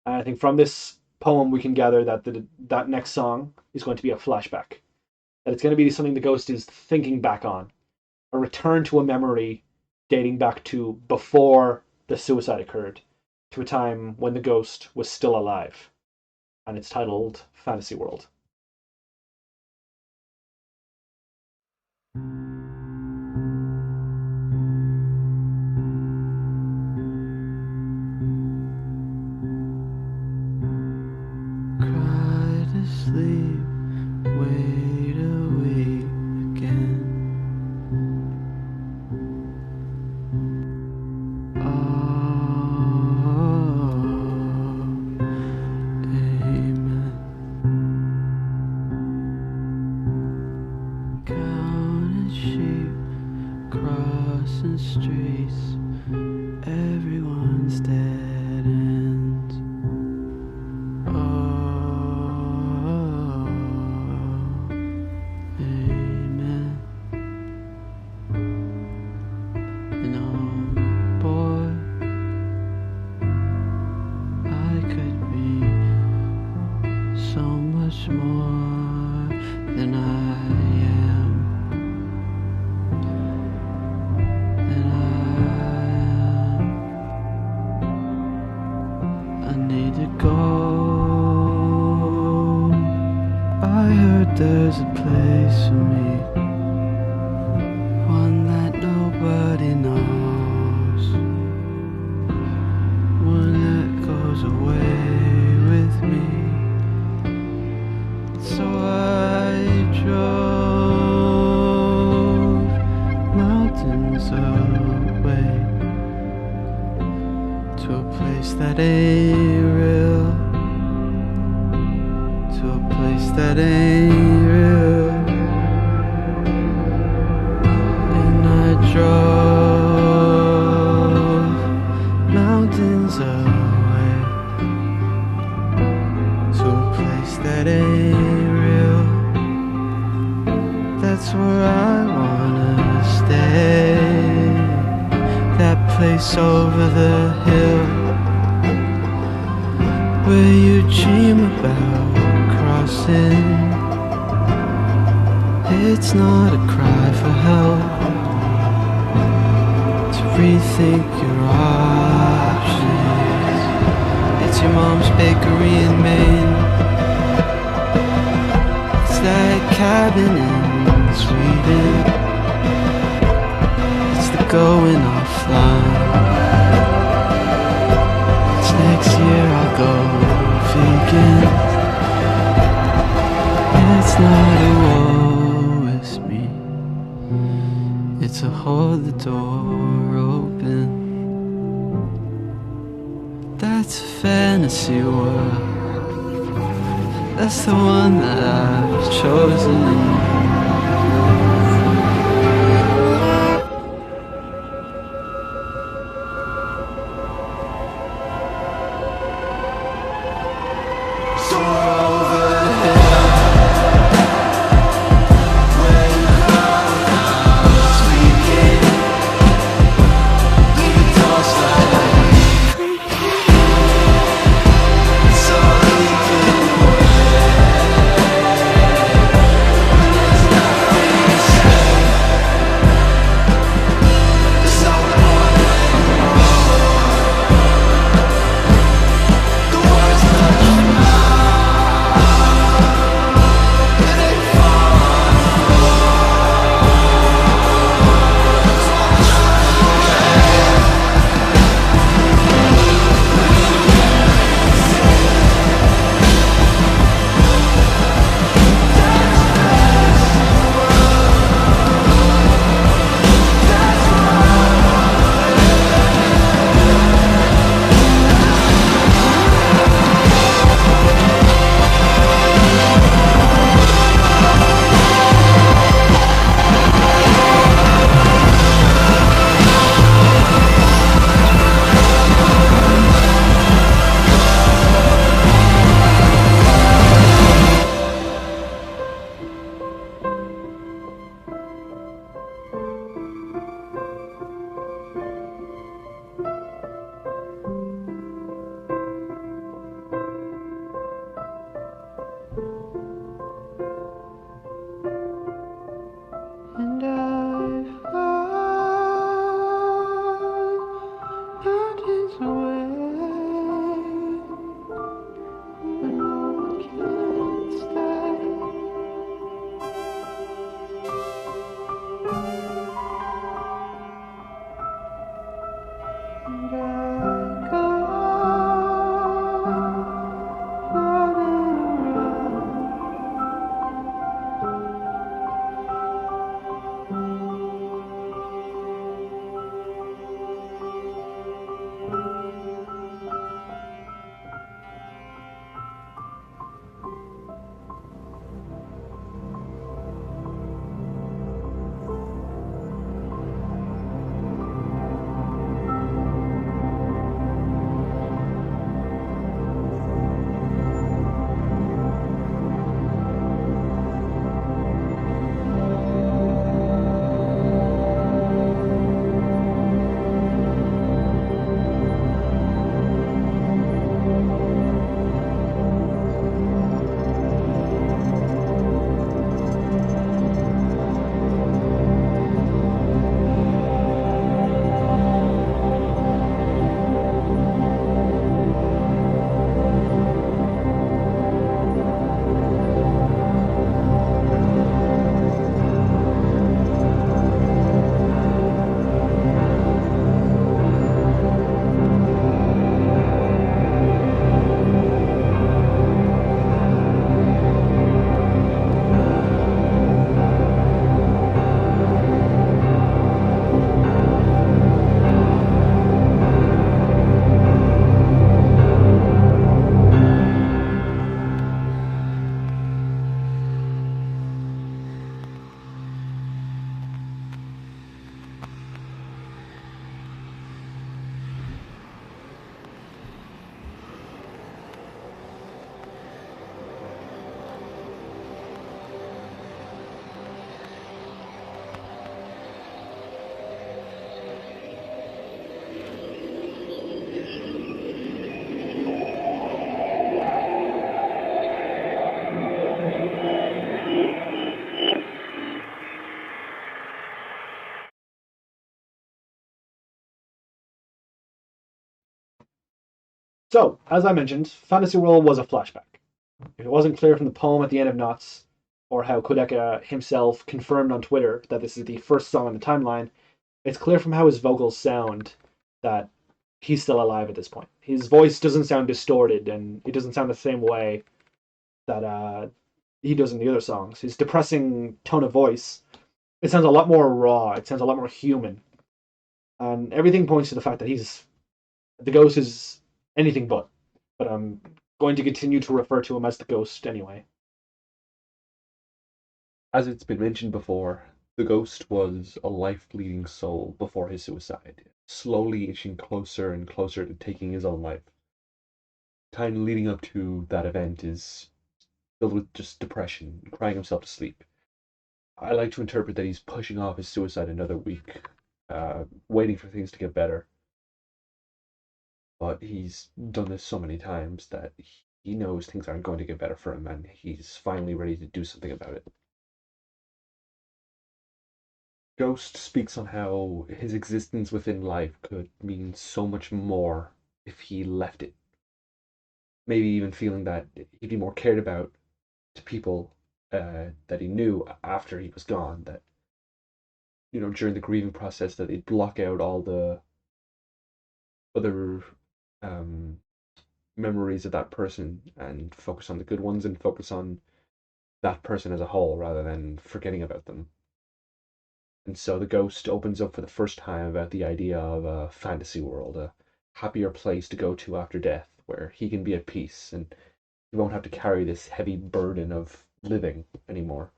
and I think from this poem we can gather that that next song is going to be a flashback. That it's going to be something the ghost is thinking back on. A return to a memory dating back to before the suicide occurred, to a time when the ghost was still alive. And it's titled Fantasy World. Cry to sleep, wait awake again. Oh, amen. Counting sheep, crossing streets, everyone's dead ends. Oh, amen. And oh boy, I could be so much more than I am. Than I need to go. I heard there's a place for me, one that nobody knows, one that goes away with me. So I drove mountains away to a place that ain't real, to a place that ain't real. And I drove mountains away that ain't real. That's where I wanna stay. That place over the hill where you dream about crossing. It's not a cry for help to rethink your options. It's your mom's bakery in Maine. It's that cabin in Sweden. It's the going offline. It's next year I'll go vegan. It's not a woe, it's me. It's a hold the door open. That's a fantasy world. That's the one that I've chosen. So, as I mentioned, Fantasy World was a flashback. If it wasn't clear from the poem at the end of Knots, or how Quadeca himself confirmed on Twitter that this is the first song on the timeline, it's clear from how his vocals sound that he's still alive at this point. His voice doesn't sound distorted, and it doesn't sound the same way that he does in the other songs. His depressing tone of voice, it sounds a lot more raw. It sounds a lot more human, and everything points to the fact that the ghost is anything but. But I'm going to continue to refer to him as the ghost anyway. As it's been mentioned before, the ghost was a life-bleeding soul before his suicide, slowly inching closer and closer to taking his own life. Time leading up to that event is filled with just depression, crying himself to sleep. I like to interpret that he's pushing off his suicide another week, waiting for things to get better. But he's done this so many times that he knows things aren't going to get better for him, and he's finally ready to do something about it. Ghost speaks on how his existence within life could mean so much more if he left it. Maybe even feeling that he'd be more cared about to people that he knew after he was gone. That, during the grieving process, that they'd block out all the other memories of that person and focus on the good ones and focus on that person as a whole rather than forgetting about them. And so the ghost opens up for the first time about the idea of a fantasy world, a happier place to go to after death, where he can be at peace and he won't have to carry this heavy burden of living anymore.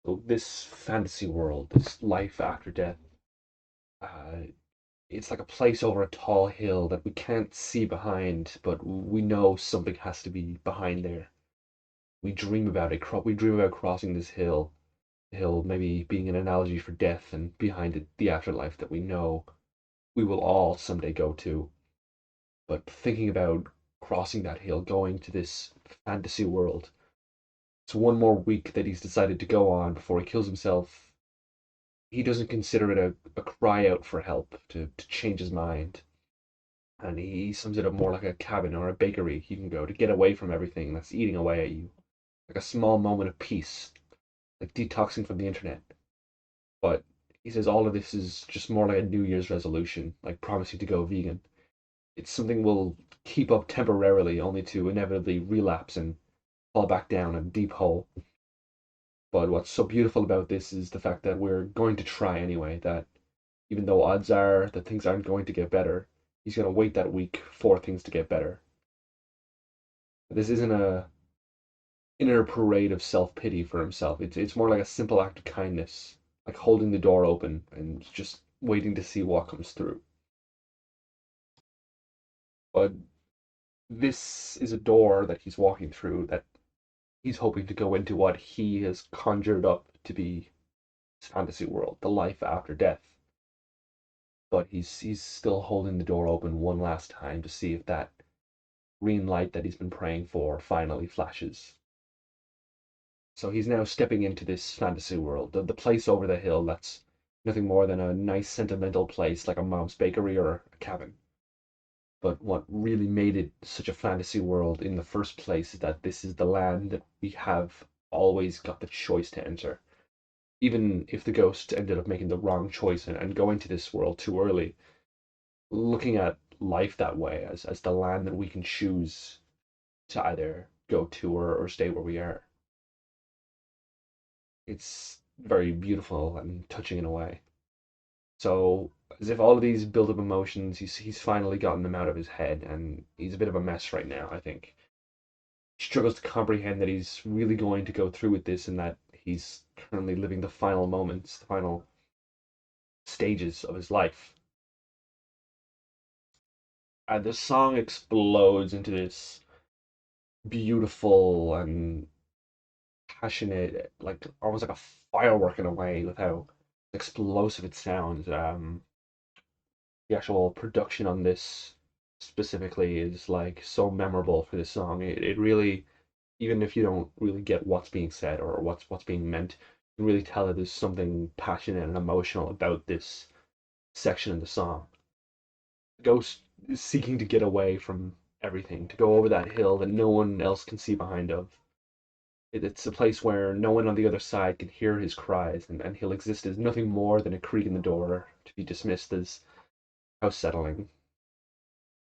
So this fantasy world, this life after death, it's like a place over a tall hill that we can't see behind, but we know something has to be behind there. We dream about it. We dream about crossing this hill. The hill maybe being an analogy for death, and behind it, the afterlife that we know we will all someday go to. But thinking about crossing that hill, going to this fantasy world, it's one more week that he's decided to go on before he kills himself. He doesn't consider it a cry out for help to change his mind. And he sums it up more like a cabin or a bakery you can go to get away from everything that's eating away at you. Like a small moment of peace, like detoxing from the internet. But he says all of this is just more like a New Year's resolution, like promising to go vegan. It's something we'll keep up temporarily, only to inevitably relapse and fall back down a deep hole. But what's so beautiful about this is the fact that we're going to try anyway, that even though odds are that things aren't going to get better, he's going to wait that week for things to get better. This isn't a inner parade of self-pity for himself. It's more like a simple act of kindness, like holding the door open and just waiting to see what comes through. But this is a door that he's walking through that he's hoping to go into what he has conjured up to be his fantasy world, the life after death. But he's still holding the door open one last time to see if that green light that he's been praying for finally flashes. So he's now stepping into this fantasy world, the place over the hill that's nothing more than a nice sentimental place like a mom's bakery or a cabin. But what really made it such a fantasy world in the first place is that this is the land that we have always got the choice to enter. Even if the ghost ended up making the wrong choice and going to this world too early, looking at life that way as the land that we can choose to either go to or stay where we are. It's very beautiful and touching in a way. So, as if all of these build up emotions, he's finally gotten them out of his head, and he's a bit of a mess right now, I think. He struggles to comprehend that he's really going to go through with this and that he's currently living the final moments, the final stages of his life. And the song explodes into this beautiful and passionate, like almost like a firework in a way, with how explosive it sounds. The actual production on this specifically is like so memorable for this song. It really, even if you don't really get what's being said or what's being meant, you can really tell that there's something passionate and emotional about this section of the song. Ghost is seeking to get away from everything, to go over that hill that no one else can see behind of. It's a place where no one on the other side can hear his cries, and he'll exist as nothing more than a creak in the door, to be dismissed as how settling.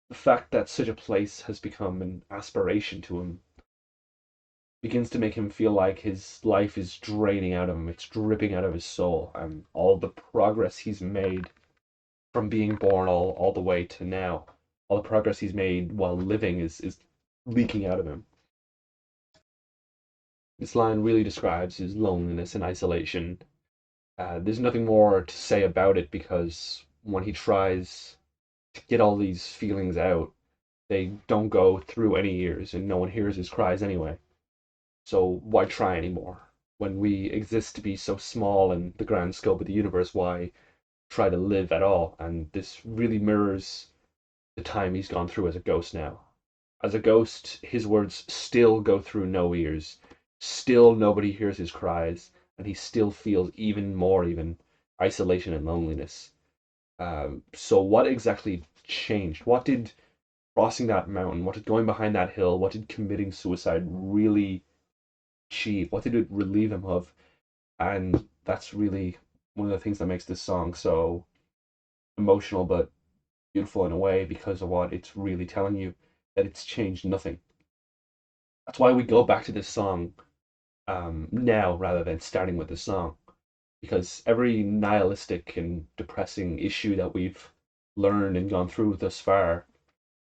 The fact that such a place has become an aspiration to him begins to make him feel like his life is draining out of him, it's dripping out of his soul, and all the progress he's made from being born all the way to now, all the progress he's made while living is leaking out of him. This line really describes his loneliness and isolation. There's nothing more to say about it because when he tries to get all these feelings out, they don't go through any ears and no one hears his cries anyway. So why try anymore? When we exist to be so small in the grand scope of the universe, why try to live at all? And this really mirrors the time he's gone through as a ghost now. As a ghost, his words still go through no ears. Still nobody hears his cries, and he still feels even more isolation and loneliness. So what exactly changed? What did crossing that mountain, what did going behind that hill, what did committing suicide really achieve? What did it relieve him of? And that's really one of the things that makes this song so emotional but beautiful in a way because of what it's really telling you, that it's changed nothing. That's why we go back to this song now rather than starting with the song, because every nihilistic and depressing issue that we've learned and gone through thus far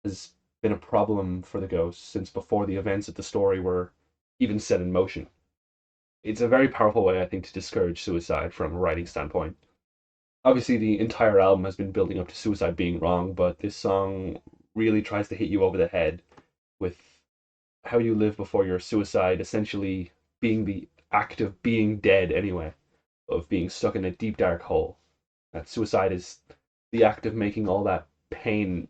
has been a problem for the ghost since before the events of the story were even set in motion. It's a very powerful way, I think, to discourage suicide from a writing standpoint. Obviously, the entire album has been building up to suicide being wrong, but this song really tries to hit you over the head with how you live before your suicide essentially being the act of being dead anyway, of being stuck in a deep dark hole. That suicide is the act of making all that pain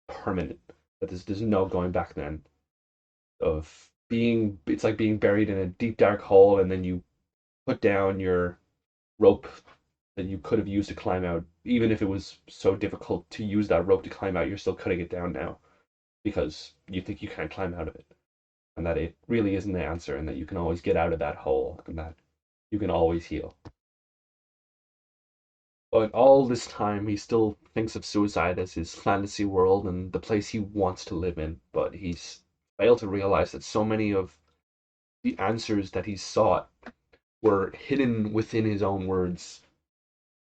permanent. That there's no going back then. Of being, it's like being buried in a deep dark hole and then you put down your rope that you could have used to climb out. Even if it was so difficult to use that rope to climb out, you're still cutting it down now because you think you can't climb out of it. And that it really isn't the answer, and that you can always get out of that hole, and that you can always heal. But all this time, he still thinks of suicide as his fantasy world and the place he wants to live in. But he's failed to realize that so many of the answers that he sought were hidden within his own words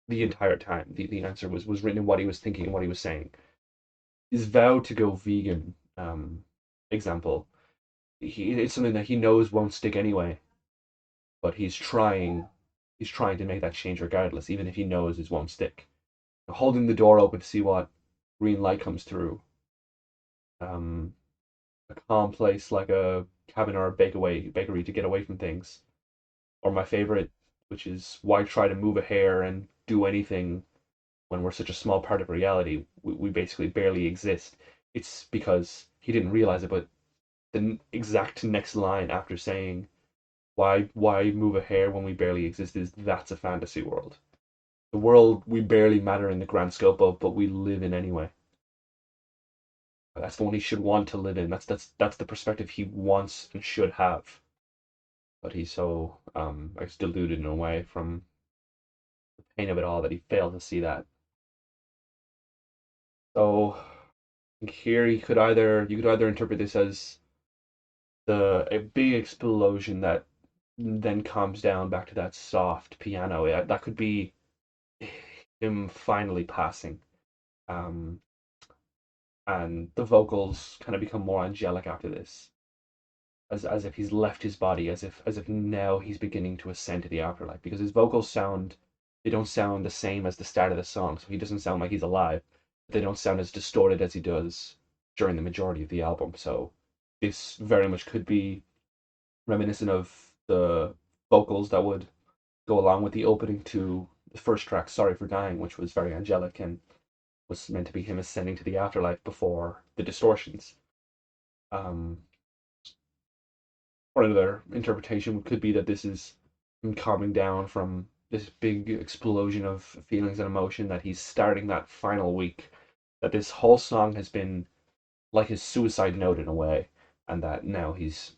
the entire time. The answer was written in what he was thinking and what he was saying. His vow to go vegan, example, it's something that he knows won't stick anyway, but he's trying to make that change regardless, even if he knows it won't stick. Holding the door open to see what green light comes through. Um, a calm place like a cabin or a bakery to get away from things. Or my favorite, which is why try to move a hair and do anything when we're such a small part of reality? We basically barely exist. It's because he didn't realize it, but the exact next line after saying why move a hair when we barely exist is that's a fantasy world. The world we barely matter in the grand scope of, but we live in anyway. That's the one he should want to live in. That's the perspective he wants and should have. But he's so I guess deluded in a way from the pain of it all that he failed to see that. So I think here you could either interpret this as a big explosion that then calms down back to that soft piano. Yeah, that could be him finally passing. Um, and the vocals kind of become more angelic after this, as if he's left his body, as if now he's beginning to ascend to the afterlife. Because his vocals they don't sound the same as the start of the song, so he doesn't sound like he's alive. They don't sound as distorted as he does during the majority of the album. So this very much could be reminiscent of the vocals that would go along with the opening to the first track, Sorry for Dying, which was very angelic and was meant to be him ascending to the afterlife before the distortions. Um, or another interpretation could be that this is him calming down from this big explosion of feelings and emotion, that he's starting that final week that this whole song has been like his suicide note in a way, and that now he's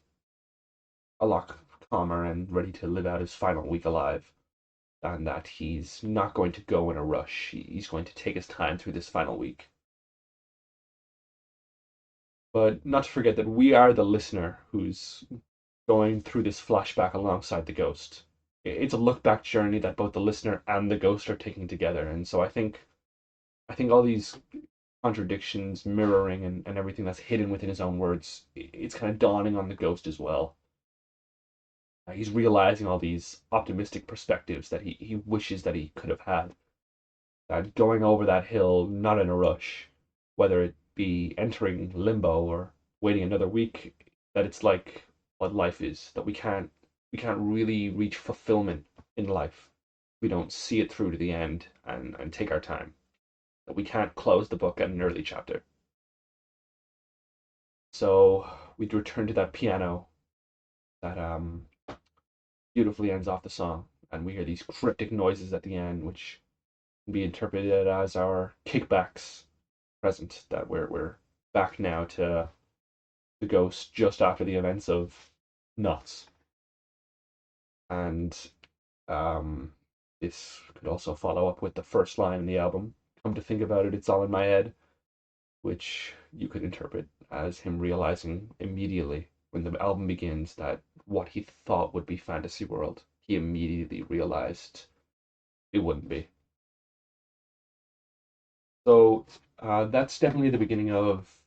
a lot calmer and ready to live out his final week alive, and that he's not going to go in a rush. He's going to take his time through this final week. But not to forget that we are the listener who's going through this flashback alongside the ghost. It's a look back journey that both the listener and the ghost are taking together, and so I think all these contradictions, mirroring, and everything that's hidden within his own words, it's kind of dawning on the ghost as well. He's realizing all these optimistic perspectives that he wishes that he could have had. That going over that hill, not in a rush, whether it be entering limbo or waiting another week, that it's like what life is, that we can't really reach fulfillment in life. We don't see it through to the end and take our time. That we can't close the book at an early chapter. So we'd return to that piano that beautifully ends off the song, and we hear these cryptic noises at the end, which can be interpreted as our kickbacks present, that we're back now to the ghost just after the events of Nuts. And this could also follow up with the first line in the album, "Come to think about it, it's all in my head," which you could interpret as him realizing immediately when the album begins that what he thought would be fantasy world, he immediately realized it wouldn't be. So that's definitely the beginning of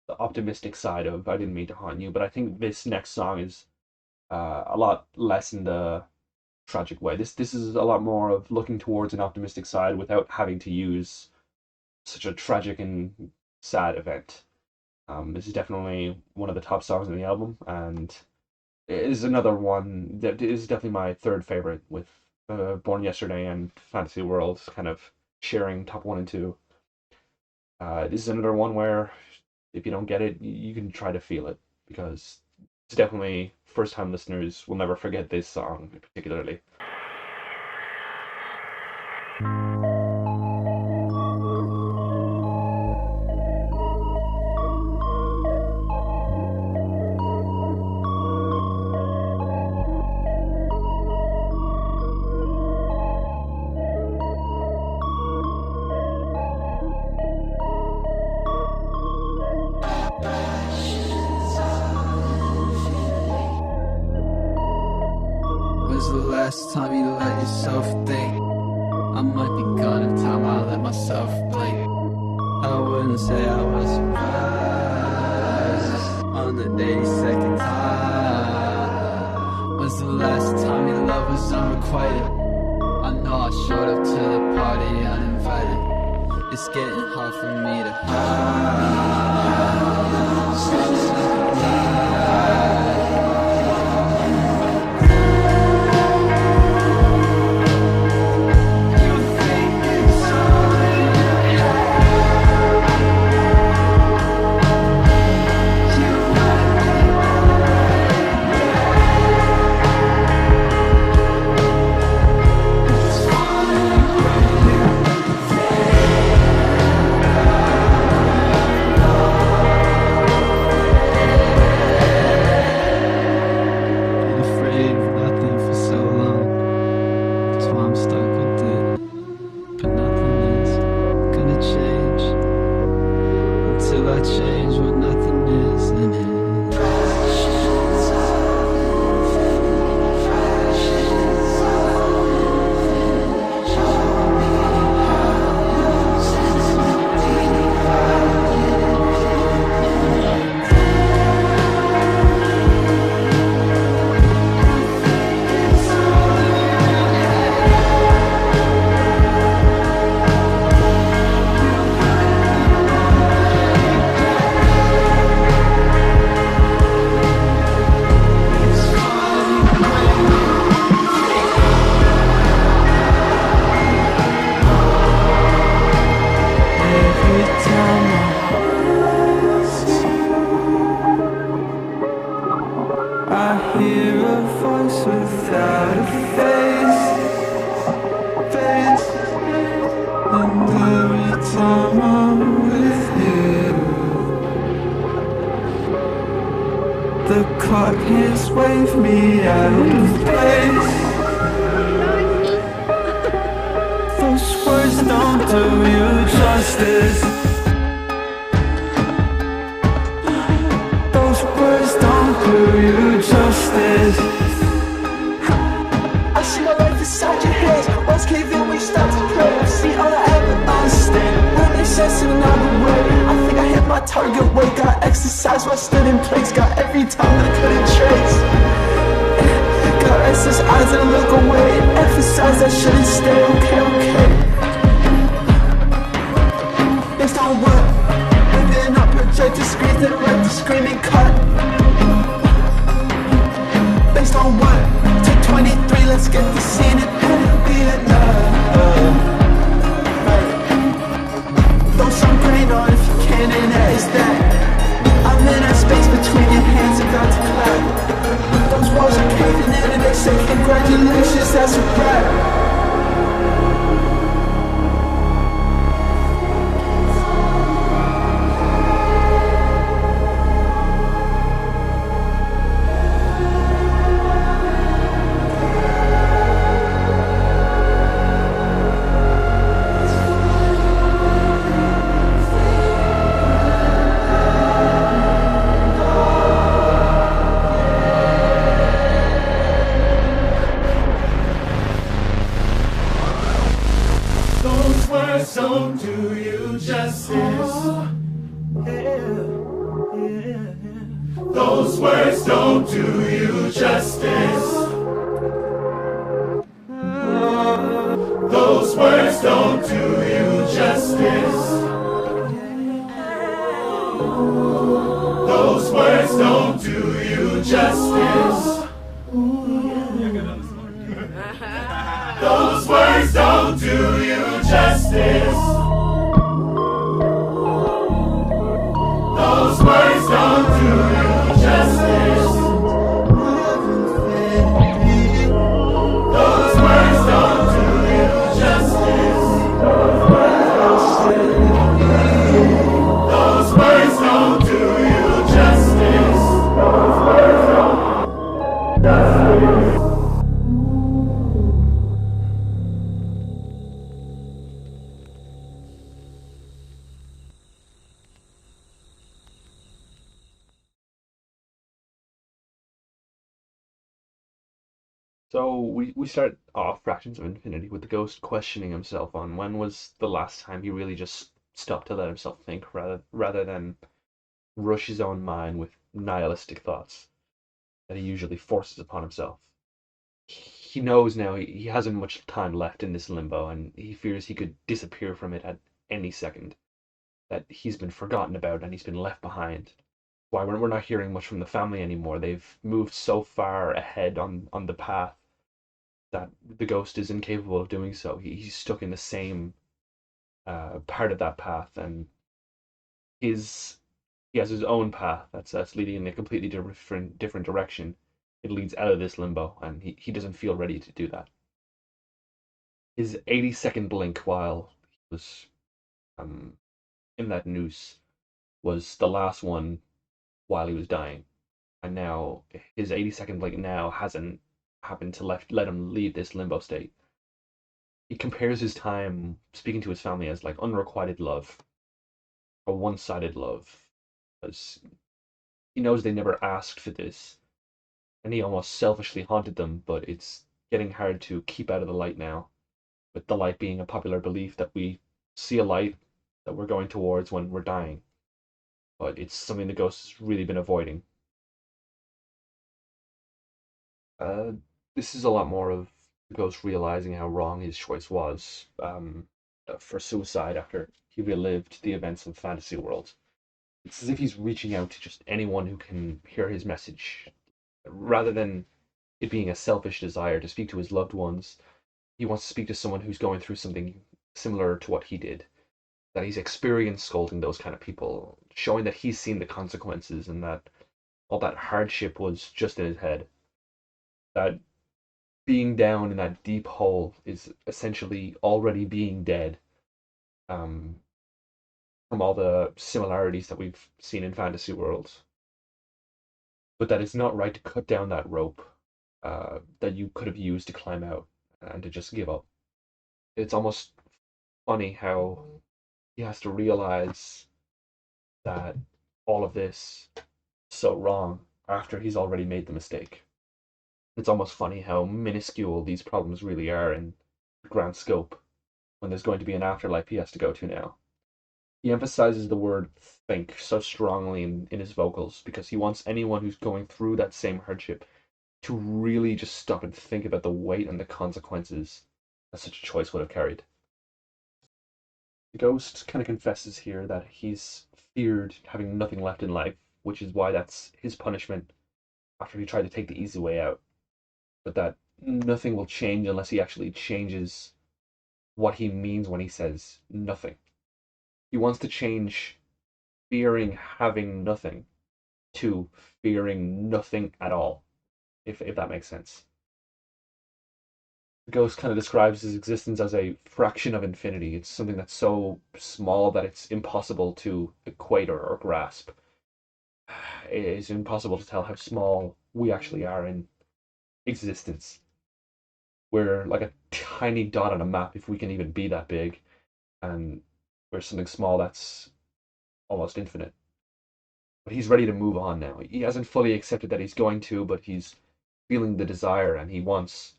the optimistic side of I Didn't Mean to Haunt You, but I think this next song is a lot less in the tragic way. This is a lot more of looking towards an optimistic side without having to use such a tragic and sad event. This is definitely one of the top songs in the album, and it is another one that is definitely my third favorite, with Born Yesterday and Fantasy World kind of sharing top 1 and 2. This is another one where if you don't get it, you can try to feel it, because it's definitely first-time listeners will never forget this song particularly. Last time you let yourself think I might be gone in time, I let myself blink. I wouldn't say I was surprised on the 82nd time. Was the last time your love was unrequited? I know I showed up to the party uninvited. It's getting hard for me to The clock has waved me out of place. Those words don't do you justice. Those words don't do you justice. I see my life inside your hands. Once cave in, we start to pray. I see all I ever understand. When they sense in another way, I think I hit my target weight. Got exercise while I stood in place. Got every time that I couldn't trace. Got restless eyes and look away. Emphasize I shouldn't stay. Okay. Based on what? Living up projected screens that like to scream and cut. Based on what? Take 23, let's get the scene and it'll be enough. Right. Throw some grain on if you can, and that is that. I'm in that space between your hands about to clap. Those walls are caving in and they say congratulations, that's a wrap. Don't do you justice. Those words don't do you justice. Those words don't do you justice. Those words don't do you justice. Those words don't do you justice. Those words don't do you justice. Those words don't do you justice. Those words don't do you justice. Those words don't justice. So we start off Fractions of Infinity with the ghost questioning himself on when was the last time he really just stopped to let himself think rather than rush his own mind with nihilistic thoughts that he usually forces upon himself. He knows now he hasn't much time left in this limbo, and he fears he could disappear from it at any second. That he's been forgotten about and he's been left behind. Why we're not hearing much from the family anymore. They've moved so far ahead on the path that the ghost is incapable of doing so. He's stuck in the same part of that path, and his he has his own path that's leading in a completely different direction. It leads out of this limbo, and he doesn't feel ready to do that. His 80-second blink while he was in that noose was the last one while he was dying, and now his 80-second blink now hasn't happened to let him leave this limbo state. He compares his time speaking to his family as like unrequited love, a one-sided love, because he knows they never asked for this, and he almost selfishly haunted them. But it's getting hard to keep out of the light now, with the light being a popular belief that we see a light that we're going towards when we're dying. But it's something the ghost has really been avoiding. Uh, this is a lot more of the ghost realizing how wrong his choice was for suicide after he relived the events of Fantasy World. It's as if he's reaching out to just anyone who can hear his message. Rather than it being a selfish desire to speak to his loved ones, he wants to speak to someone who's going through something similar to what he did. That he's experienced scolding those kind of people, showing that he's seen the consequences and that all that hardship was just in his head. That being down in that deep hole is essentially already being dead, um, from all the similarities that we've seen in fantasy worlds. but that it's not right to cut down that rope that you could have used to climb out and to just give up. It's almost funny how he has to realize that all of this is so wrong after he's already made the mistake. It's almost funny how minuscule these problems really are in grand scope when there's going to be an afterlife he has to go to now. He emphasizes the word think so strongly in his vocals because he wants anyone who's going through that same hardship to really just stop and think about the weight and the consequences that such a choice would have carried. The ghost kind of confesses here that he's feared having nothing left in life, which is why that's his punishment after he tried to take the easy way out. But that nothing will change unless he actually changes what he means when he says nothing. He wants to change fearing having nothing to fearing nothing at all, if that makes sense. The ghost kind of describes his existence as a fraction of infinity. It's something that's so small that it's impossible to equate or grasp. It is impossible to tell how small we actually are in existence. We're like a tiny dot on a map, if we can even be that big, and we're something small that's almost infinite. But he's ready to move on now. He hasn't fully accepted that he's going to, but he's feeling the desire and he wants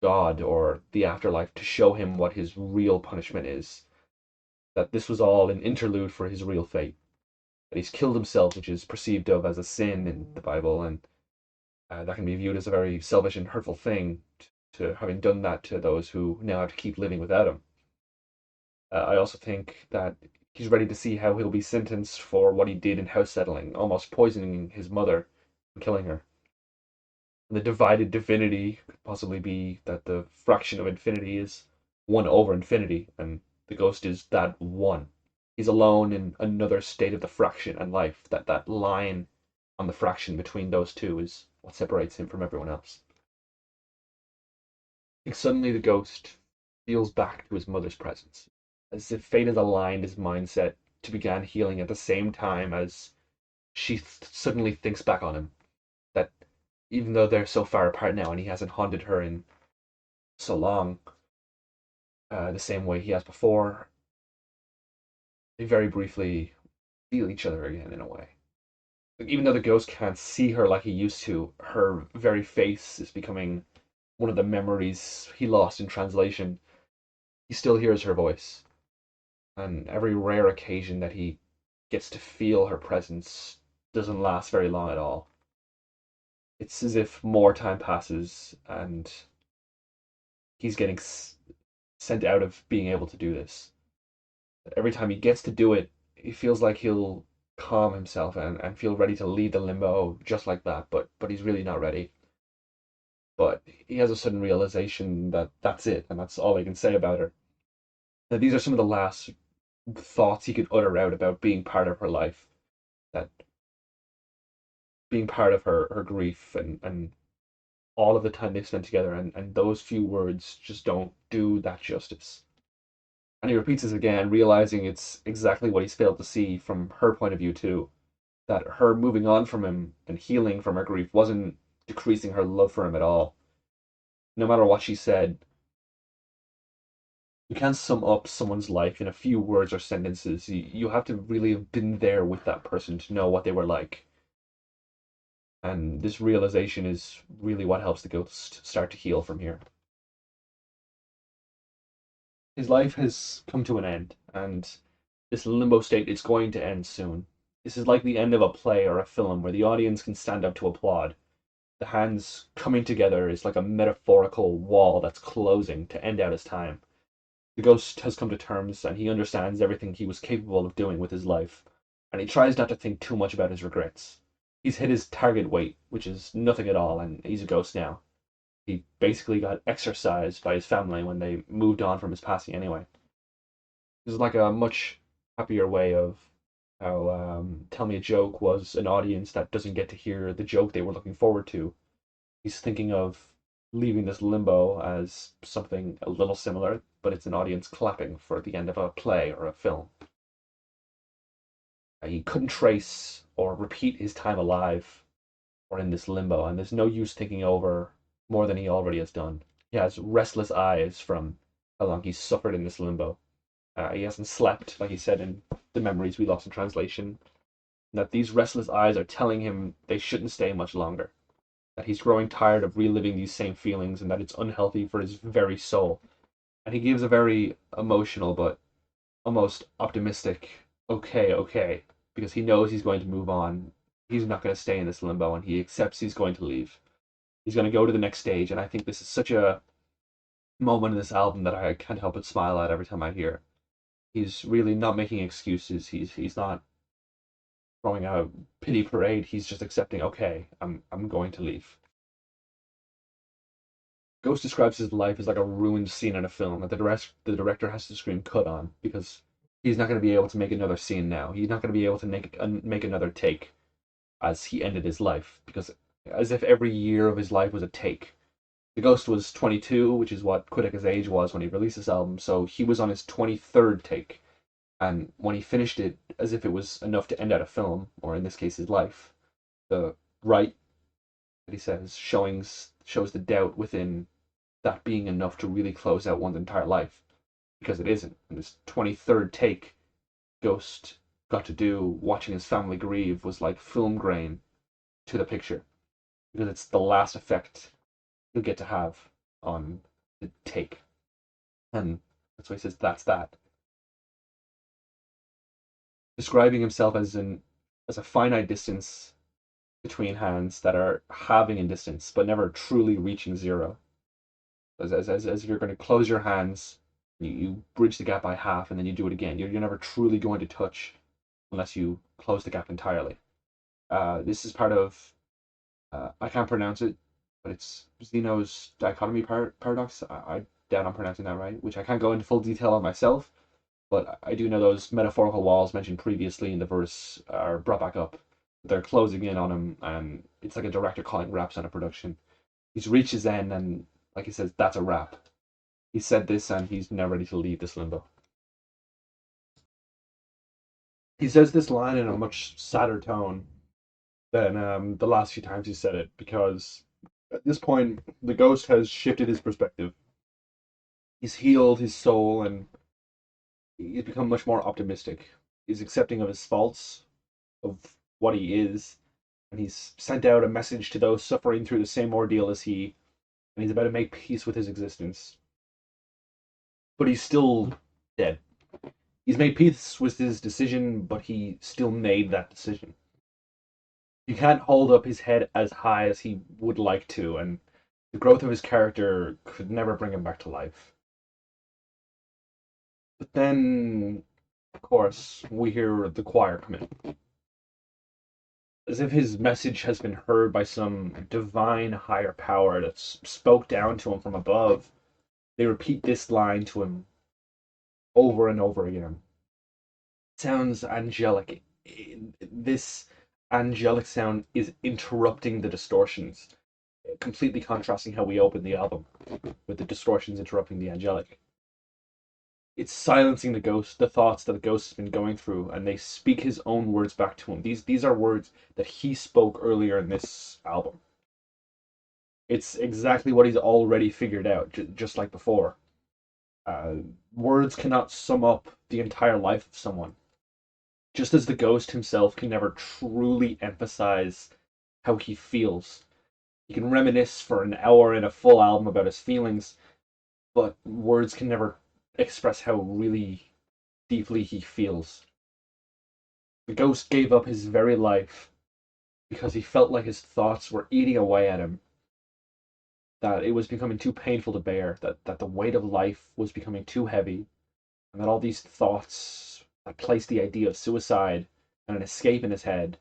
God or the afterlife to show him what his real punishment is. That this was all an interlude for his real fate. That he's killed himself, which is perceived of as a sin in the Bible, and that can be viewed as a very selfish and hurtful thing to having done that to those who now have to keep living without him. I also think that he's ready to see how he'll be sentenced for what he did in house settling, almost poisoning his mother and killing her. The divided divinity could possibly be that the fraction of infinity is 1 over infinity, and the ghost is that one. He's alone in another state of the fraction and life. That line on the fraction between those two is what separates him from everyone else. I think suddenly the ghost feels back to his mother's presence, as if fate has aligned his mindset to begin healing at the same time as she suddenly thinks back on him. That even though they're so far apart now and he hasn't haunted her in so long, the same way he has before, they very briefly feel each other again in a way. Like, even though the ghost can't see her like he used to, her very face is becoming one of the memories he lost in translation. He still hears her voice, and every rare occasion that he gets to feel her presence doesn't last very long at all. It's as if more time passes and he's getting sent out of being able to do this. Every time he gets to do it, he feels like he'll calm himself and feel ready to leave the limbo just like that, but he's really not ready. But he has a sudden realization that that's it, and that's all he can say about her. That these are some of the last thoughts he could utter out about being part of her life. That being part of her grief and all of the time they've spent together, and those few words just don't do that justice. And he repeats this again, realizing it's exactly what he's failed to see from her point of view too. That her moving on from him and healing from her grief wasn't decreasing her love for him at all. No matter what she said, you can't sum up someone's life in a few words or sentences. You have to really have been there with that person to know what they were like. And this realization is really what helps the ghost start to heal from here. His life has come to an end, and this limbo state is going to end soon. This is like the end of a play or a film where the audience can stand up to applaud. The hands coming together is like a metaphorical wall that's closing to end out his time. The ghost has come to terms and he understands everything he was capable of doing with his life, and he tries not to think too much about his regrets. He's hit his target weight, which is nothing at all, and he's a ghost now. He basically got exorcised by his family when they moved on from his passing anyway. This is like a much happier way of how Tell Me a Joke was an audience that doesn't get to hear the joke they were looking forward to. He's thinking of leaving this limbo as something a little similar, but it's an audience clapping for the end of a play or a film. He couldn't trace or repeat his time alive, or in this limbo, and there's no use thinking over more than he already has done. He has restless eyes from how long he's suffered in this limbo. He hasn't slept, like he said in the memories we lost in translation, that these restless eyes are telling him they shouldn't stay much longer, that he's growing tired of reliving these same feelings, and that it's unhealthy for his very soul. And he gives a very emotional but almost optimistic, okay, okay, because he knows he's going to move on. He's not going to stay in this limbo, and he accepts he's going to leave. He's going to go to the next stage, and I think this is such a moment in this album that I can't help but smile at every time I hear. He's really not making excuses. He's not throwing a pity parade. He's just accepting, okay, I'm going to leave. Ghost describes his life as like a ruined scene in a film that the director has to scream cut on because he's not going to be able to make another scene now. He's not going to be able to make another take as he ended his life, because as if every year of his life was a take. The Ghost was 22, which is what Quadeca's age was when he released this album, so he was on his 23rd take. And when he finished it, as if it was enough to end out a film, or in this case his life, the right that he says shows the doubt within that being enough to really close out one's entire life, because it isn't. And this 23rd take Ghost got to do watching his family grieve was like film grain to the picture, because it's the last effect you'll get to have on the take. And that's why he says that's that. Describing himself as a finite distance between hands that are halving in distance but never truly reaching zero. As if you're going to close your hands, you bridge the gap by half and then you do it again. You're never truly going to touch unless you close the gap entirely. This is part of, I can't pronounce it, but it's Zeno's dichotomy paradox. I doubt I'm pronouncing that right, which I can't go into full detail on myself, but I do know those metaphorical walls mentioned previously in the verse are brought back up. They're closing in on him, and it's like a director calling wraps on a production. He's reached his end, and like he says, that's a wrap. He said this, and he's now ready to leave this limbo. He says this line in a much sadder tone than the last few times he said it, because at this point, the Ghost has shifted his perspective. He's healed his soul, and he's become much more optimistic. He's accepting of his faults, of what he is, and he's sent out a message to those suffering through the same ordeal as he, and he's about to make peace with his existence. But he's still dead. He's made peace with his decision, but he still made that decision. He can't hold up his head as high as he would like to, and the growth of his character could never bring him back to life. But then, of course, we hear the choir come in. As if his message has been heard by some divine higher power that spoke down to him from above. They repeat this line to him over and over again. It sounds angelic. This angelic sound is interrupting the distortions, completely contrasting how we open the album, with the distortions interrupting the angelic. It's silencing the Ghost, the thoughts that the Ghost has been going through, and they speak his own words back to him. These are words that he spoke earlier in this album. It's exactly what he's already figured out, just like before. Words cannot sum up the entire life of someone. Just as the Ghost himself can never truly emphasize how he feels. He can reminisce for an hour in a full album about his feelings, but words can never express how really deeply he feels. The Ghost gave up his very life because he felt like his thoughts were eating away at him, that it was becoming too painful to bear, that the weight of life was becoming too heavy, and that all these thoughts that placed the idea of suicide and an escape in his head,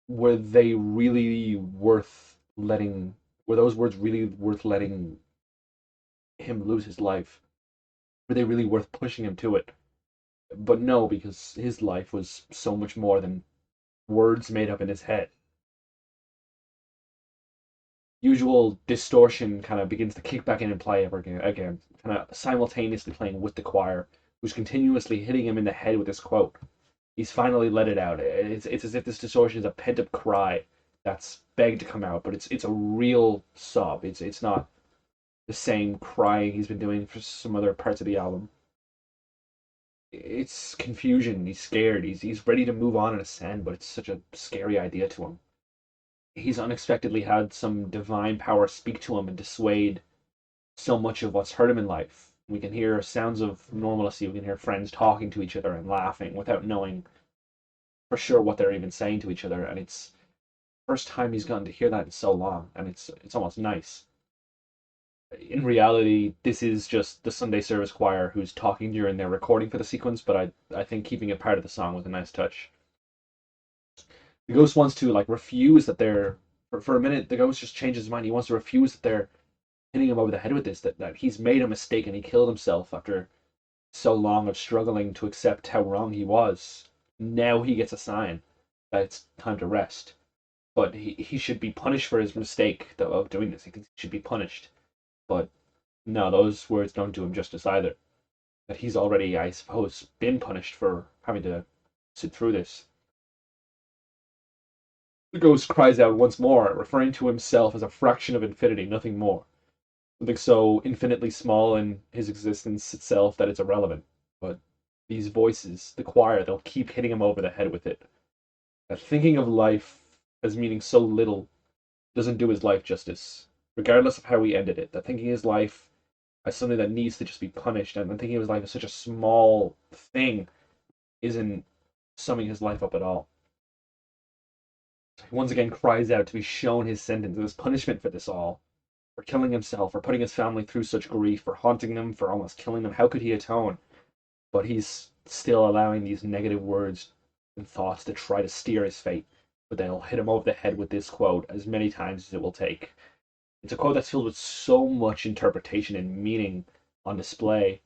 were they really worth letting, were those words really worth letting him lose his life? Were they really worth pushing him to it? But no, because his life was so much more than words made up in his head. Usual distortion kind of begins to kick back in and play again, kind of simultaneously playing with the choir, who's continuously hitting him in the head with this quote. He's finally let it out. It's as if this distortion is a pent-up cry that's begged to come out, but it's a real sob. It's not the same crying he's been doing for some other parts of the album. It's confusion. He's scared. He's ready to move on and ascend, but it's such a scary idea to him. He's unexpectedly had some divine power speak to him and dissuade so much of what's hurt him in life. We can hear sounds of normalcy. We can hear friends talking to each other and laughing without knowing for sure what they're even saying to each other. And it's the first time he's gotten to hear that in so long, and it's almost nice. In reality, this is just the Sunday service choir who's talking during their recording for the sequence, but I think keeping it part of the song was a nice touch. The ghost wants to like refuse that they're for a minute. The ghost just changes his mind. He wants to refuse that they're hitting him over the head with this. That he's made a mistake and he killed himself after so long of struggling to accept how wrong he was. Now he gets a sign that it's time to rest. But he should be punished for his mistake of doing this. He should be punished. But no, those words don't do him justice either. That he's already, I suppose, been punished for having to sit through this. The ghost cries out once more, referring to himself as a fraction of infinity, nothing more. Something so infinitely small in his existence itself that it's irrelevant. But these voices, the choir, they'll keep hitting him over the head with it. That thinking of life as meaning so little doesn't do his life justice, regardless of how he ended it. That thinking his life as something that needs to just be punished, and thinking of his life as such a small thing isn't summing his life up at all. He once again cries out to be shown his sentence, his punishment for this all, for killing himself, for putting his family through such grief, for haunting them, for almost killing them. How could he atone? But he's still allowing these negative words and thoughts to try to steer his fate. But they'll hit him over the head with this quote as many times as it will take. It's a quote that's filled with so much interpretation and meaning on display,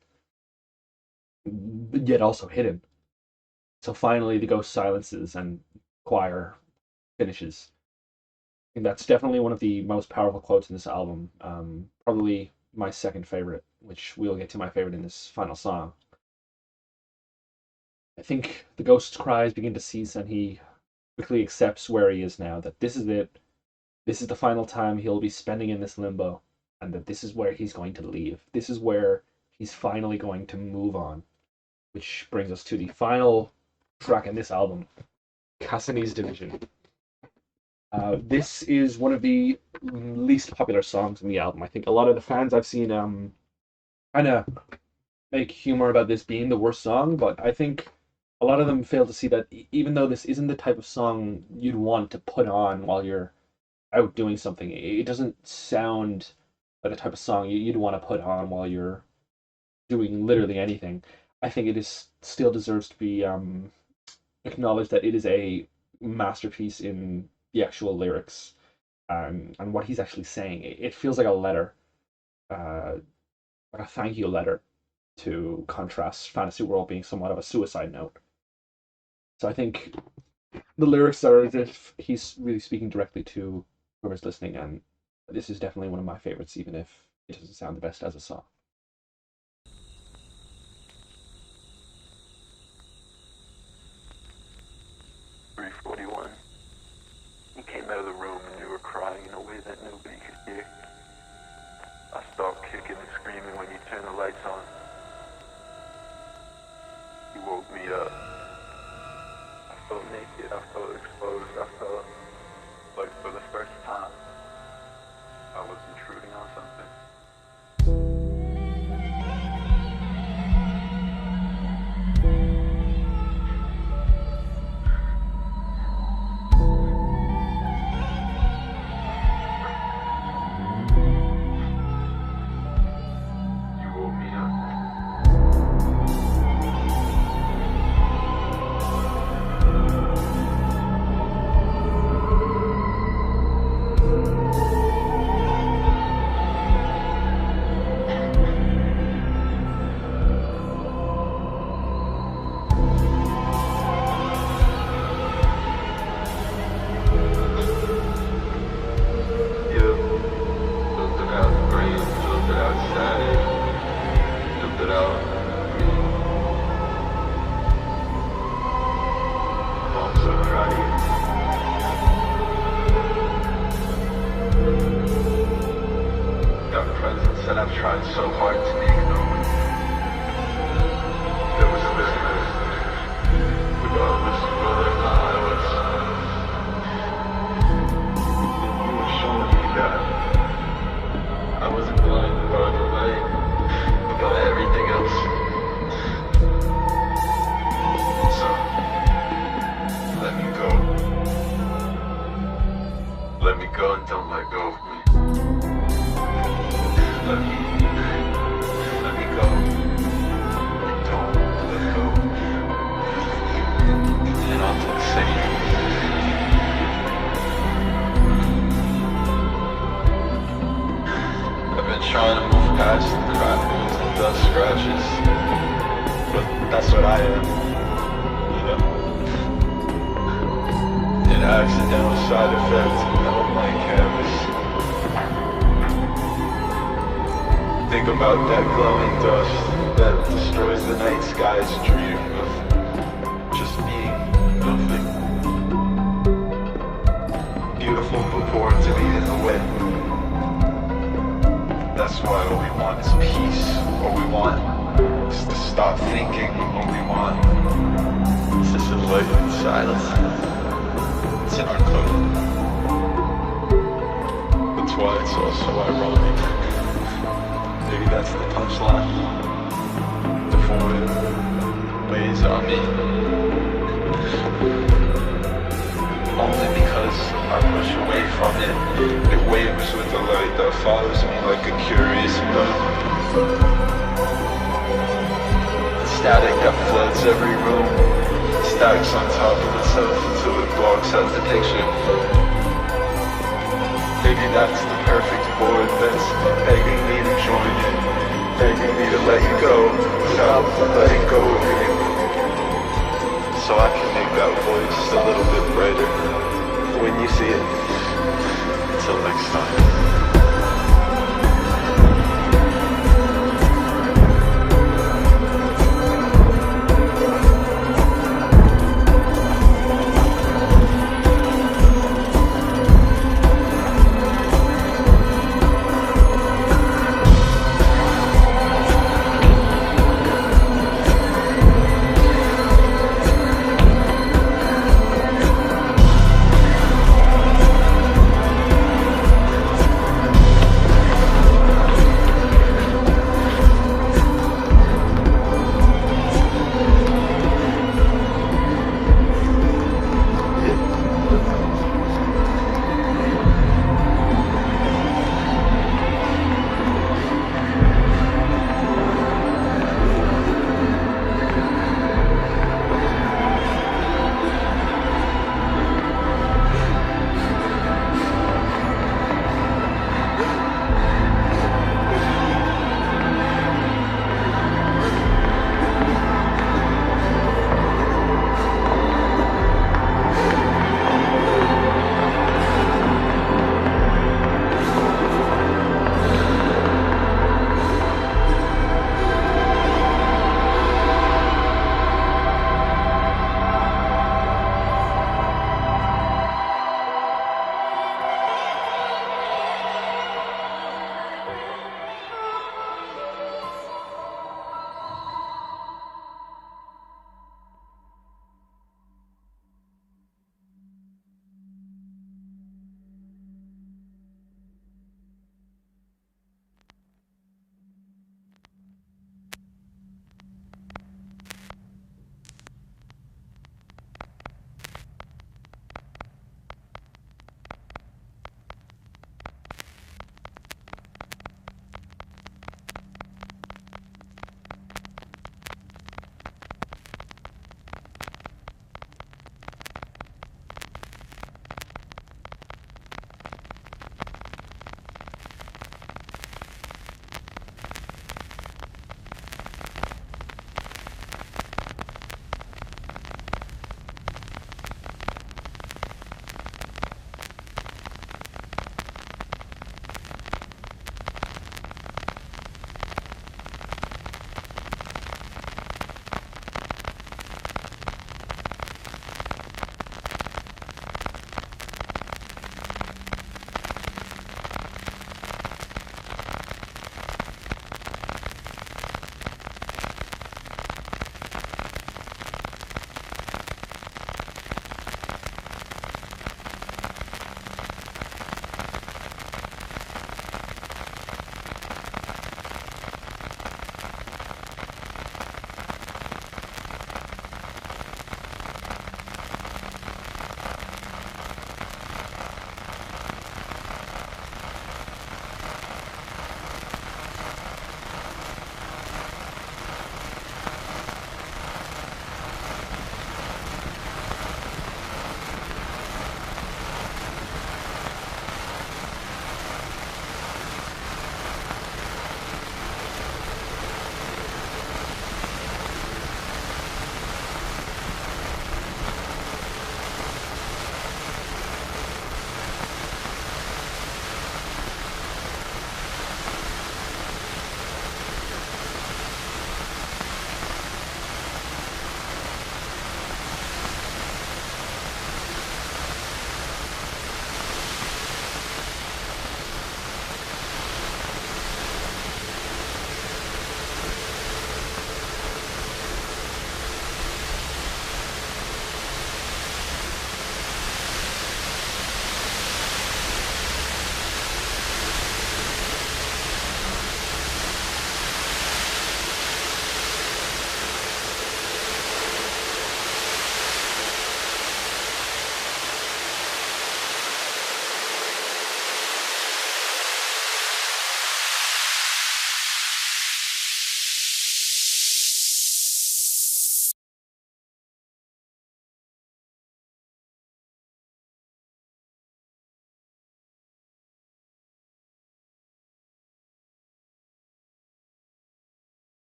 but yet also hidden. So finally, the ghost silences and choir finishes. I think that's definitely one of the most powerful quotes in this album. Probably my second favorite, which we'll get to my favorite in this final song. I think the ghost's cries begin to cease, and he quickly accepts where he is now, that this is it. This is the final time he'll be spending in this limbo, and that this is where he's going to leave. This is where he's finally going to move on. Which brings us to the final track in this album, Cassini's Division. This is one of the least popular songs in the album. I think a lot of the fans I've seen kind of make humor about this being the worst song, but I think a lot of them fail to see that even though this isn't the type of song you'd want to put on while you're out doing something, it doesn't sound like the type of song you'd want to put on while you're doing literally anything. I think it is still deserves to be acknowledged that it is a masterpiece in the actual lyrics and what he's actually saying. It feels like a letter, like a thank you letter, to contrast Fantasy World being somewhat of a suicide note. So I think the lyrics are as if he's really speaking directly to whoever's listening, and this is definitely one of my favorites, even if it doesn't sound the best as a song. You came out of the room and you were crying in a way that nobody could hear. I stopped kicking and screaming when you turned the lights on. You woke me up. I felt naked, I felt exposed, I felt like for the first time I was intruding on something. that I've tried so hard to ignore. There was a business, regardless of whether or not I was. You were showing me that I wasn't blinded by the light, but by everything else. So, let me go. Let me go and don't let go of me. Let me go and don't let go. And on to the city. I've been trying to move past the crackles and dust scratches, but that's what I am, you know. An accidental side effect of my canvas. Think about that glowing dust that destroys the night sky's dream of just being nothing. Beautiful but born to be in the way. That's why all we want is peace. All we want is to stop thinking. All we want is just a life in silence. It's in our code. That's why it's also ironic. Maybe that's the punchline. The void weighs on me. Only because I push away from it. It waves with the light that follows me like a curious bug. The static that floods every room stacks on top of itself until it blocks out the picture. Maybe that's the perfect void that's begging me to join it, begging me to let you go without letting go of you. So I can make that void just a little bit brighter when you see it. Until next time.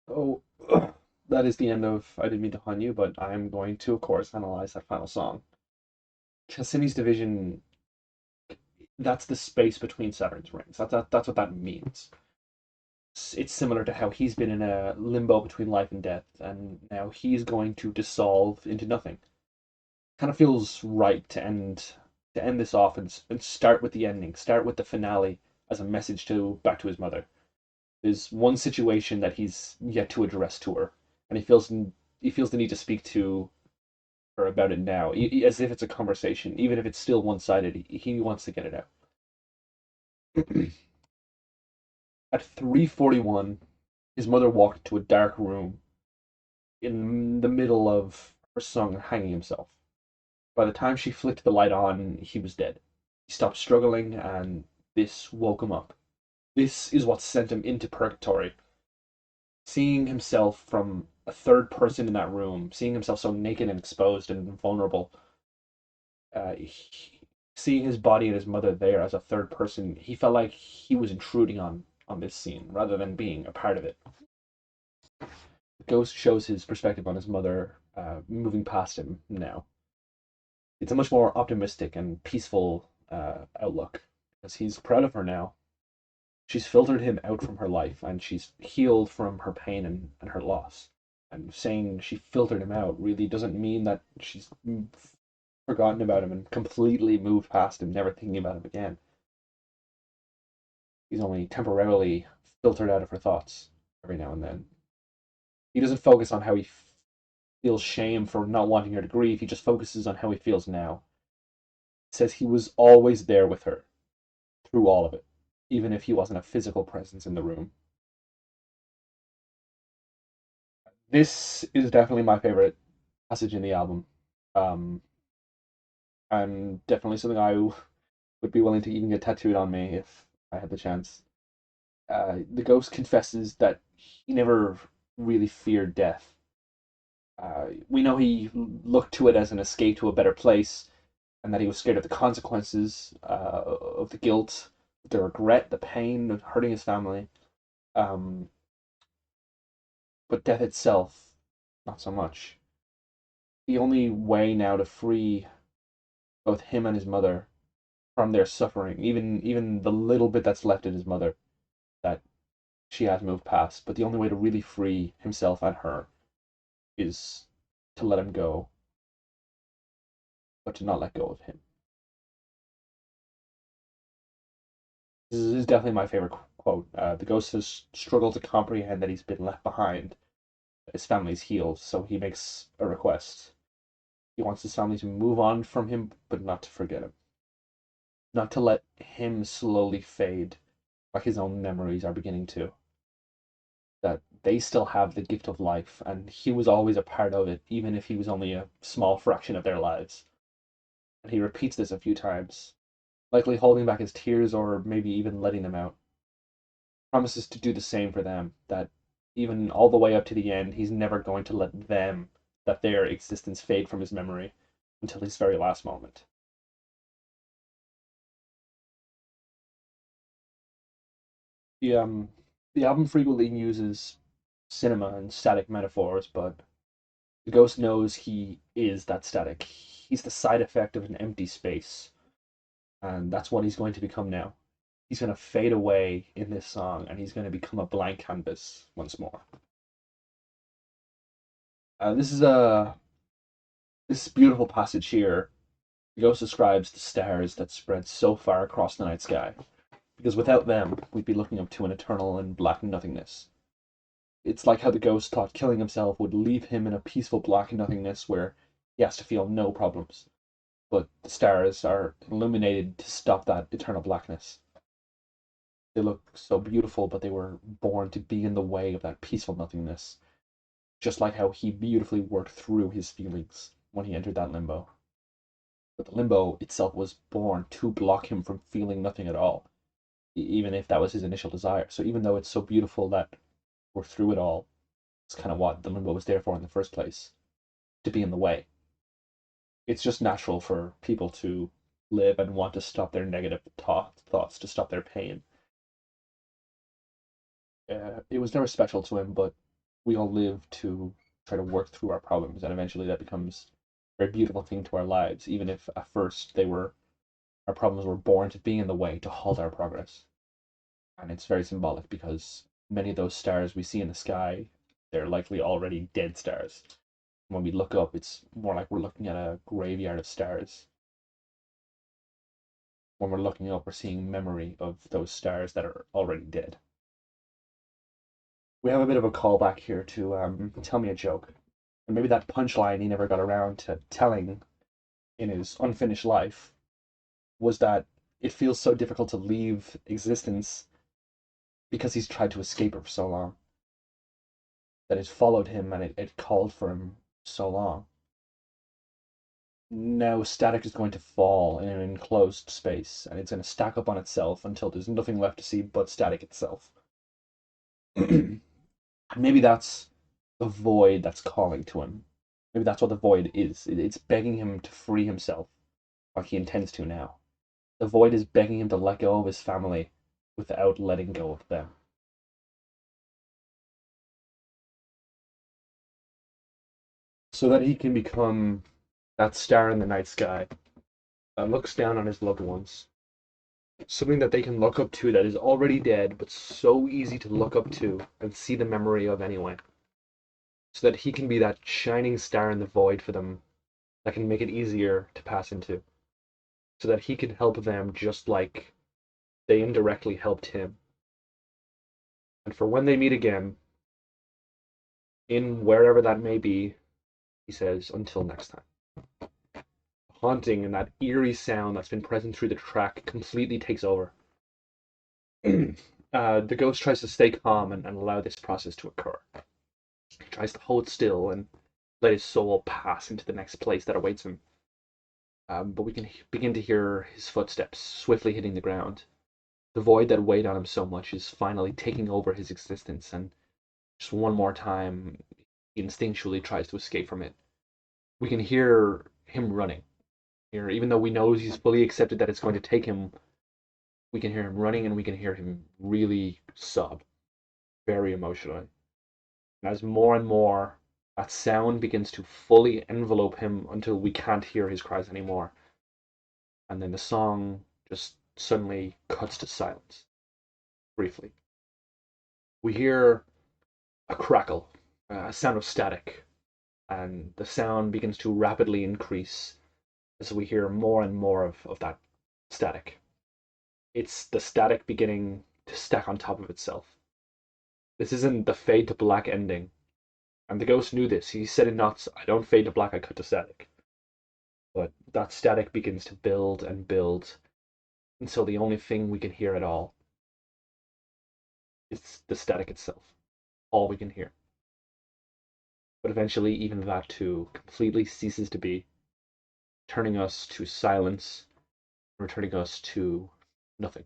Oh, that is the end of I Didn't Mean to Harm You, but I'm going to, of course, analyze that final song. Cassini's division, that's the space between Saturn's rings. That's what that means. It's similar to how he's been in a limbo between life and death, and now he's going to dissolve into nothing. Kind of feels right to end this off and start with the ending, start with the finale as a message to back to his mother. There's one situation that he's yet to address to her, and he feels the need to speak to her about it now, as if it's a conversation, even if it's still one sided. He wants to get it out. At 3:41, his mother walked to a dark room in the middle of her son hanging himself. By the time she flicked the light on, he was dead. He stopped struggling, and this woke him up. This is what sent him into purgatory. Seeing himself from a third person in that room, seeing himself so naked and exposed and vulnerable, seeing his body and his mother there as a third person, he felt like he was intruding on this scene rather than being a part of it. The ghost shows his perspective on his mother, moving past him now. It's a much more optimistic and peaceful outlook because he's proud of her now. She's filtered him out from her life and she's healed from her pain and her loss. And saying she filtered him out really doesn't mean that she's forgotten about him and completely moved past him, never thinking about him again. He's only temporarily filtered out of her thoughts every now and then. He doesn't focus on how he feels shame for not wanting her to grieve, he just focuses on how he feels now. He says he was always there with her through all of it, even if he wasn't a physical presence in the room. This is definitely my favorite passage in the album. Um, and definitely something I would be willing to even get tattooed on me if I had the chance. The ghost confesses that he never really feared death. We know he looked to it as an escape to a better place, and that he was scared of the consequences, of the guilt, the regret, the pain of hurting his family. Um, but death itself, not so much. The only way now to free both him and his mother from their suffering, even the little bit that's left in his mother that she has moved past, but the only way to really free himself and her is to let him go, but to not let go of him. This is definitely my favorite quote. The ghost has struggled to comprehend that he's been left behind. His family's healed, so he makes a request. He wants his family to move on from him, but not to forget him. Not to let him slowly fade, like his own memories are beginning to. That they still have the gift of life, and he was always a part of it, even if he was only a small fraction of their lives. And he repeats this a few times, likely holding back his tears or maybe even letting them out. Promises to do the same for them, that even all the way up to the end, he's never going to let them, that their existence fade from his memory until his very last moment. The um the album frequently uses cinema and static metaphors, but the ghost knows he is that static. He's the side effect of an empty space, and that's what he's going to become now. He's going to fade away in this song, and he's going to become a blank canvas once more. This is a this beautiful passage here. The ghost describes the stars that spread so far across the night sky, because without them, we'd be looking up to an eternal and black nothingness. It's like how the ghost thought killing himself would leave him in a peaceful black nothingness where he has to feel no problems. But the stars are illuminated to stop that eternal blackness. They look so beautiful, but they were born to be in the way of that peaceful nothingness. Just like how he beautifully worked through his feelings when he entered that limbo. But the limbo itself was born to block him from feeling nothing at all, even if that was his initial desire. So even though it's so beautiful that we're through it all, it's kind of what the limbo was there for in the first place, to be in the way. It's just natural for people to live and want to stop their negative thoughts, to stop their pain. It was never special to him, but we all live to try to work through our problems, and eventually that becomes a very beautiful thing to our lives, even if at first our problems were born to be in the way, to halt our progress. And it's very symbolic because many of those stars we see in the sky, they're likely already dead stars. When we look up, it's more like we're looking at a graveyard of stars. When we're looking up, we're seeing memory of those stars that are already dead. We have a bit of a callback here to Tell Me a Joke. And maybe that punchline he never got around to telling in his unfinished life was that it feels so difficult to leave existence because he's tried to escape it for so long. That it followed him and it called for him so long. Now static is going to fall in an enclosed space, and it's going to stack up on itself until there's nothing left to see but static itself. Maybe that's the void that's calling to him. Maybe that's what the void is. It's begging him to free himself, like he intends to now. The void is begging him to let go of his family without letting go of them. So that he can become that star in the night sky that looks down on his loved ones. Something that they can look up to that is already dead, but so easy to look up to and see the memory of anyway. So that he can be that shining star in the void for them that can make it easier to pass into. So that he can help them just like they indirectly helped him. And for when they meet again, in wherever that may be, he says, until next time. Haunting and that eerie sound that's been present through the track completely takes over. The ghost tries to stay calm and allow this process to occur. He tries to hold still and let his soul pass into the next place that awaits him. But we can begin to hear his footsteps swiftly hitting the ground. The void that weighed on him so much is finally taking over his existence, and just one more time, he instinctually tries to escape from it. We can hear him running. Here, even though we know he's fully accepted that it's going to take him, we can hear him running and we can hear him really sob, very emotionally. And as more and more that sound begins to fully envelope him until we can't hear his cries anymore. And then the song just suddenly cuts to silence, briefly. We hear a crackle, a sound of static, and the sound begins to rapidly increase as we hear more and more of that static. It's the static beginning to stack on top of itself. This isn't the fade to black ending. And the ghost knew this. He said in knots, I don't fade to black, I cut to static. But that static begins to build and build until the only thing we can hear at all is the static itself. All we can hear. But eventually, even that too completely ceases to be, turning us to silence, returning us to nothing.